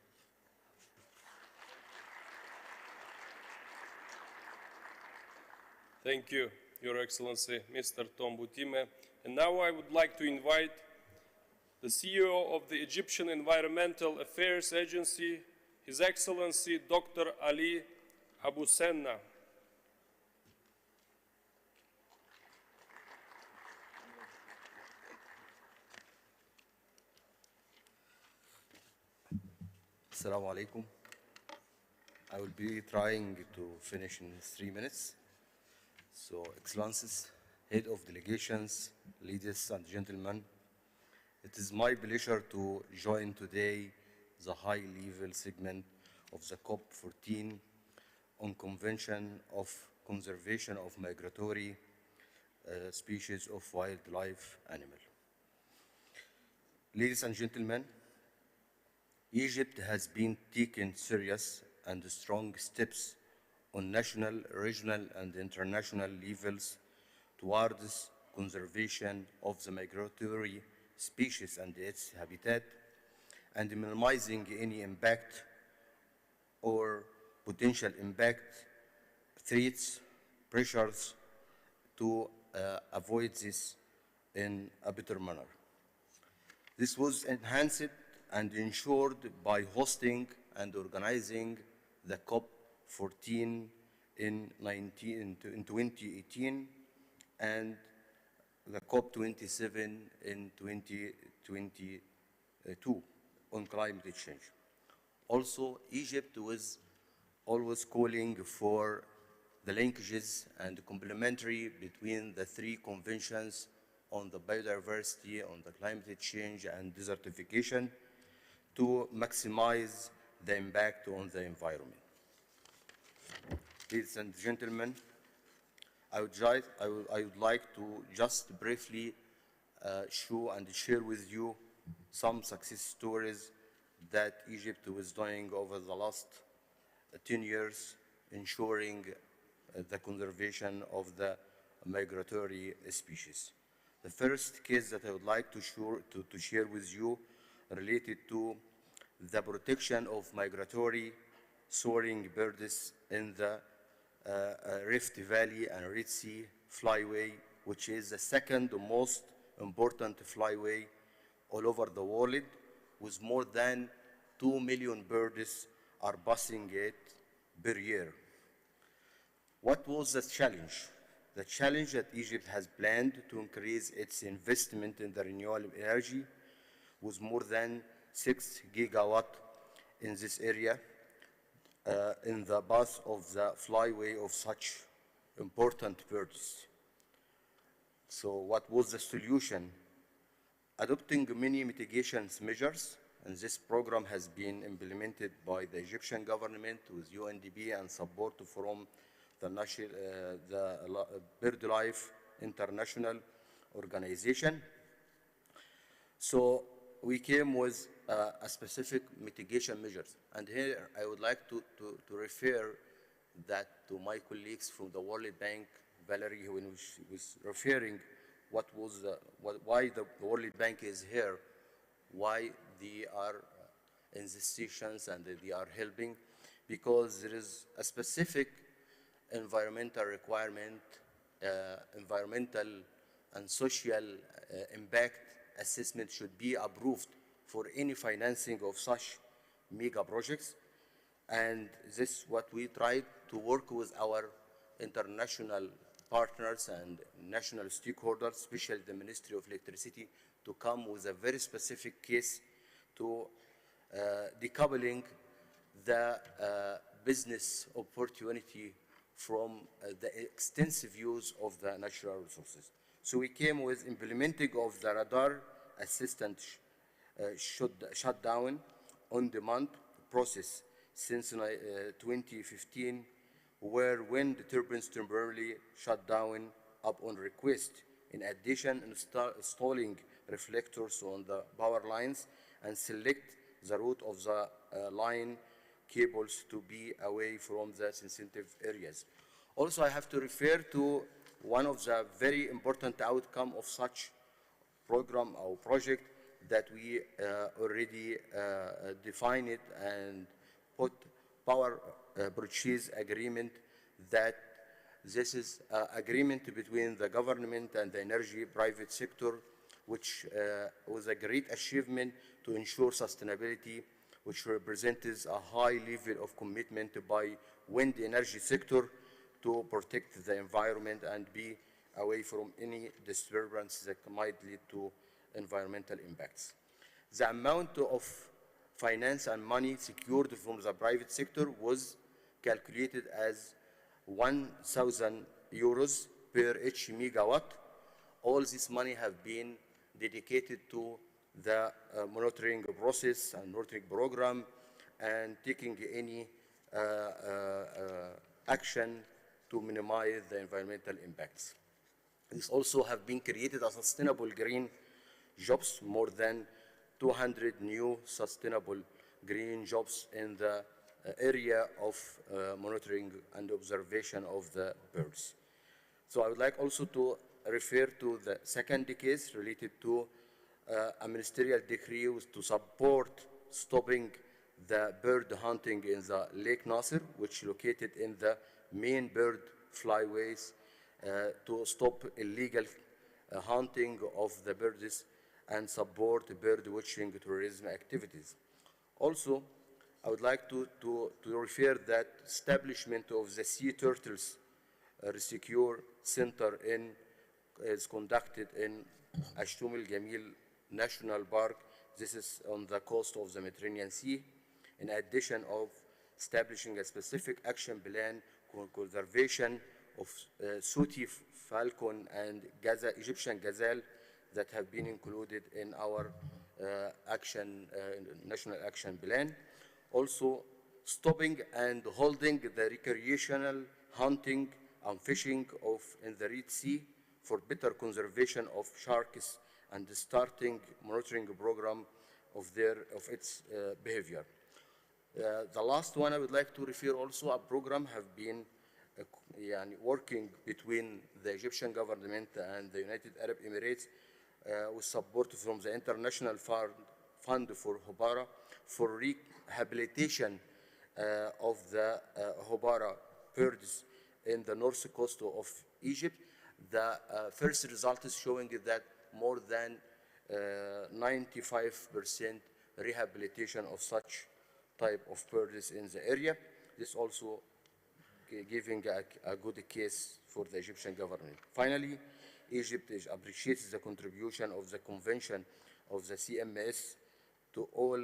Thank you, Your Excellency, Mr. Tom Boutime. And now I would like to invite the CEO of the Egyptian Environmental Affairs Agency, His Excellency Dr. Ali Abu Senna. Assalamu alaikum. I will be trying to finish in 3 minutes. So, Excellencies, Head of Delegations, ladies and gentlemen, it is my pleasure to join today the high-level segment of the COP14 on Convention of Conservation of Migratory Species of Wildlife Animal. Ladies and gentlemen, Egypt has been taking serious and strong steps on national, regional, and international levels towards conservation of the migratory species and its habitat, and minimizing any impact or potential impact, threats, pressures to avoid this in a better manner. This was enhanced and ensured by hosting and organizing the COP14 in 2018 and the COP27 in 2022 on climate change. Also, Egypt was always calling for the linkages and complementary between the three conventions on the biodiversity, on the climate change and desertification to maximize the impact on the environment. Ladies and gentlemen, I would like to just briefly show and share with you some success stories that Egypt was doing over the last 10 years, ensuring the conservation of the migratory species. The first case that I would like to share with you related to the protection of migratory soaring birds in the Rift Valley and Red Sea flyway, which is the second most important flyway all over the world, with more than 2 million birds are passing it per year. What was the challenge? The challenge that Egypt has planned to increase its investment in the renewable energy was more than 6 gigawatt in this area in the path of the flyway of such important birds. So what was the solution? Adopting many mitigation measures, and this program has been implemented by the Egyptian government with UNDP and support from the BirdLife International Organization. So we came with a specific mitigation measures. And here I would like to refer that to my colleagues from the World Bank, Valerie, when she was referring why the World Bank is here, why they are in these sessions and they are helping, because there is a specific environmental requirement, environmental and social impact assessment should be approved for any financing of such mega projects. And this is what we try to work with our international partners and national stakeholders, especially the Ministry of Electricity, to come with a very specific case to decoupling the business opportunity from the extensive use of the natural resources. So we came with implementing of the radar assistant shutdown on-demand process since 2015, where wind turbines temporarily shut down upon request. In addition, installing reflectors on the power lines and select the route of the line cables to be away from the sensitive areas. Also, I have to refer to one of the very important outcomes of such program or project that we already defined it and put power purchase agreement, that this is an agreement between the government and the energy private sector, which was a great achievement to ensure sustainability, which represents a high level of commitment by wind energy sector to protect the environment and be away from any disturbance that might lead to environmental impacts. The amount of finance and money secured from the private sector was calculated as 1,000 euros per each megawatt. All this money have been dedicated to the monitoring process and monitoring program and taking any action to minimize the environmental impacts. This also have been created as sustainable green jobs, more than 200 new sustainable green jobs in the area of monitoring and observation of the birds. So I would like also to refer to the second case related to a ministerial decree to support stopping the bird hunting in the Lake Nasser, which is located in the main bird flyways, to stop illegal hunting of the birds and support bird watching tourism activities. Also, I would like to refer that establishment of the sea turtles rescue center is conducted in Ashtum El Jamil National Park. This is on the coast of the Mediterranean Sea. In addition of establishing a specific action plan for conservation of sooty falcon and Egyptian gazelle that have been included in our national action plan. Also, stopping and holding the recreational hunting and fishing in the Red Sea for better conservation of sharks and starting monitoring program of its behavior. The last one I would like to refer also, a program have been working between the Egyptian government and the United Arab Emirates with support from the International Fund for Hobara for rehabilitation of the Hobara birds in the north coast of Egypt. The first result is showing that more than 95% rehabilitation of such type of birds in the area. This also giving a good case for the Egyptian government. Finally, Egypt appreciates the contribution of the Convention of the CMS to all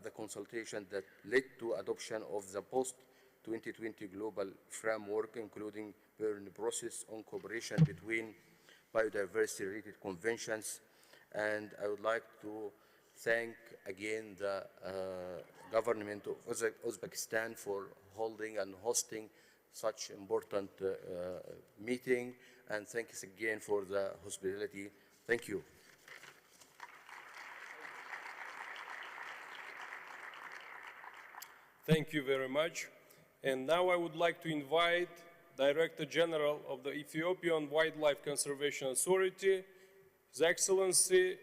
the consultation that led to adoption of the post-2020 global framework, including the process on cooperation between biodiversity-related conventions. And I would like to thank again the government of Uzbekistan for holding and hosting such important meeting, and thanks again for the hospitality. Thank you. Thank you very much. And now I would like to invite Director General of the Ethiopian Wildlife Conservation Authority, His Excellency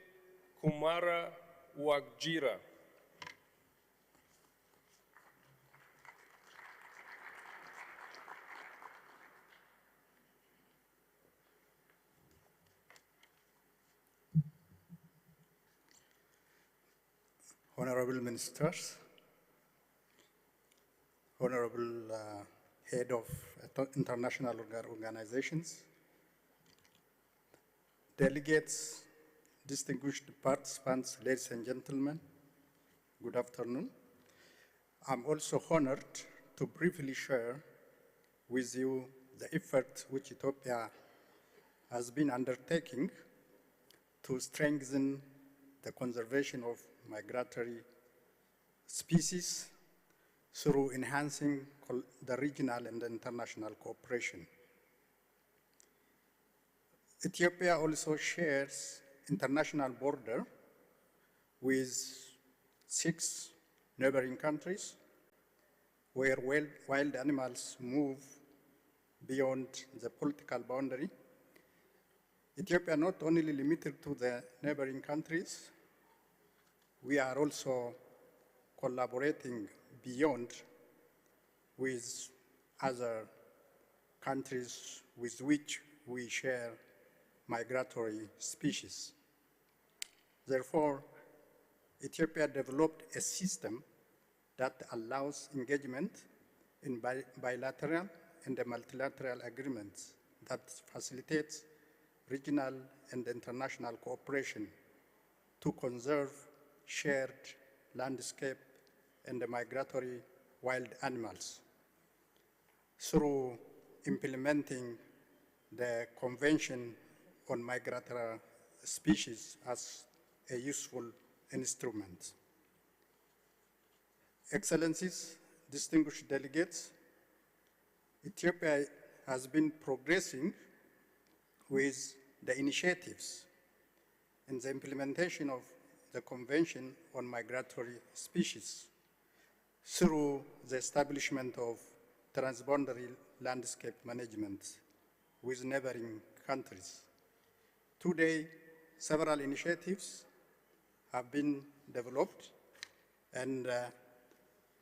Kumara Wagjira. Honorable Ministers, Honorable Head of International Organizations, delegates, distinguished participants, ladies and gentlemen, good afternoon. I'm also honored to briefly share with you the effort which Ethiopia has been undertaking to strengthen the conservation of migratory species through enhancing the regional and international cooperation. Ethiopia also shares international border with 6 neighboring countries where wild animals move beyond the political boundary. Ethiopia not only limited to the neighboring countries, we are also collaborating beyond with other countries with which we share migratory species. Therefore, Ethiopia developed a system that allows engagement in bilateral and multilateral agreements that facilitates regional and international cooperation to conserve shared landscape and the migratory wild animals through implementing the Convention on Migratory Species as a useful instrument. Excellencies, distinguished delegates, Ethiopia has been progressing with the initiatives and the implementation of the Convention on Migratory Species through the establishment of transboundary landscape management with neighboring countries. Today, several initiatives have been developed and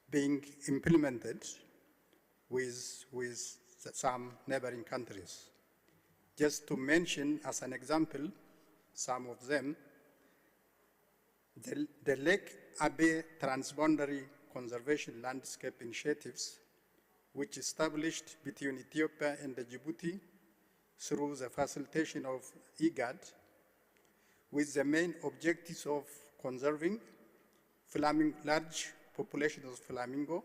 being implemented with some neighboring countries. Just to mention as an example, some of them, the Lake Abe Transboundary Conservation Landscape Initiatives, which established between Ethiopia and Djibouti through the facilitation of IGAD, with the main objectives of conserving large populations of flamingo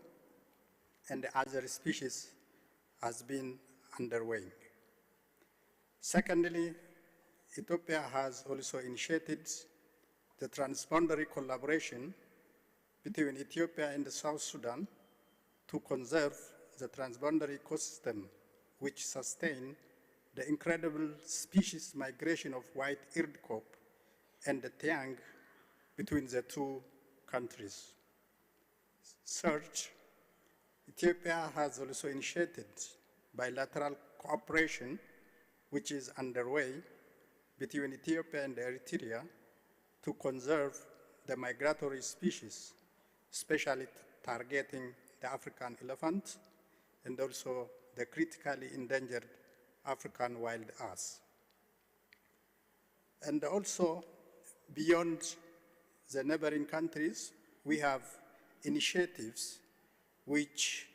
and other species has been underway. Secondly, Ethiopia has also initiated the transboundary collaboration between Ethiopia and South Sudan to conserve the transboundary ecosystem which sustain the incredible species migration of white-eared kobe and the tiang between the two countries. Third, Ethiopia has also initiated bilateral cooperation which is underway between Ethiopia and Eritrea to conserve the migratory species, especially targeting the African elephant and also the critically endangered African wild ass. And also, beyond the neighboring countries, we have initiatives which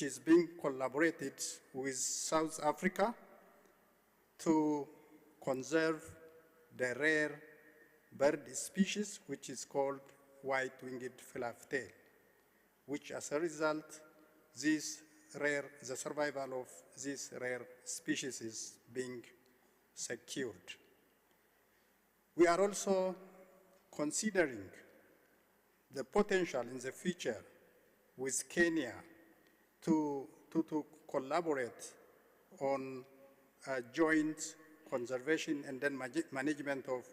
is being collaborated with South Africa to conserve the rare bird species which is called white-winged flufftail, which as a result, the survival of this rare species is being secured. We are also considering the potential in the future with Kenya to collaborate on joint conservation and then management of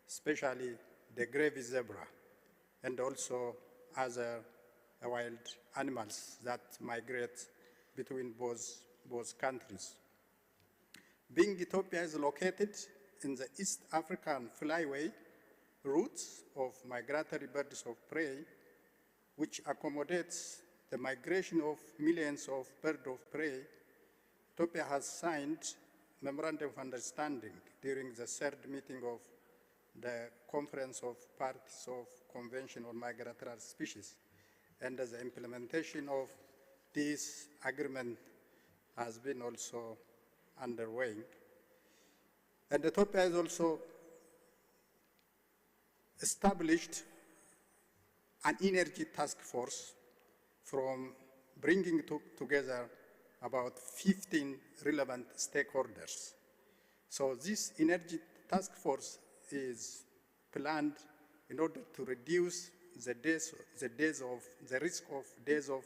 especially the gravy zebra and also other wild animals that migrate between both countries. Being Ethiopia is located in the East African flyway routes of migratory birds of prey, which accommodates the migration of millions of birds of prey, Ethiopia has signed Memorandum of Understanding during the third meeting of the Conference of Parties of Convention on Migratory Species. And the implementation of this agreement has been also underway. And Ethiopia has also established an energy task force from bringing together about 15 relevant stakeholders. So this energy task force is planned in order to reduce the risk of deaths of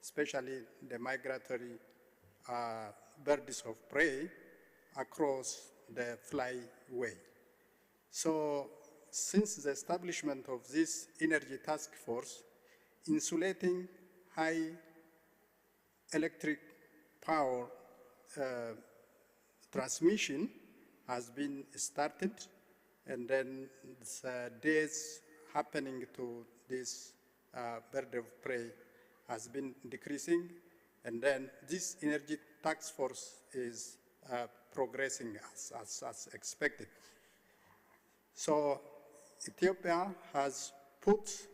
especially the migratory birds of prey across the flyway. So since the establishment of this energy task force, insulating high electric power transmission has been started, and then the days happening to this bird of prey has been decreasing, and then this energy task force is progressing as expected. So Ethiopia has put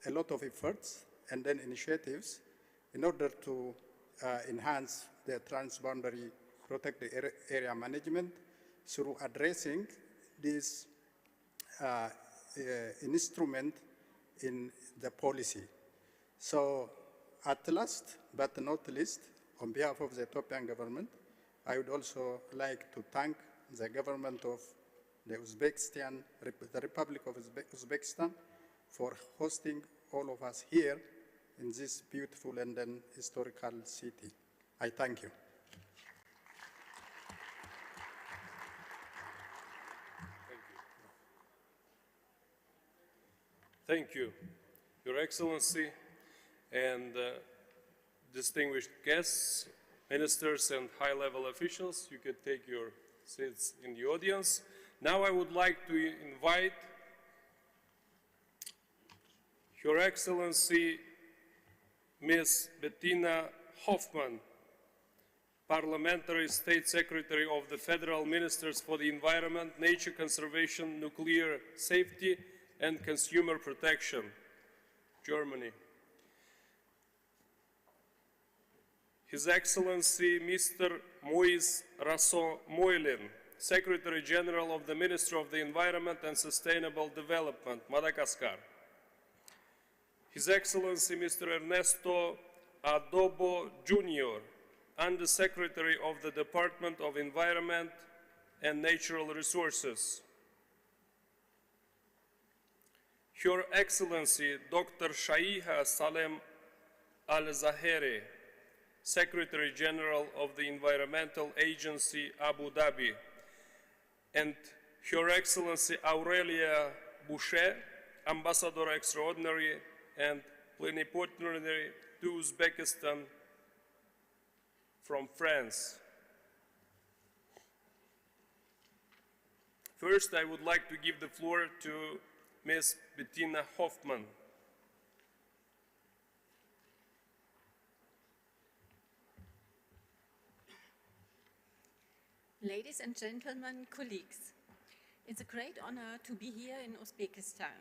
a lot of efforts and then initiatives in order to enhance the transboundary protected area management through addressing this instrument in the policy. So at last, but not least, on behalf of the Ethiopian government, I would also like to thank the government of the Republic of Uzbekistan for hosting all of us here in this beautiful and then historical city. I thank you. Thank you, Your Excellency, and distinguished guests, ministers, and high-level officials. You can take your seats in the audience. Now I would like to invite Her Excellency Ms. Bettina Hoffmann, Parliamentary State Secretary of the Federal Ministers for the Environment, Nature Conservation, Nuclear Safety, and Consumer Protection, Germany. His Excellency Mr. Moise Rasson-Moylin, Secretary General of the Ministry of the Environment and Sustainable Development, Madagascar. His Excellency Mr. Ernesto Adobo Jr., Under-Secretary of the Department of Environment and Natural Resources. Her Excellency Dr. Shaiha Salem Al-Zaheri, Secretary General of the Environmental Agency, Abu Dhabi, and Her Excellency Aurelia Boucher, Ambassador Extraordinary and Plenipotentiary to Uzbekistan from France. First, I would like to give the floor to Ms. Bettina Hoffmann. Ladies and gentlemen, colleagues, it's a great honor to be here in Uzbekistan.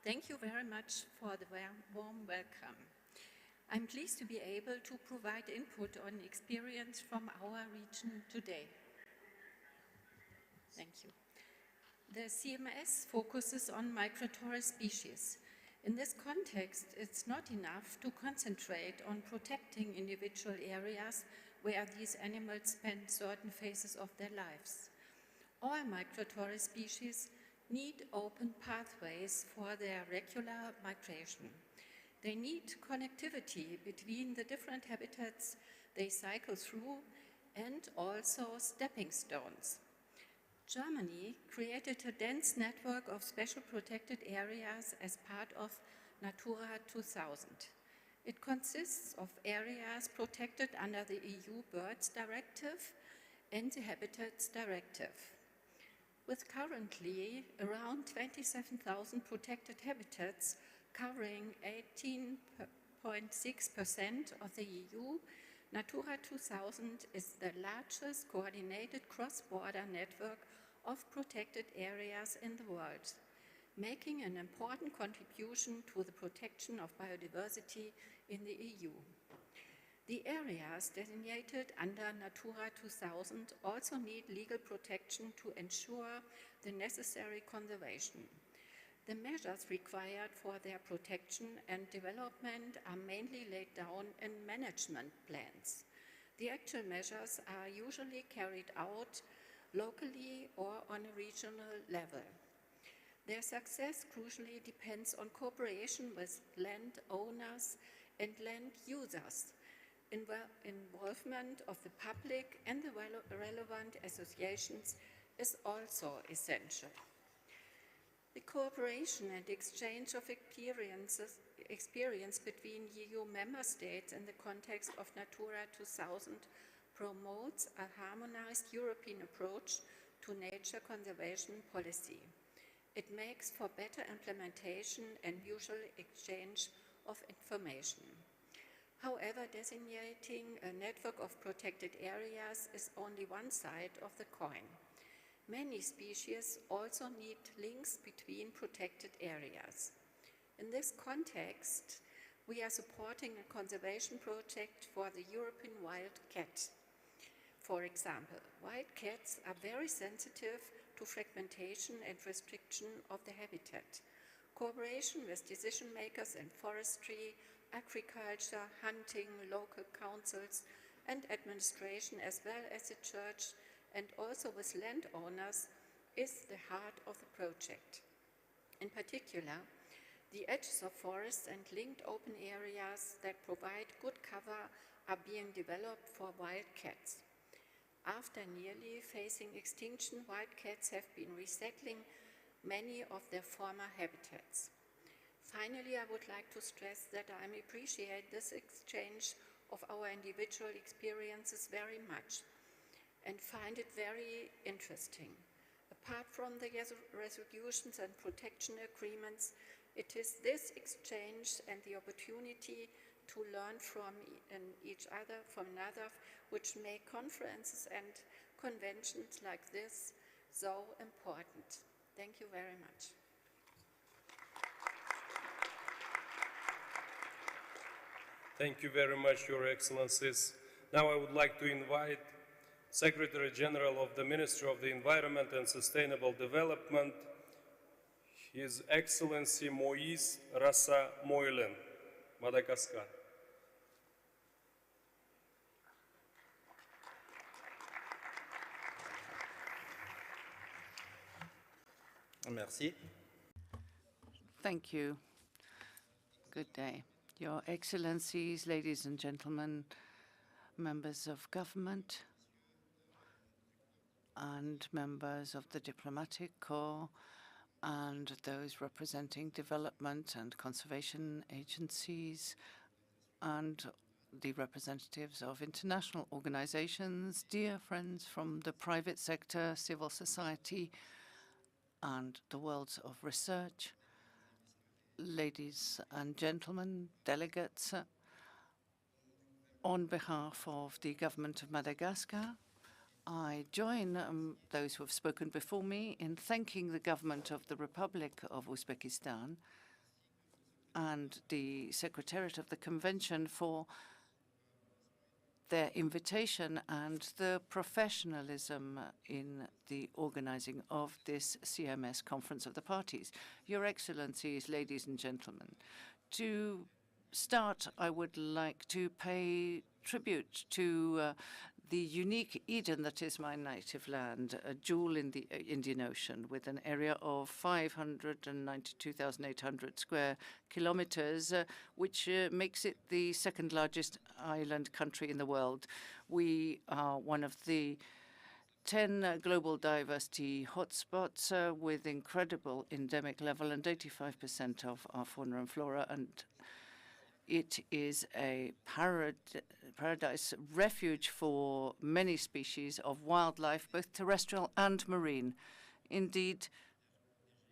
Thank you very much for the warm welcome. I'm pleased to be able to provide input on experience from our region today. Thank you. The CMS focuses on migratory species. In this context, it's not enough to concentrate on protecting individual areas where these animals spend certain phases of their lives. All migratory species need open pathways for their regular migration. They need connectivity between the different habitats they cycle through and also stepping stones. Germany created a dense network of special protected areas as part of Natura 2000. It consists of areas protected under the EU Birds Directive and the Habitats Directive. With currently around 27,000 protected habitats covering 18.6% of the EU, Natura 2000 is the largest coordinated cross-border network of protected areas in the world, making an important contribution to the protection of biodiversity in the EU. The areas designated under Natura 2000 also need legal protection to ensure the necessary conservation. The measures required for their protection and development are mainly laid down in management plans. The actual measures are usually carried out locally or on a regional level. Their success crucially depends on cooperation with landowners and land users. Involvement of the public and the relevant associations is also essential. The cooperation and exchange of experience between EU member states in the context of Natura 2000 promotes a harmonized European approach to nature conservation policy. It makes for better implementation and mutual exchange of information. However, designating a network of protected areas is only one side of the coin. Many species also need links between protected areas. In this context, we are supporting a conservation project for the European wild cat. For example, wild cats are very sensitive to fragmentation and restriction of the habitat. Cooperation with decision makers in forestry, agriculture, hunting, local councils and administration, as well as the church and also with landowners, is the heart of the project. In particular, the edges of forests and linked open areas that provide good cover are being developed for wild cats. After nearly facing extinction, wild cats have been resettling many of their former habitats. Finally, I would like to stress that I appreciate this exchange of our individual experiences very much and find it very interesting. Apart from the resolutions and protection agreements, it is this exchange and the opportunity to learn from each other, from another, which make conferences and conventions like this so important. Thank you very much. Thank you very much, Your Excellencies. Now I would like to invite Secretary General of the Ministry of the Environment and Sustainable Development, His Excellency Moïse Rassa Moylen, Madagascar. Merci. Thank you. Good day. Your Excellencies, ladies and gentlemen, members of government, and members of the diplomatic corps, and those representing development and conservation agencies, and the representatives of international organizations, dear friends from the private sector, civil society, and the worlds of research, ladies and gentlemen, delegates, on behalf of the government of Madagascar, I join those who have spoken before me in thanking the government of the Republic of Uzbekistan and the Secretariat of the Convention for their invitation and the professionalism in the organizing of this CMS Conference of the Parties. Your Excellencies, ladies and gentlemen, to start, I would like to pay tribute to the unique Eden that is my native land, a jewel in the Indian Ocean with an area of 592,800 square kilometers, which makes it the second largest island country in the world. We are one of the 10 global diversity hotspots with incredible endemic level and 85% of our fauna and flora, and it is a paradise refuge for many species of wildlife, both terrestrial and marine. Indeed,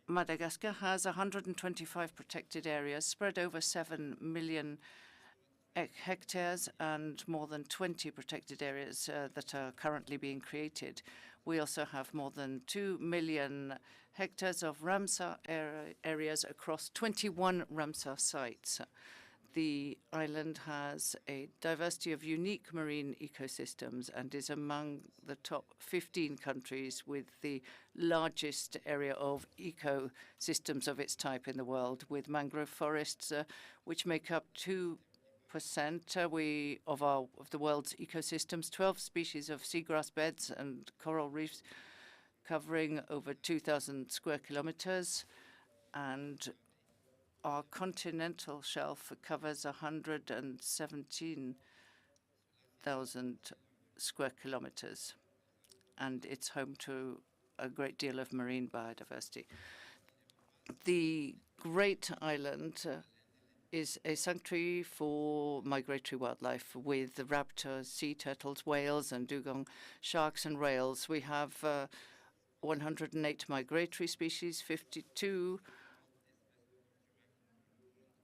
Madagascar has 125 protected areas spread over 7 million hectares and more than 20 protected areas that are currently being created. We also have more than 2 million hectares of Ramsar areas across 21 Ramsar sites. The island has a diversity of unique marine ecosystems and is among the top 15 countries with the largest area of ecosystems of its type in the world, with mangrove forests, which make up 2% of the world's ecosystems, 12 species of seagrass beds and coral reefs covering over 2,000 square kilometers, and our continental shelf covers 117,000 square kilometers, and it's home to a great deal of marine biodiversity. The Great Island is a sanctuary for migratory wildlife with the raptors, sea turtles, whales, and dugong sharks and rails. We have 108 migratory species, 52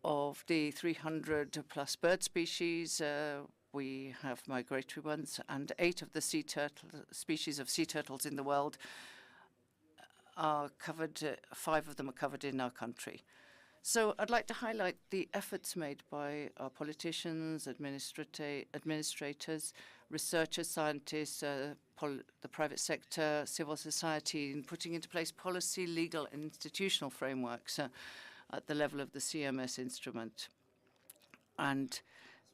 of the 300+ bird species. We have migratory ones, and 8 of the species of sea turtles in the world are covered. 5 of them are covered in our country. So I'd like to highlight the efforts made by our politicians, administrators, researchers, scientists, the private sector, civil society, in putting into place policy, legal, and institutional frameworks at the level of the CMS instrument. And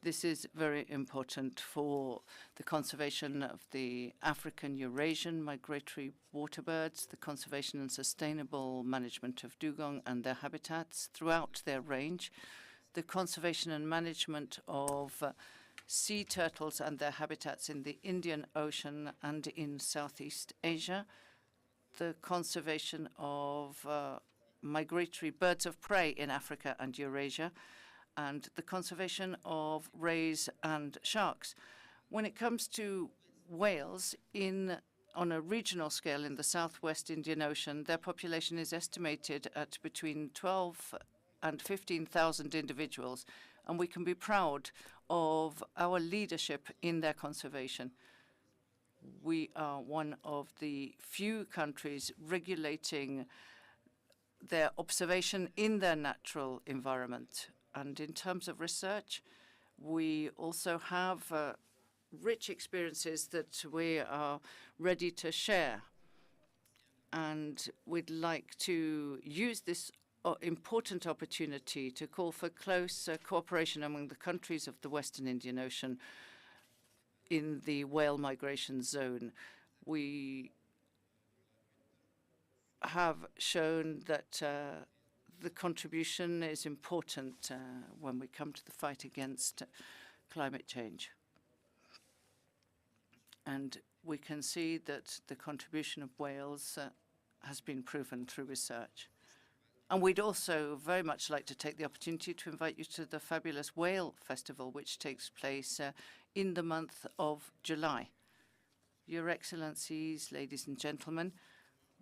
this is very important for the conservation of the African Eurasian migratory water birds, the conservation and sustainable management of dugong and their habitats throughout their range, the conservation and management of sea turtles and their habitats in the Indian Ocean and in Southeast Asia, the conservation of migratory birds of prey in Africa and Eurasia, and the conservation of rays and sharks. When it comes to whales on a regional scale in the southwest Indian Ocean, their population is estimated at between 12 and 15,000 individuals, and we can be proud of our leadership in their conservation. We are one of the few countries regulating their observation in their natural environment. And in terms of research, we also have rich experiences that we are ready to share. And we'd like to use this important opportunity to call for close cooperation among the countries of the Western Indian Ocean in the whale migration zone. We have shown that the contribution is important when we come to the fight against climate change. And we can see that the contribution of whales has been proven through research. And we'd also very much like to take the opportunity to invite you to the fabulous Whale Festival, which takes place in the month of July. Your Excellencies, ladies and gentlemen,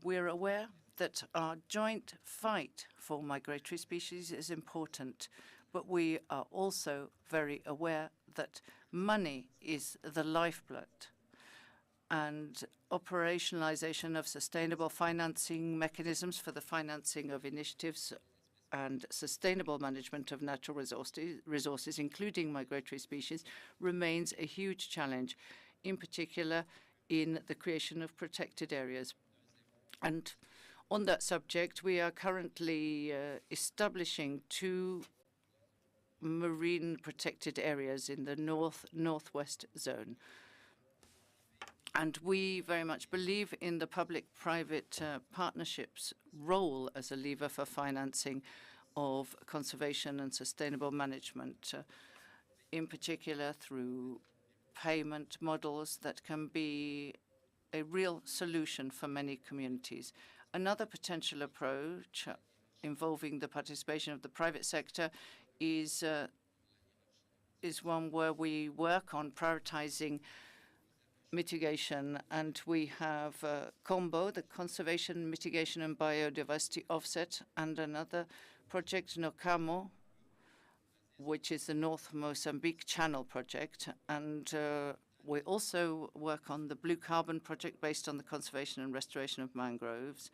we're aware that our joint fight for migratory species is important, but we are also very aware that money is the lifeblood, and operationalization of sustainable financing mechanisms for the financing of initiatives and sustainable management of natural resources, including migratory species, remains a huge challenge, in particular in the creation of protected areas. And on that subject, we are currently establishing 2 marine protected areas in the northwest zone. And we very much believe in the public-private partnerships role as a lever for financing of conservation and sustainable management, in particular through payment models that can be a real solution for many communities. Another potential approach involving the participation of the private sector is one where we work on prioritizing mitigation, and we have COMBO, the Conservation, Mitigation and Biodiversity Offset, and another project, NOCAMO, which is the North Mozambique Channel project. And we also work on the Blue Carbon project based on the conservation and restoration of mangroves.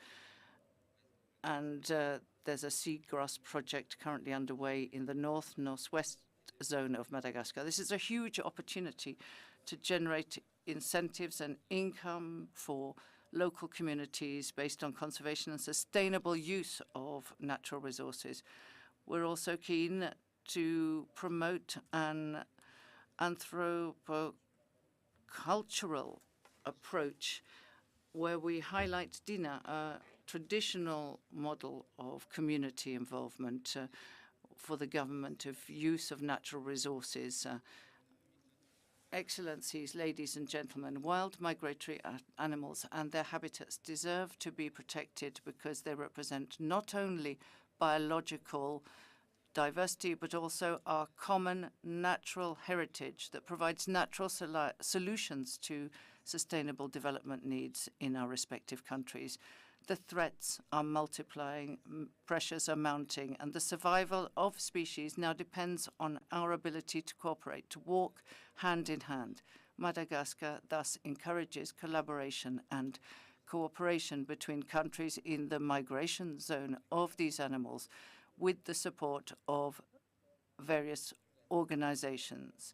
And there's a seagrass project currently underway in the northwest zone of Madagascar. This is a huge opportunity to generate incentives and income for local communities based on conservation and sustainable use of natural resources. We're also keen to promote an anthropocultural approach where we highlight DINA, a traditional model of community involvement for the government of use of natural resources. Excellencies, ladies and gentlemen, wild migratory animals and their habitats deserve to be protected because they represent not only biological diversity, but also our common natural heritage that provides natural solutions to sustainable development needs in our respective countries. The threats are multiplying, pressures are mounting, and the survival of species now depends on our ability to cooperate, to walk hand in hand. Madagascar thus encourages collaboration and cooperation between countries in the migration zone of these animals with the support of various organizations.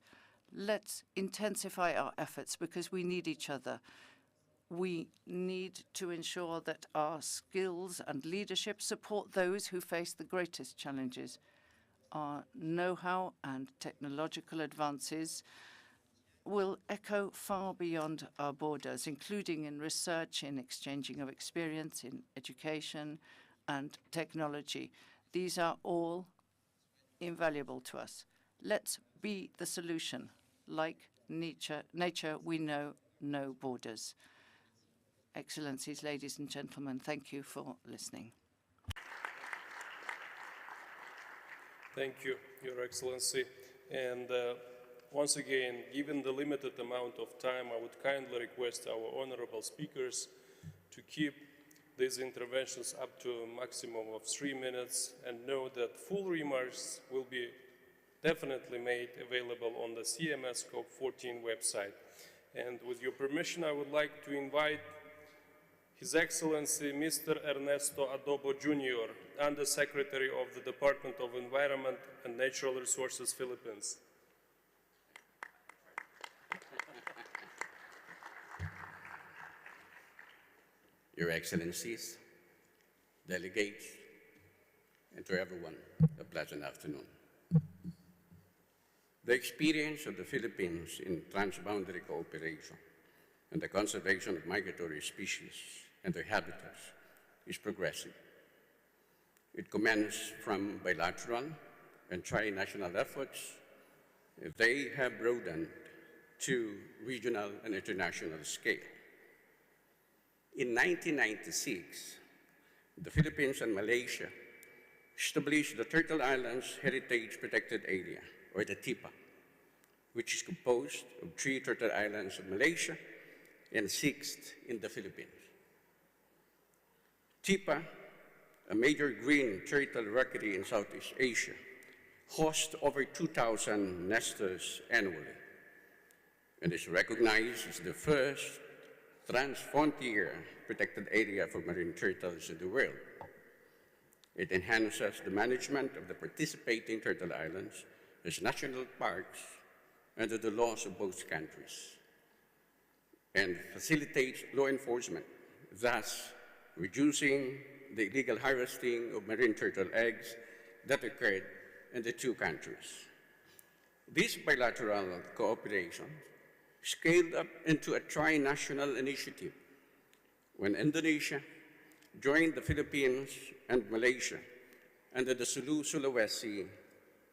Let's intensify our efforts because we need each other. We need to ensure that our skills and leadership support those who face the greatest challenges. Our know-how and technological advances will echo far beyond our borders, including in research, in exchanging of experience, in education and technology. These are all invaluable to us. Let's be the solution. Like nature, we know no borders. Excellencies, ladies and gentlemen, thank you for listening. Thank you, Your Excellency. And once again, given the limited amount of time, I would kindly request our honorable speakers to keep these interventions up to a maximum of 3 minutes, and know that full remarks will be definitely made available on the CMS COP14 website. And with your permission, I would like to invite His Excellency Mr. Ernesto Adobo Jr., Undersecretary of the Department of Environment and Natural Resources, Philippines. Your Excellencies, delegates, and to everyone, a pleasant afternoon. The experience of the Philippines in transboundary cooperation and the conservation of migratory species and their habitats is progressive. It commenced from bilateral and tri-national efforts. They have broadened to regional and international scale. In 1996, the Philippines and Malaysia established the Turtle Islands Heritage Protected Area, or the TIPA, which is composed of 3 turtle islands in Malaysia and 6 in the Philippines. TIPA, a major green turtle rookery in Southeast Asia, hosts over 2,000 nesters annually and is recognized as the first trans-frontier protected area for marine turtles in the world. It enhances the management of the participating turtle islands as national parks under the laws of both countries and facilitates law enforcement, thus reducing the illegal harvesting of marine turtle eggs that occurred in the 2 countries. This bilateral cooperation scaled up into a tri-national initiative when Indonesia joined the Philippines and Malaysia under the Sulu-Sulawesi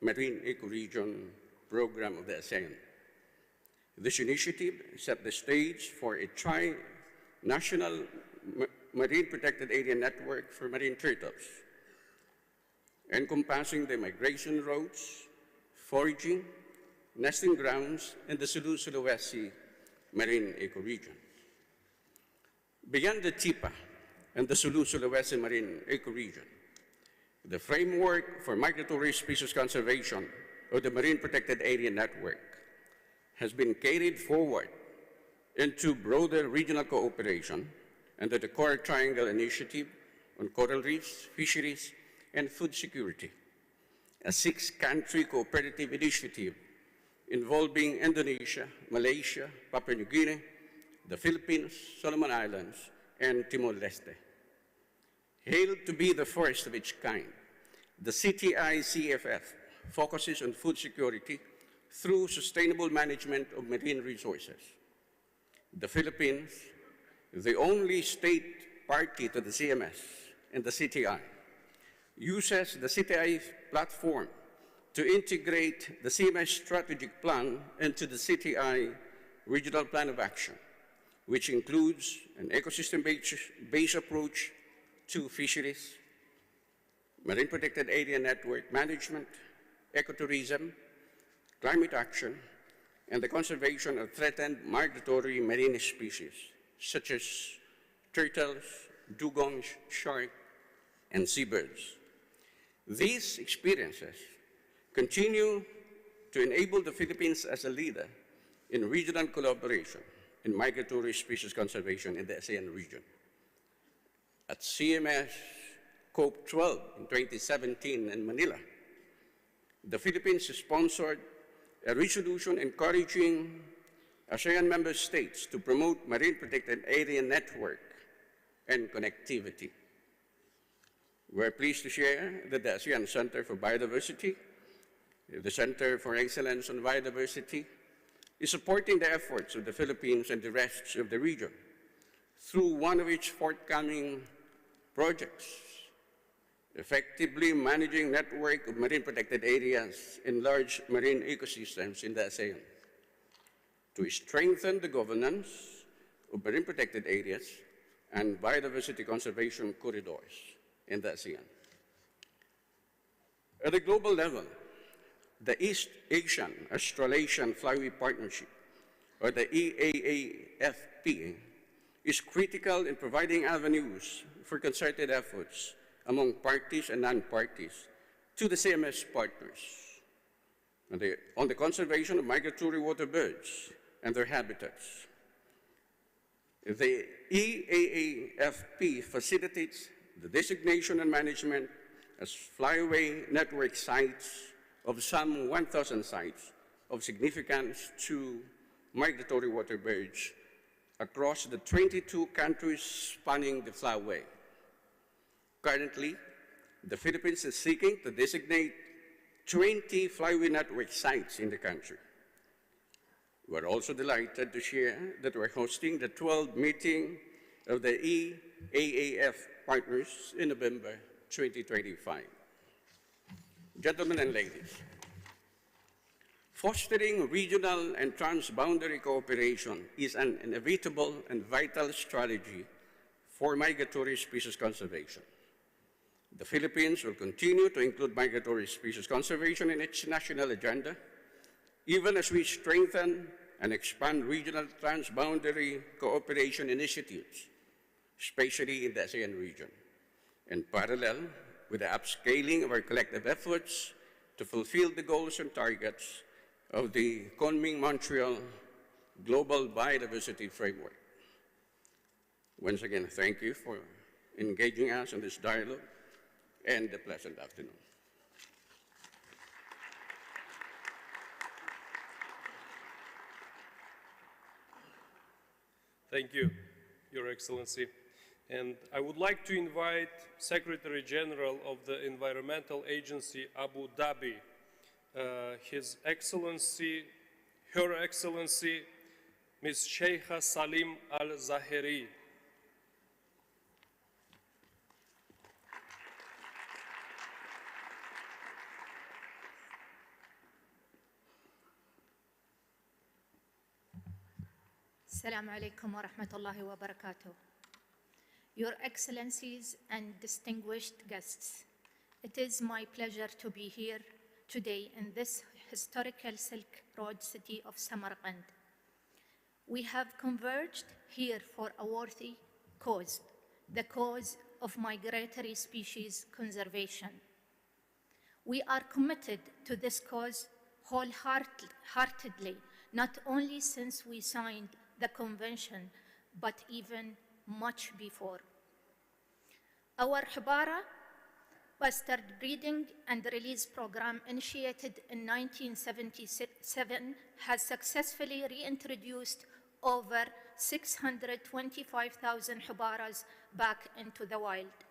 Marine Ecoregion program of the ASEAN. This initiative set the stage for a tri-national marine protected area network for marine turtles, encompassing the migration routes, foraging, nesting grounds, and the Sulu-Sulawesi marine ecoregion. Beyond the TIPA and the Sulu-Sulawesi marine ecoregion, the framework for migratory species conservation, or the Marine Protected Area Network, has been carried forward into broader regional cooperation under the Core Triangle Initiative on coral reefs, fisheries, and food security, a 6-country cooperative initiative involving Indonesia, Malaysia, Papua New Guinea, the Philippines, Solomon Islands, and Timor-Leste. Hailed to be the first of its kind, the CTI-CFF focuses on food security through sustainable management of marine resources. The Philippines, the only state party to the CMS and the CTI, uses the CTI platform to integrate the CMS strategic plan into the CTI regional plan of action, which includes an ecosystem-based approach to fisheries, marine protected area network management, ecotourism, climate action, and the conservation of threatened migratory marine species, such as turtles, dugongs, shark, and seabirds. These experiences continue to enable the Philippines as a leader in regional collaboration in migratory species conservation in the ASEAN region. At CMS COP12 in 2017 in Manila, the Philippines sponsored a resolution encouraging ASEAN member states to promote marine protected area network and connectivity. We're pleased to share that the ASEAN Center for Biodiversity, the Center for Excellence on Biodiversity, is supporting the efforts of the Philippines and the rest of the region through one of its forthcoming projects, effectively managing network of marine protected areas in large marine ecosystems in the ASEAN to strengthen the governance of marine protected areas and biodiversity conservation corridors in the ASEAN. At a global level, the East Asian Australasian Flyway Partnership, or the EAAFP, is critical in providing avenues for concerted efforts among parties and non-parties to the CMS partners on the conservation of migratory water birds and their habitats. The EAAFP facilitates the designation and management as flyway network sites of some 1,000 sites of significance to migratory water birds across the 22 countries spanning the flyway. Currently, the Philippines is seeking to designate 20 flyway network sites in the country. We're also delighted to share that we're hosting the 12th meeting of the EAAF partners in November 2025. Gentlemen and ladies, fostering regional and transboundary cooperation is an inevitable and vital strategy for migratory species conservation. The Philippines will continue to include migratory species conservation in its national agenda, even as we strengthen and expand regional transboundary cooperation initiatives, especially in the ASEAN region, in parallel with the upscaling of our collective efforts to fulfill the goals and targets of the Kunming-Montreal Global Biodiversity Framework. Once again, thank you for engaging us in this dialogue, and a pleasant afternoon. Thank you, Your Excellency. And I would like to invite Secretary General of the Environmental Agency, Abu Dhabi, Her Excellency, Ms. Sheikha Salim Al-Zahiri. Assalamu alaikum wa rahmatullahi wa barakatuh. Your Excellencies and distinguished guests, it is my pleasure to be here today in this historical Silk Road city of Samarkand. We have converged here for a worthy cause, the cause of migratory species conservation. We are committed to this cause wholeheartedly, not only since we signed the convention, but even much before. Our Hibara bastard breeding and release program, initiated in 1977, has successfully reintroduced over 625,000 Hibaras back into the wild.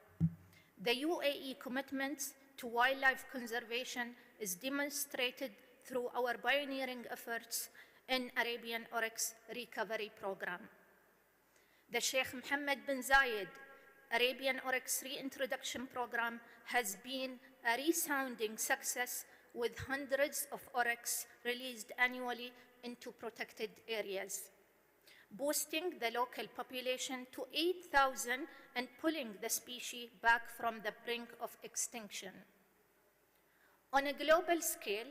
The UAE commitment to wildlife conservation is demonstrated through our pioneering efforts in Arabian Oryx Recovery Program. The Sheikh Mohammed bin Zayed Arabian Oryx Reintroduction Program has been a resounding success, with hundreds of oryx released annually into protected areas, boosting the local population to 8,000 and pulling the species back from the brink of extinction. On a global scale,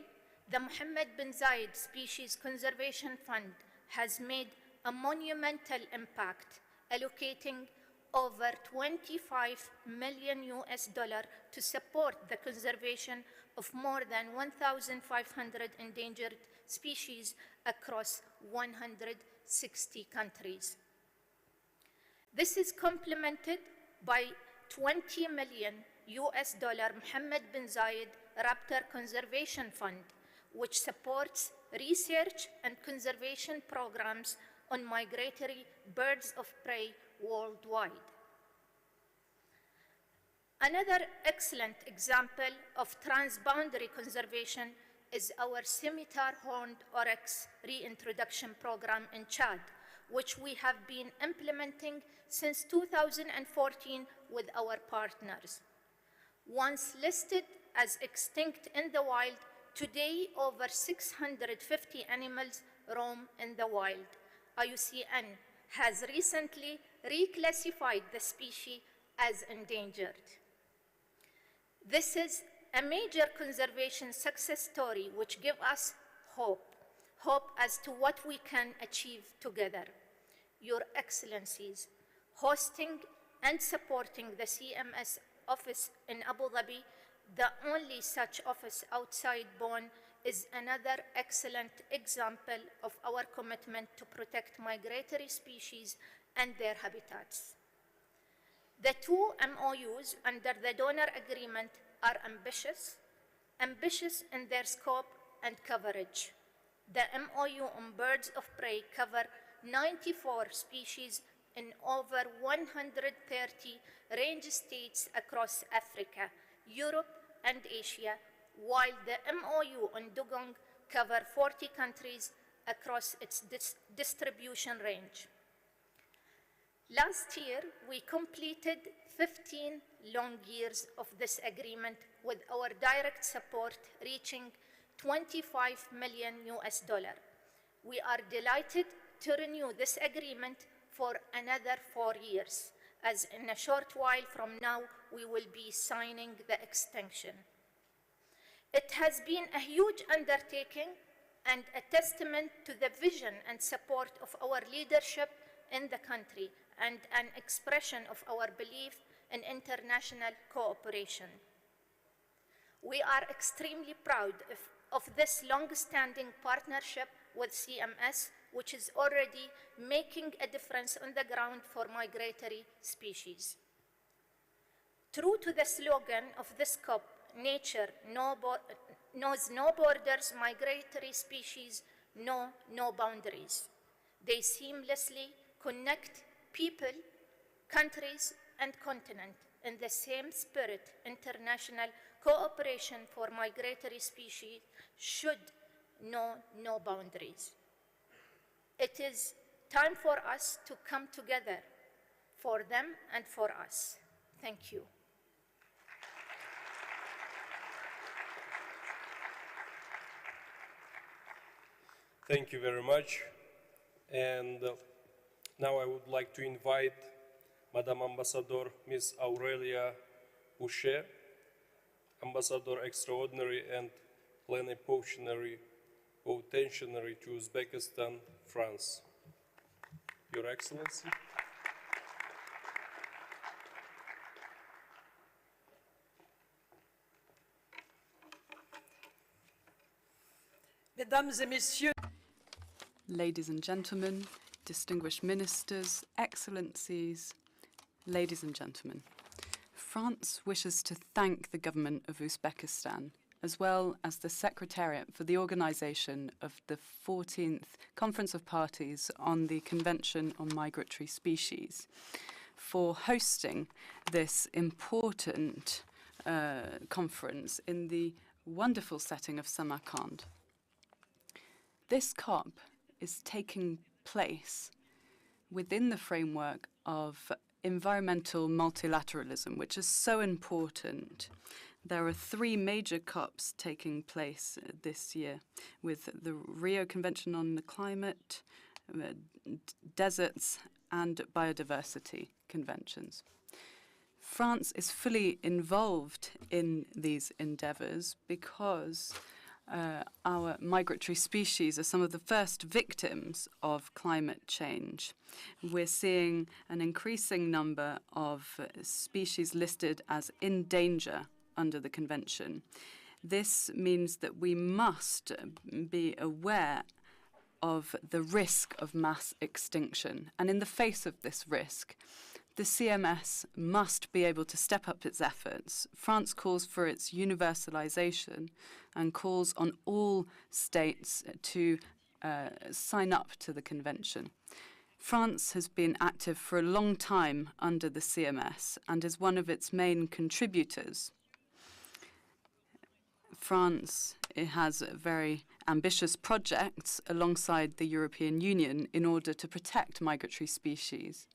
the Mohammed bin Zayed Species Conservation Fund has made a monumental impact, allocating over $25 million to support the conservation of more than 1,500 endangered species across 160 countries. This is complemented by $20 million Mohammed bin Zayed Raptor Conservation Fund, which supports research and conservation programs on migratory birds of prey worldwide. Another excellent example of transboundary conservation is our scimitar horned oryx reintroduction program in Chad, which we have been implementing since 2014 with our partners. Once listed as extinct in the wild, today over 650 animals roam in the wild. IUCN has recently reclassified the species as endangered. This is a major conservation success story which gives us hope as to what we can achieve together. Your Excellencies, hosting and supporting the CMS office in Abu Dhabi, the only such office outside Bonn, is another excellent example of our commitment to protect migratory species and their habitats. The two MOUs under the donor agreement are ambitious in their scope and coverage. The MOU on birds of prey cover 94 species in over 130 range states across Africa, Europe, and Asia, while the MOU on dugong cover 40 countries across its distribution range. Last year, we completed 15 long years of this agreement with our direct support reaching $25 million. We are delighted to renew this agreement for another 4 years, as in a short while from now, we will be signing the extension. It has been a huge undertaking and a testament to the vision and support of our leadership in the country and an expression of our belief in international cooperation. We are extremely proud of this long-standing partnership with CMS, which is already making a difference on the ground for migratory species. True to the slogan of this COP, nature knows no borders, migratory species know no boundaries. They seamlessly connect people, countries, and continents in the same spirit. International cooperation for migratory species should know no boundaries. It is time for us to come together, for them and for us. Thank you. Thank you very much. And now I would like to invite Madam Ambassador Ms. Aurelia Boucher, Ambassador Extraordinary and Plenipotentiary to Uzbekistan, France. Your Excellency. Mesdames et Messieurs, Ladies and gentlemen, distinguished ministers, excellencies, ladies and gentlemen, France wishes to thank the government of Uzbekistan, as well as the Secretariat, for the organization of the 14th Conference of Parties on the Convention on Migratory Species, for hosting this important conference in the wonderful setting of Samarkand. This COP is taking place within the framework of environmental multilateralism, which is so important. There are 3 major COPs taking place this year, with the Rio Convention on the Climate, deserts, and biodiversity conventions. France is fully involved in these endeavors because our migratory species are some of the first victims of climate change. We're seeing an increasing number of species listed as in danger under the convention. This means that we must be aware of the risk of mass extinction. And in the face of this risk, the CMS must be able to step up its efforts. France calls for its universalization and calls on all states to sign up to the convention. France has been active for a long time under the CMS and is one of its main contributors. France has very ambitious projects alongside the European Union in order to protect migratory species.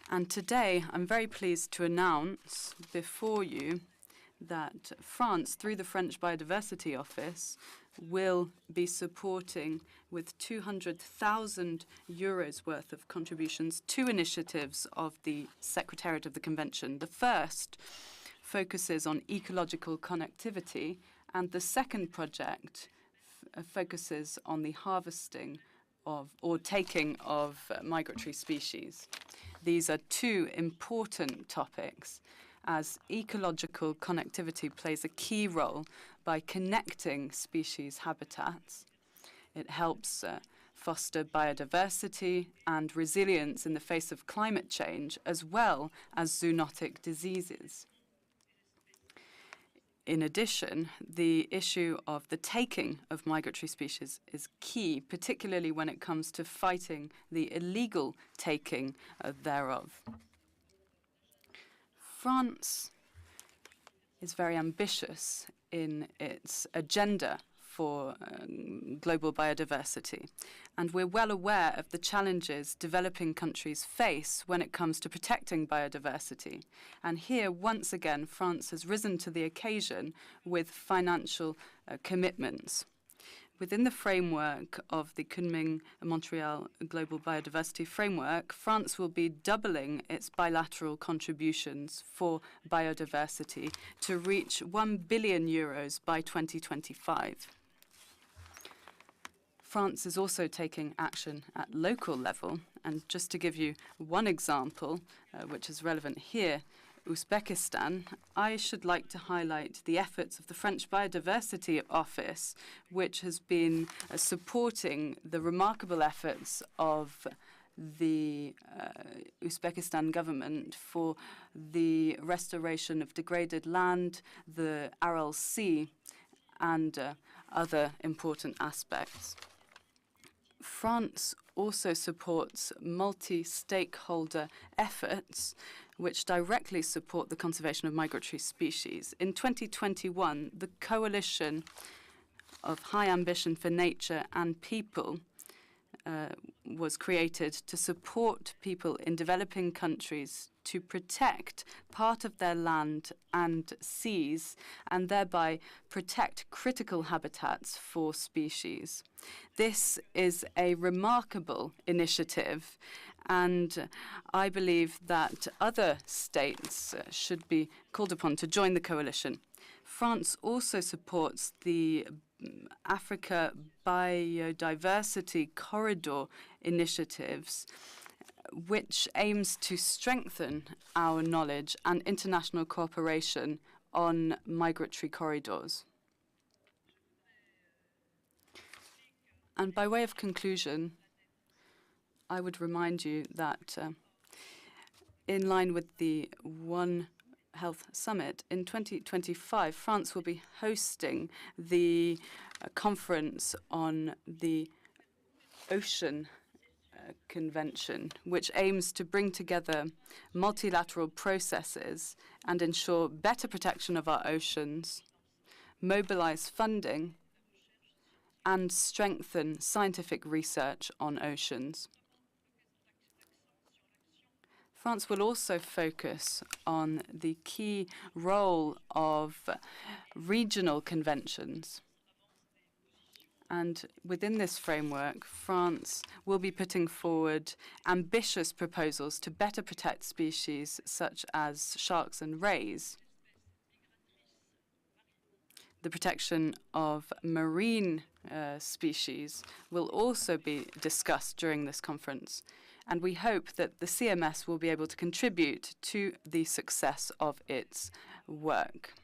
And today, I'm very pleased to announce before you that France, through the French Biodiversity Office, will be supporting with 200,000 euros worth of contributions 2 initiatives of the Secretariat of the Convention. The first focuses on ecological connectivity, and the second project focuses on the harvesting of or taking of migratory species. These are two important topics, as ecological connectivity plays a key role by connecting species habitats. It helps foster biodiversity and resilience in the face of climate change, as well as zoonotic diseases. In addition, the issue of the taking of migratory species is key, particularly when it comes to fighting the illegal taking thereof. France is very ambitious in its agenda for global biodiversity, and we're well aware of the challenges developing countries face when it comes to protecting biodiversity. And here, once again, France has risen to the occasion with financial commitments. Within the framework of the Kunming-Montreal Global Biodiversity Framework, France will be doubling its bilateral contributions for biodiversity to reach €1 billion by 2025. France is also taking action at local level, and just to give you one example, which is relevant here, Uzbekistan, I should like to highlight the efforts of the French Biodiversity Office, which has been supporting the remarkable efforts of the Uzbekistan government for the restoration of degraded land, the Aral Sea, and other important aspects. France also supports multi-stakeholder efforts which directly support the conservation of migratory species. In 2021, the Coalition of High Ambition for Nature and People was created to support people in developing countries to protect part of their land and seas and thereby protect critical habitats for species. This is a remarkable initiative, and I believe that other states should be called upon to join the coalition. France also supports the Africa Biodiversity Corridor initiatives, which aims to strengthen our knowledge and international cooperation on migratory corridors. And by way of conclusion, I would remind you that in line with the One Health Summit, in 2025, France will be hosting the conference on the Ocean Convention, which aims to bring together multilateral processes and ensure better protection of our oceans, mobilize funding, and strengthen scientific research on oceans. France will also focus on the key role of regional conventions. And within this framework, France will be putting forward ambitious proposals to better protect species such as sharks and rays. The protection of marine species will also be discussed during this conference. And we hope that the CMS will be able to contribute to the success of its work.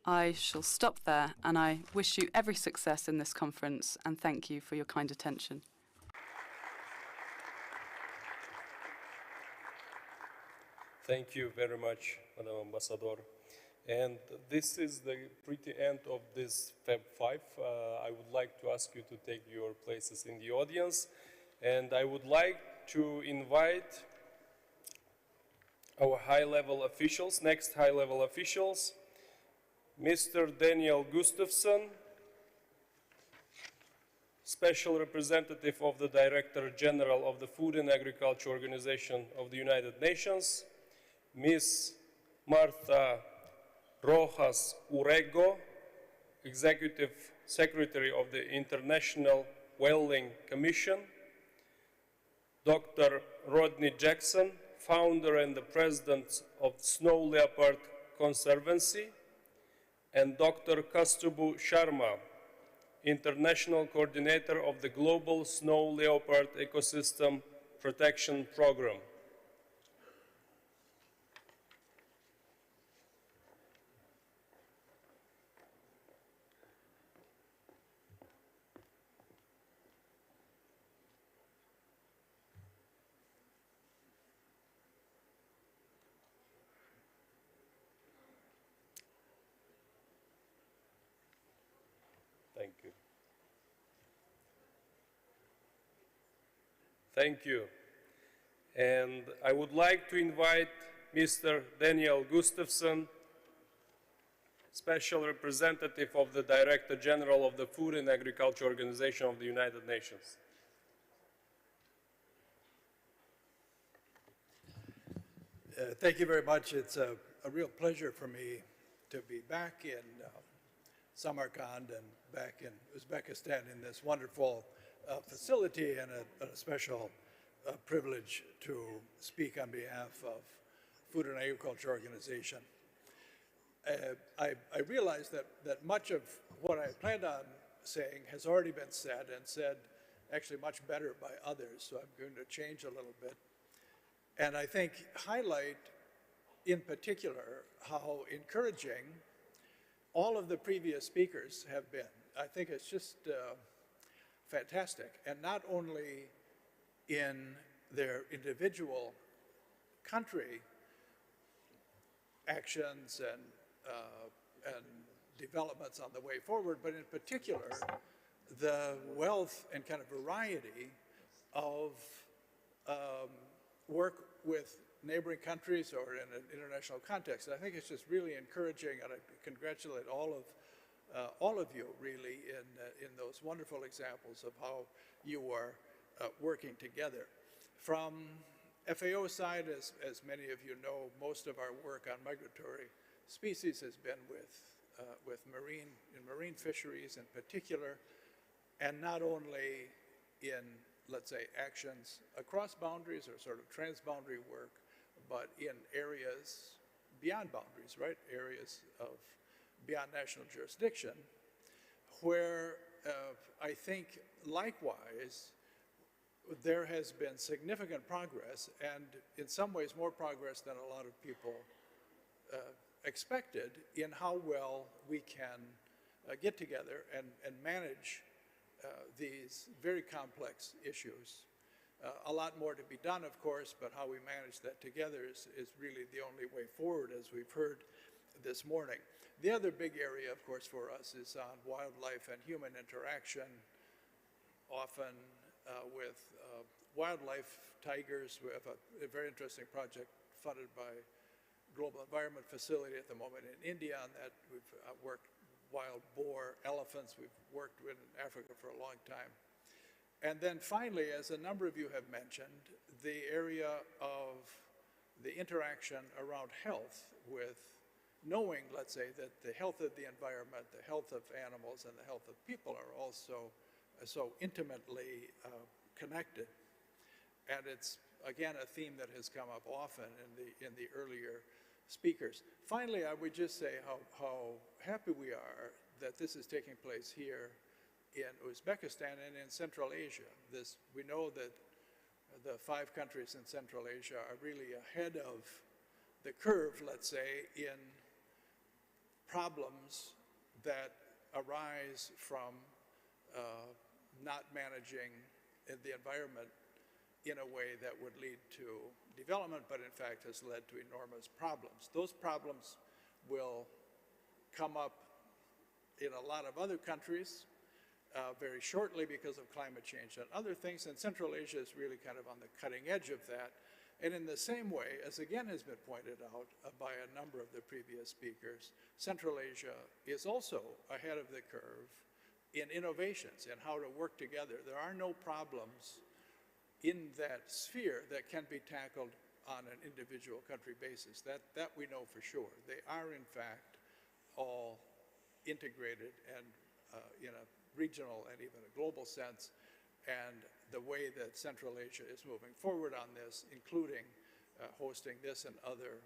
I shall stop there, and I wish you every success in this conference, and thank you for your kind attention. Thank you very much, Madam Ambassador. And this is the pretty end of this Feb 5. I would like to ask you to take your places in the audience. And I would like to invite our high-level officials, next high-level officials, Mr. Daniel Gustafsson, Special Representative of the Director General of the Food and Agriculture Organization of the United Nations, Ms. Marta Rojas Urrego, Executive Secretary of the International Whaling Commission, Dr. Rodney Jackson, founder and the president of Snow Leopard Conservancy, and Dr. Kastubu Sharma, International Coordinator of the Global Snow Leopard Ecosystem Protection Program. Thank you. Thank you. And I would like to invite Mr. Daniel Gustafsson, Special Representative of the Director General of the Food and Agriculture Organization of the United Nations. Thank you very much. It's a real pleasure for me to be back in Samarkand and back in Uzbekistan in this wonderful facility, and a special privilege to speak on behalf of Food and Agriculture Organization. I realize that much of what I planned on saying has already been said, and said actually much better by others, so I'm going to change a little bit. And I think highlight in particular how encouraging all of the previous speakers have been. I think it's just fantastic, and not only in their individual country actions and developments on the way forward, but in particular the wealth and kind of variety of work with neighboring countries or in an international context. And I think it's just really encouraging, and I congratulate all of you really in those wonderful examples of how you are working together. From FAO side, as many of you know, most of our work on migratory species has been with marine fisheries in particular, and not only in, let's say, actions across boundaries or sort of transboundary work, but in areas beyond boundaries, right? Areas of beyond national jurisdiction, where I think likewise there has been significant progress, and in some ways more progress than a lot of people expected, in how well we can get together and manage these very complex issues. A lot more to be done, of course, but how we manage that together is really the only way forward, as we've heard this morning. The other big area, of course, for us is on wildlife and human interaction, often with wildlife tigers. We have a very interesting project funded by Global Environment Facility at the moment in India on that. We've worked wild boar, elephants. We've worked with in Africa for a long time. And then finally, as a number of you have mentioned, the area of the interaction around health, with knowing, let's say, that the health of the environment, the health of animals, and the health of people are also so intimately connected. And it's, again, a theme that has come up often in the earlier speakers. Finally, I would just say how happy we are that this is taking place here in Uzbekistan and in Central Asia. We know that the 5 countries in Central Asia are really ahead of the curve, let's say, in problems that arise from not managing the environment in a way that would lead to development, but in fact has led to enormous problems. Those problems will come up in a lot of other countries very shortly because of climate change and other things, and Central Asia is really kind of on the cutting edge of that. And in the same way, as again has been pointed out by a number of the previous speakers, Central Asia is also ahead of the curve in innovations and how to work together. There are no problems in that sphere that can be tackled on an individual country basis. That we know for sure. They are, in fact, all integrated and in a regional and even a global sense. And the way that Central Asia is moving forward on this, including hosting this and other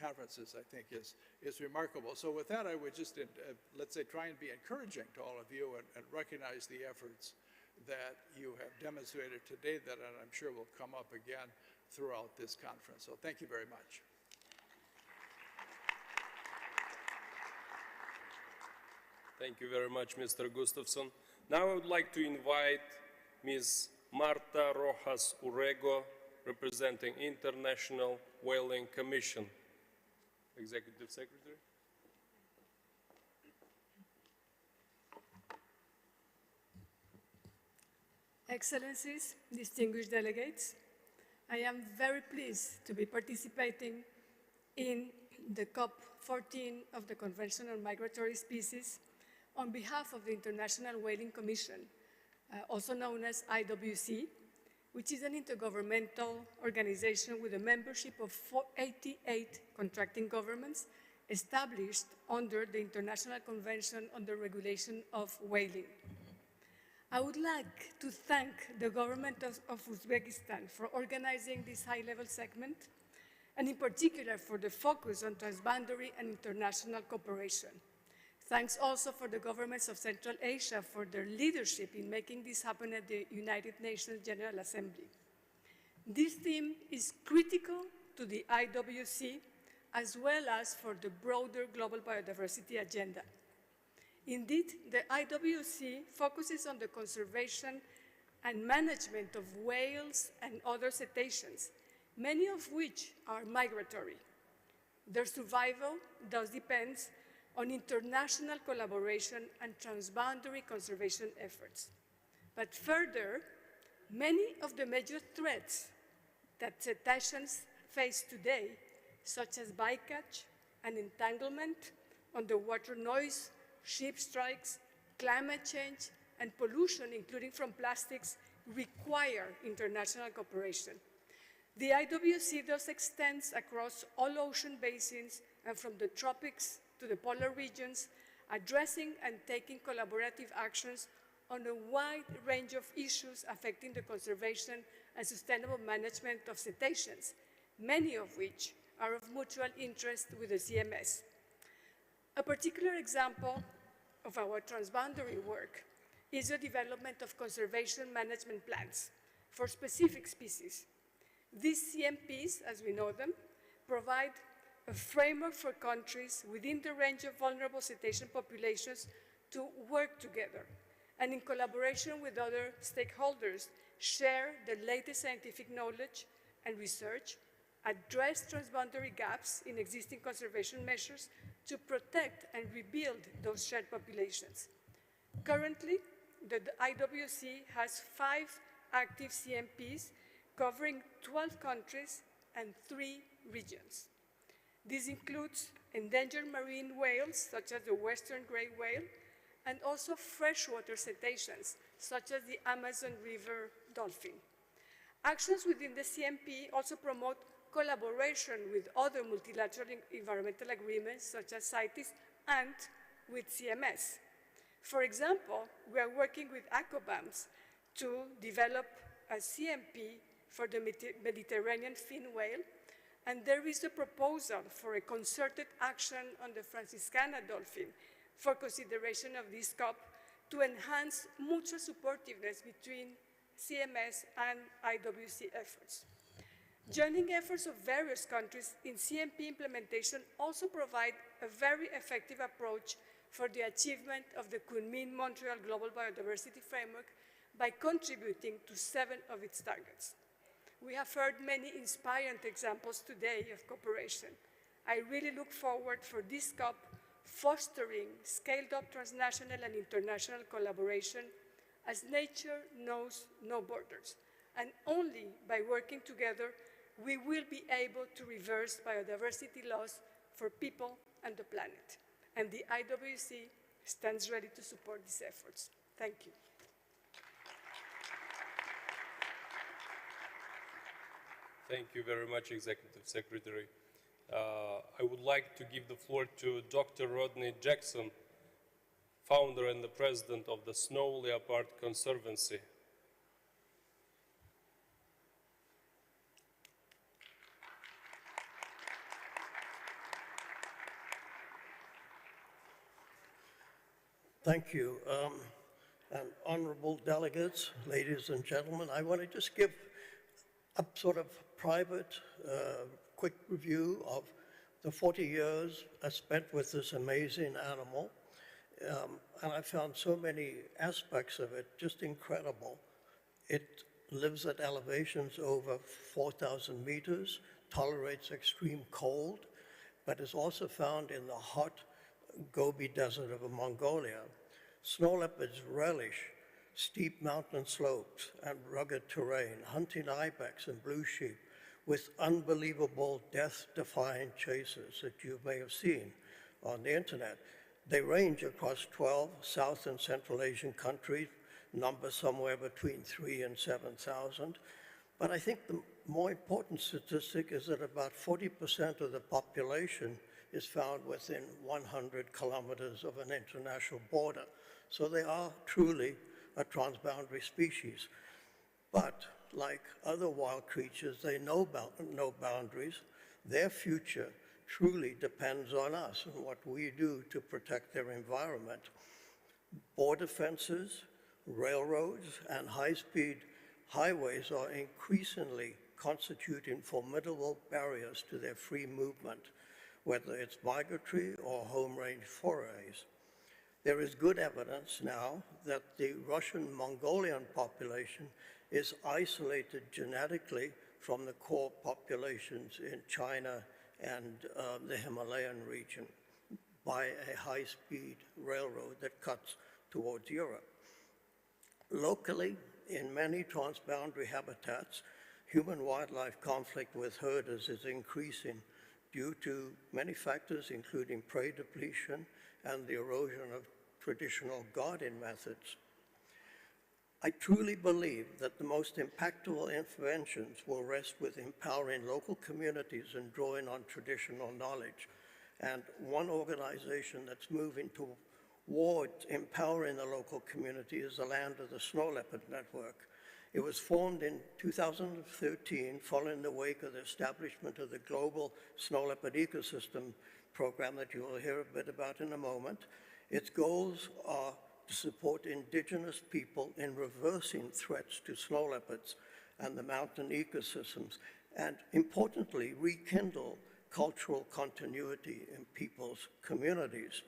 conferences, I think, is remarkable. So with that, I would just, let's say, try and be encouraging to all of you and recognize the efforts that you have demonstrated today that I'm sure will come up again throughout this conference. So thank you very much. Thank you very much, Mr. Gustafson. Now I would like to invite Ms. Marta Rojas Urrego, representing International Whaling Commission. Executive Secretary. Excellencies, distinguished delegates, I am very pleased to be participating in the COP14 of the Convention on Migratory Species on behalf of the International Whaling Commission, also known as IWC, which is an intergovernmental organization with a membership of 88 contracting governments established under the International Convention on the Regulation of Whaling. I would like to thank the government of Uzbekistan for organizing this high-level segment, and in particular for the focus on transboundary and international cooperation. Thanks also for the governments of Central Asia for their leadership in making this happen at the United Nations General Assembly. This theme is critical to the IWC as well as for the broader global biodiversity agenda. Indeed, the IWC focuses on the conservation and management of whales and other cetaceans, many of which are migratory. Their survival thus depends on international collaboration and transboundary conservation efforts. But further, many of the major threats that cetaceans face today, such as bycatch and entanglement, underwater noise, ship strikes, climate change, and pollution, including from plastics, require international cooperation. The IWC thus extends across all ocean basins and from the tropics to the polar regions, addressing and taking collaborative actions on a wide range of issues affecting the conservation and sustainable management of cetaceans, many of which are of mutual interest with the CMS. A particular example of our transboundary work is the development of conservation management plans for specific species. These CMPs, as we know them, provide a framework for countries within the range of vulnerable cetacean populations to work together and in collaboration with other stakeholders, share the latest scientific knowledge and research, address transboundary gaps in existing conservation measures to protect and rebuild those shared populations. Currently, the IWC has 5 active CMPs covering 12 countries and 3 regions. This includes endangered marine whales, such as the western gray whale, and also freshwater cetaceans, such as the Amazon River dolphin. Actions within the CMP also promote collaboration with other multilateral environmental agreements, such as CITES, and with CMS. For example, we are working with ACOBAMS to develop a CMP for the Mediterranean fin whale, and there is a proposal for a concerted action on the Franciscana dolphin for consideration of this COP to enhance mutual supportiveness between CMS and IWC efforts. Joining efforts of various countries in CMP implementation also provide a very effective approach for the achievement of the Kunming-Montreal Global Biodiversity Framework by contributing to 7 of its targets. We have heard many inspiring examples today of cooperation. I really look forward for this COP fostering scaled-up transnational and international collaboration as nature knows no borders. And only by working together, we will be able to reverse biodiversity loss for people and the planet. And the IWC stands ready to support these efforts. Thank you. Thank you very much, Executive Secretary. I would like to give the floor to Dr. Rodney Jackson, founder and the president of the Snow Leopard Conservancy. Thank you. And honorable delegates, ladies and gentlemen, I want to just give a sort of private, quick review of the 40 years I spent with this amazing animal. And I found so many aspects of it just incredible. It lives at elevations over 4,000 meters, tolerates extreme cold, but is also found in the hot Gobi Desert of Mongolia. Snow leopards relish steep mountain slopes and rugged terrain, hunting ibex and blue sheep with unbelievable death-defying chases that you may have seen on the internet. They range across 12 South and Central Asian countries, number somewhere between 3,000 and 7,000. But I think the more important statistic is that about 40% of the population is found within 100 kilometers of an international border. So they are truly a transboundary species. But like other wild creatures, they know no boundaries. Their future truly depends on us and what we do to protect their environment. Border fences, railroads, and high-speed highways are increasingly constituting formidable barriers to their free movement, whether it's migratory or home range forays. There is good evidence now that the Russian Mongolian population is isolated genetically from the core populations in China and the Himalayan region by a high-speed railroad that cuts towards Europe. Locally, in many transboundary habitats, human-wildlife conflict with herders is increasing due to many factors, including prey depletion and the erosion of traditional guarding methods. I truly believe that the most impactful interventions will rest with empowering local communities and drawing on traditional knowledge. And one organization that's moving towards empowering the local community is the Land of the Snow Leopard Network. It was formed in 2013 following the wake of the establishment of the Global Snow Leopard Ecosystem Program that you will hear a bit about in a moment. Its goals are to support indigenous people in reversing threats to snow leopards and the mountain ecosystems, and importantly, rekindle cultural continuity in people's communities.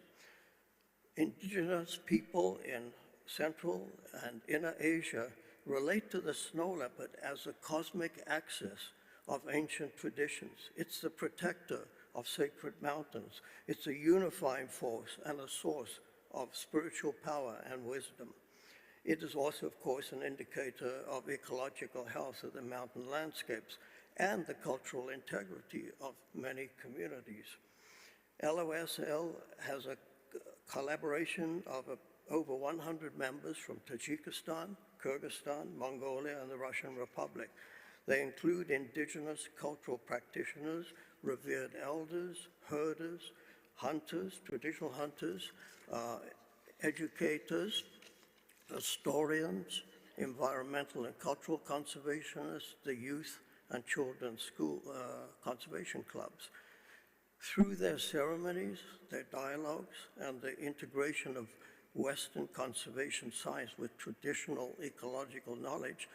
Indigenous people in Central and Inner Asia relate to the snow leopard as a cosmic axis of ancient traditions. It's the protector of sacred mountains. It's a unifying force and a source of spiritual power and wisdom. It is also, of course, an indicator of ecological health of the mountain landscapes and the cultural integrity of many communities. LOSL has a collaboration of over 100 members from Tajikistan, Kyrgyzstan, Mongolia, and the Russian Republic. They include indigenous cultural practitioners, revered elders, herders, hunters, traditional hunters, educators, historians, environmental and cultural conservationists, the youth and children's school conservation clubs. Through their ceremonies, their dialogues, and the integration of Western conservation science with traditional ecological knowledge,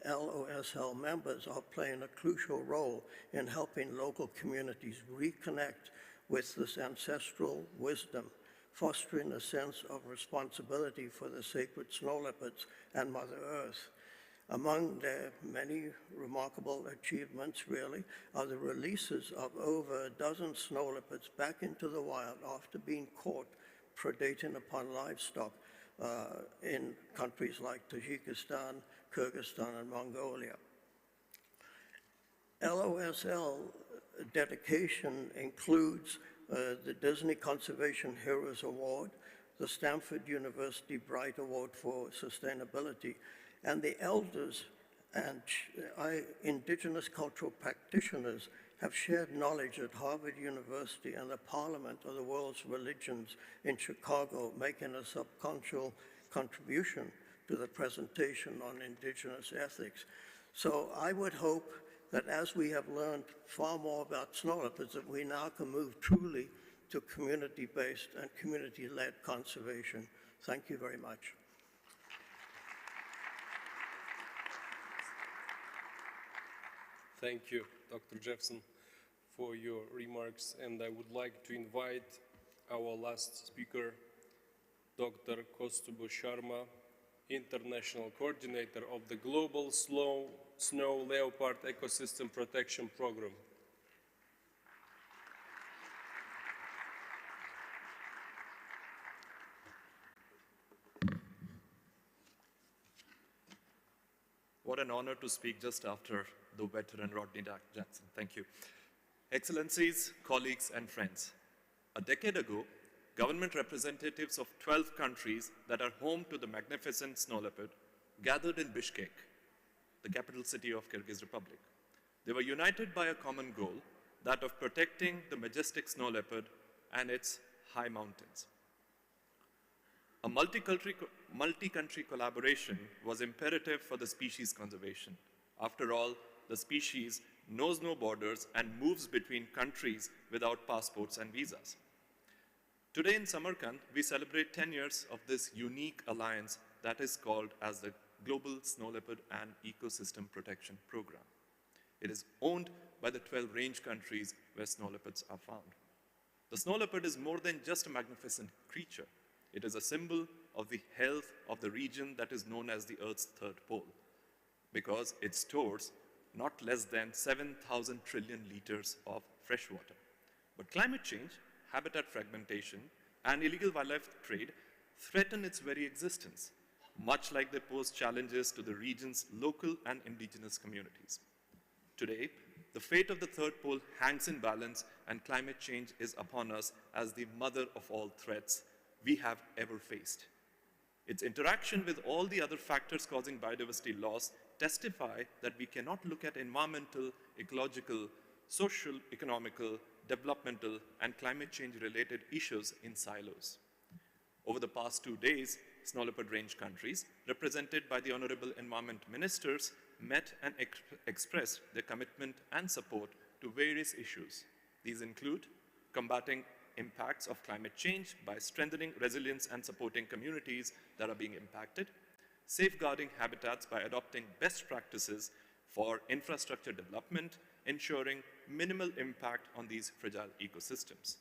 LOSL members are playing a crucial role in helping local communities reconnect with this ancestral wisdom, fostering a sense of responsibility for the sacred snow leopards and Mother Earth. Among their many remarkable achievements, really, are the releases of over a dozen snow leopards back into the wild after being caught predating upon livestock in countries like Tajikistan, Kyrgyzstan, and Mongolia. LOSL dedication includes the Disney Conservation Heroes Award, the Stanford University Bright Award for Sustainability, and the elders and indigenous cultural practitioners have shared knowledge at Harvard University and the Parliament of the World's Religions in Chicago, making a substantial contribution to the presentation on indigenous ethics. So I would hope that as we have learned far more about snow leopards, that we now can move truly to community-based and community-led conservation. Thank you very much. Thank you, Dr. Jeffson, for your remarks. And I would like to invite our last speaker, Dr. Kostubo Sharma, International Coordinator of the Global Snow Leopard Ecosystem Protection Program. What an honor to speak just after the veteran Rodney Jackson. Thank you. Excellencies, colleagues, and friends. A decade ago, government representatives of 12 countries that are home to the magnificent snow leopard gathered in Bishkek, the capital city of Kyrgyz Republic. They were united by a common goal, that of protecting the majestic snow leopard and its high mountains. A multi-country collaboration was imperative for the species conservation. After all, the species knows no borders and moves between countries without passports and visas. Today in Samarkand, we celebrate 10 years of this unique alliance that is called as the Global Snow Leopard and Ecosystem Protection Program. It is owned by the 12 range countries where snow leopards are found. The snow leopard is more than just a magnificent creature. It is a symbol of the health of the region that is known as the Earth's third pole, because it stores not less than 7,000 trillion liters of fresh water. But climate change, habitat fragmentation, and illegal wildlife trade threaten its very existence, much like they pose challenges to the region's local and indigenous communities. Today, the fate of the third pole hangs in balance, and climate change is upon us as the mother of all threats we have ever faced. Its interaction with all the other factors causing biodiversity loss testify that we cannot look at environmental, ecological, social, economical, developmental, and climate change-related issues in silos. Over the past 2 days, snow leopard range countries, represented by the Honorable Environment Ministers, met and expressed their commitment and support to various issues. These include combating impacts of climate change by strengthening resilience and supporting communities that are being impacted, safeguarding habitats by adopting best practices for infrastructure development, ensuring minimal impact on these fragile ecosystems,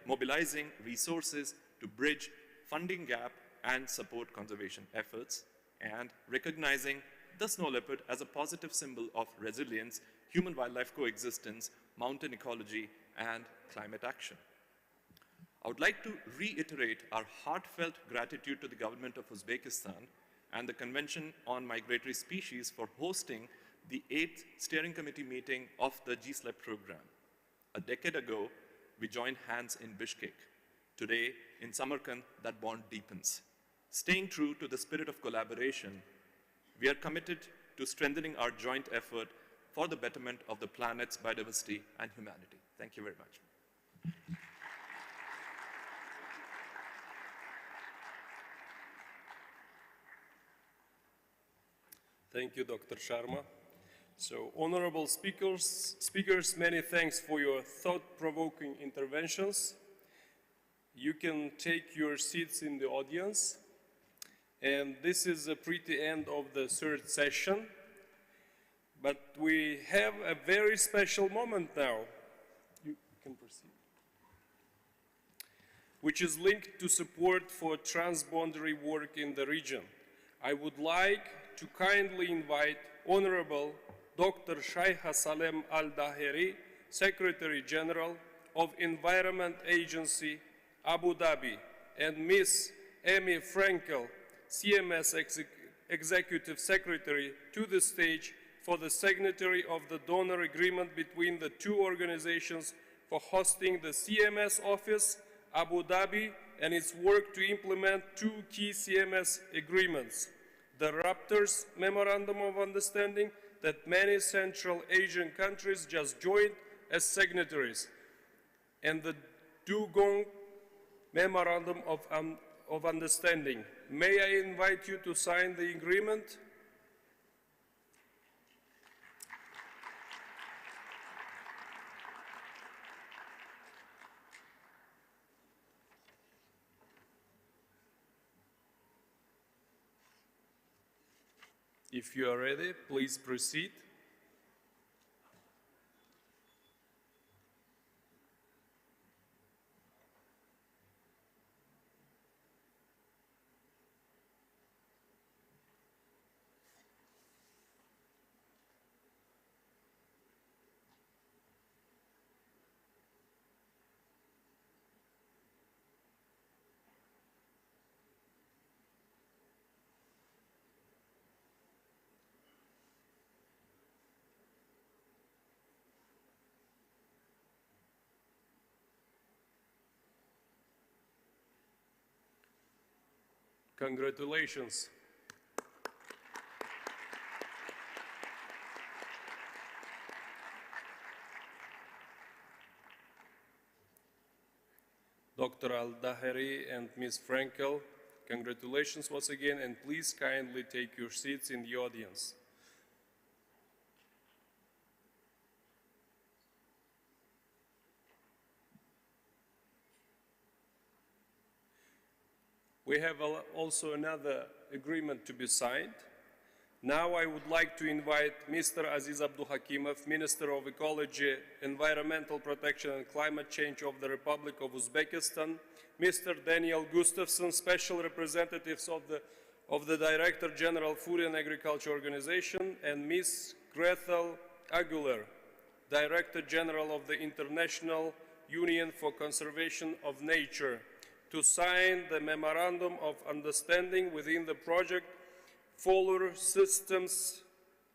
mobilizing resources to bridge funding gap and support conservation efforts, and recognizing the snow leopard as a positive symbol of resilience, human-wildlife coexistence, mountain ecology, and climate action. I would like to reiterate our heartfelt gratitude to the government of Uzbekistan and the Convention on Migratory Species for hosting the 8th Steering Committee meeting of the GSLEP program. A decade ago, we joined hands in Bishkek. Today, in Samarkand, that bond deepens. Staying true to the spirit of collaboration, we are committed to strengthening our joint effort for the betterment of the planet's biodiversity and humanity. Thank you very much. Thank you, Dr. Sharma. So, honorable speakers, many thanks for your thought-provoking interventions. You can take your seats in the audience. And this is a pretty end of the third session. But we have a very special moment now. You can proceed. Which is linked to support for transboundary work in the region. I would like to kindly invite Honorable Dr. Shaiha Salem Al-Daheri, Secretary General of Environment Agency, Abu Dhabi, and Ms. Amy Frankel, CMS Executive Secretary, to the stage for the signatory of the donor agreement between the two organizations for hosting the CMS office, Abu Dhabi, and its work to implement two key CMS agreements: the Raptors Memorandum of Understanding that many Central Asian countries just joined as signatories, and the Dugong Memorandum of Understanding. May I invite you to sign the agreement? If you are ready, please proceed. Congratulations. Dr. Al-Daheri and Ms. Frankel, congratulations once again, and please kindly take your seats in the audience. We have also another agreement to be signed. Now I would like to invite Mr. Aziz Abduhakimov, Minister of Ecology, Environmental Protection and Climate Change of the Republic of Uzbekistan, Mr. Daniel Gustafsson, Special Representatives of the Director General Food and Agriculture Organization, and Ms. Gretel Aguilar, Director General of the International Union for Conservation of Nature, to sign the Memorandum of Understanding within the project Solar Systems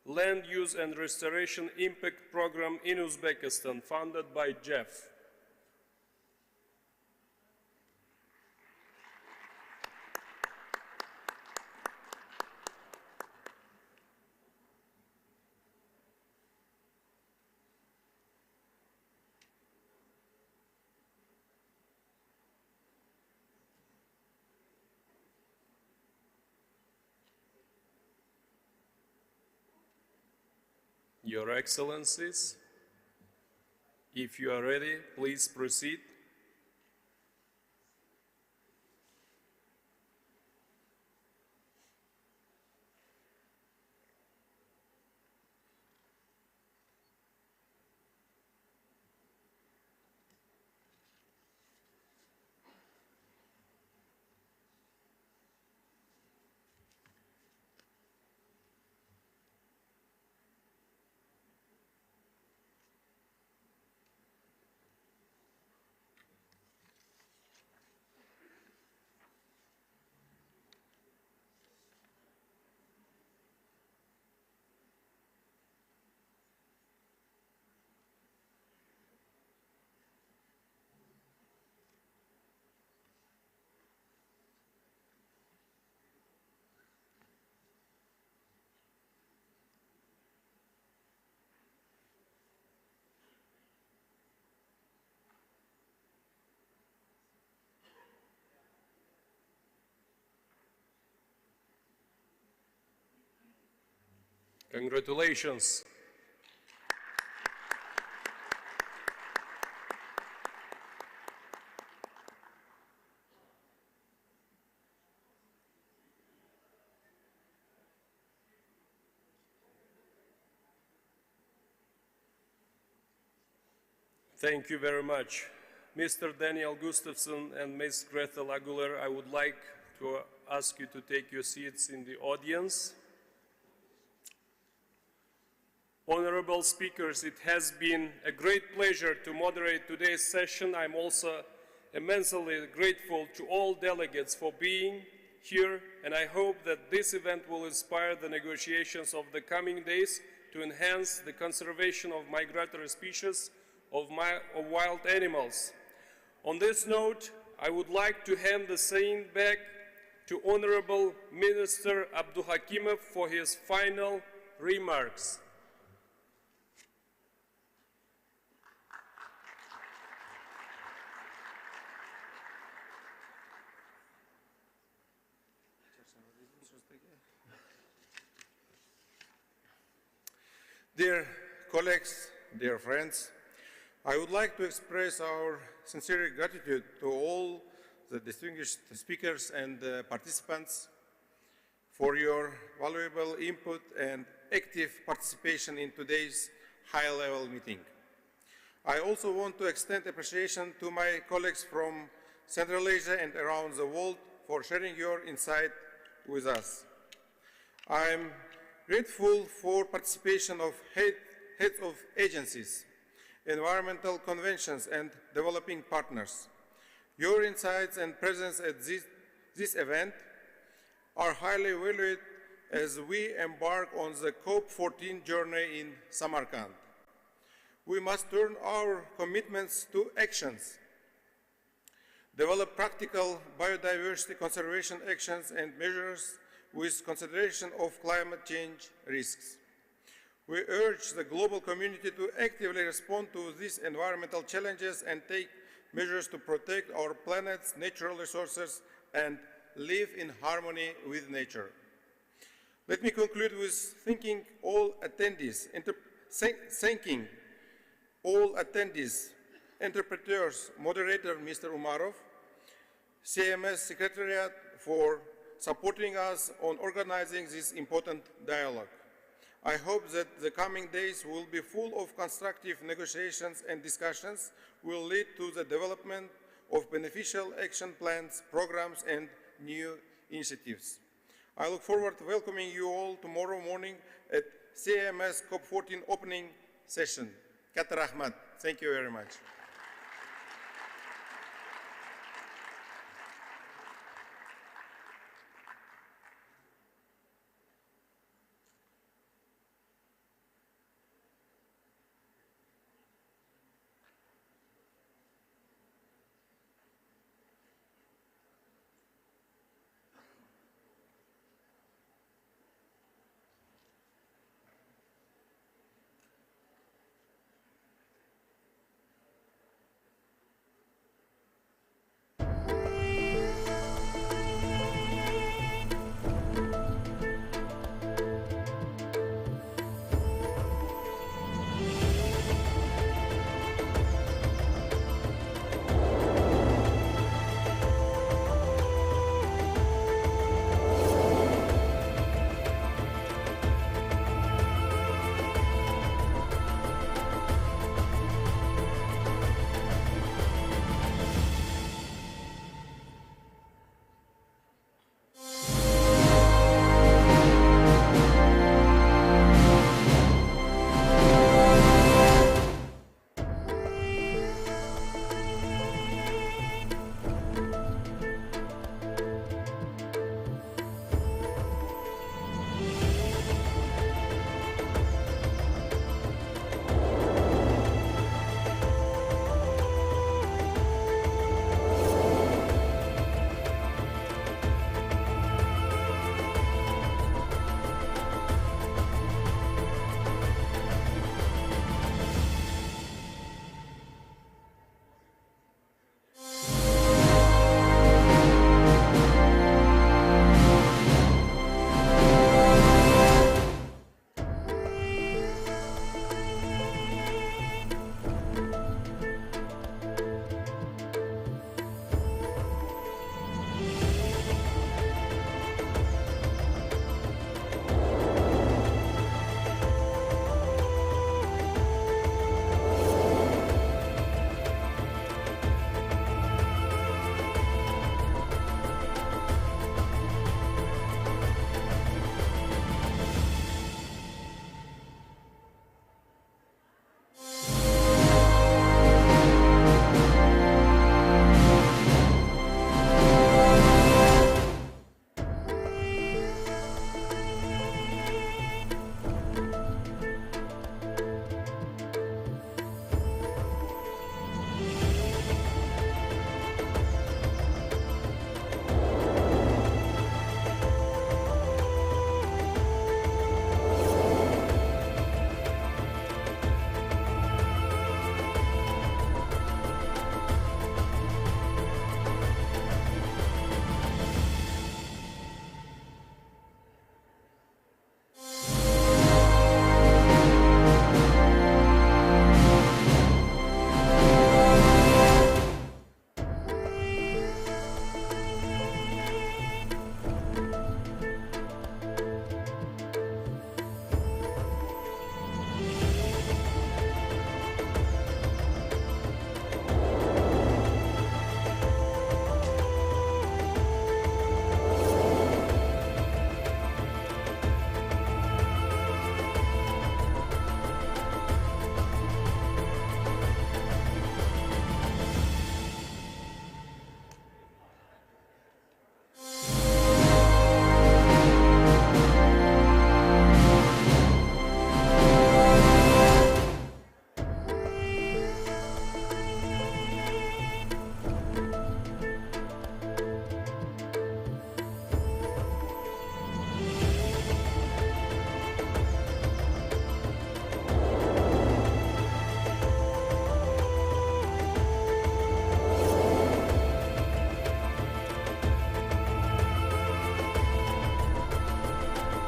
Land Use and Restoration Impact Program in Uzbekistan, funded by JEF. Your Excellencies, if you are ready, please proceed. Congratulations. Thank you very much. Mr. Daniel Gustafsson and Ms. Gretel Aguilar, I would like to ask you to take your seats in the audience. Honorable speakers, it has been a great pleasure to moderate today's session. I'm also immensely grateful to all delegates for being here, and I hope that this event will inspire the negotiations of the coming days to enhance the conservation of migratory species of wild animals. On this note, I would like to hand the saying back to Honorable Minister Abduhakimov for his final remarks. Dear colleagues, dear friends, I would like to express our sincere gratitude to all the distinguished speakers and participants for your valuable input and active participation in today's high-level meeting. I also want to extend appreciation to my colleagues from Central Asia and around the world for sharing your insight with us. I am grateful for participation of heads of agencies, environmental conventions, and developing partners. Your insights and presence at this event are highly valued as we embark on the COP14 journey in Samarkand. We must turn our commitments to actions, develop practical biodiversity conservation actions and measures with consideration of climate change risks. We urge the global community to actively respond to these environmental challenges and take measures to protect our planet's natural resources and live in harmony with nature. Let me conclude with thanking all attendees, interpreters, moderator Mr. Umarov, CMS Secretariat for supporting us on organizing this important dialogue. I hope that the coming days will be full of constructive negotiations and discussions will lead to the development of beneficial action plans, programs, and new initiatives. I look forward to welcoming you all tomorrow morning at CMS COP14 opening session. Kat Rahmat. Thank you very much.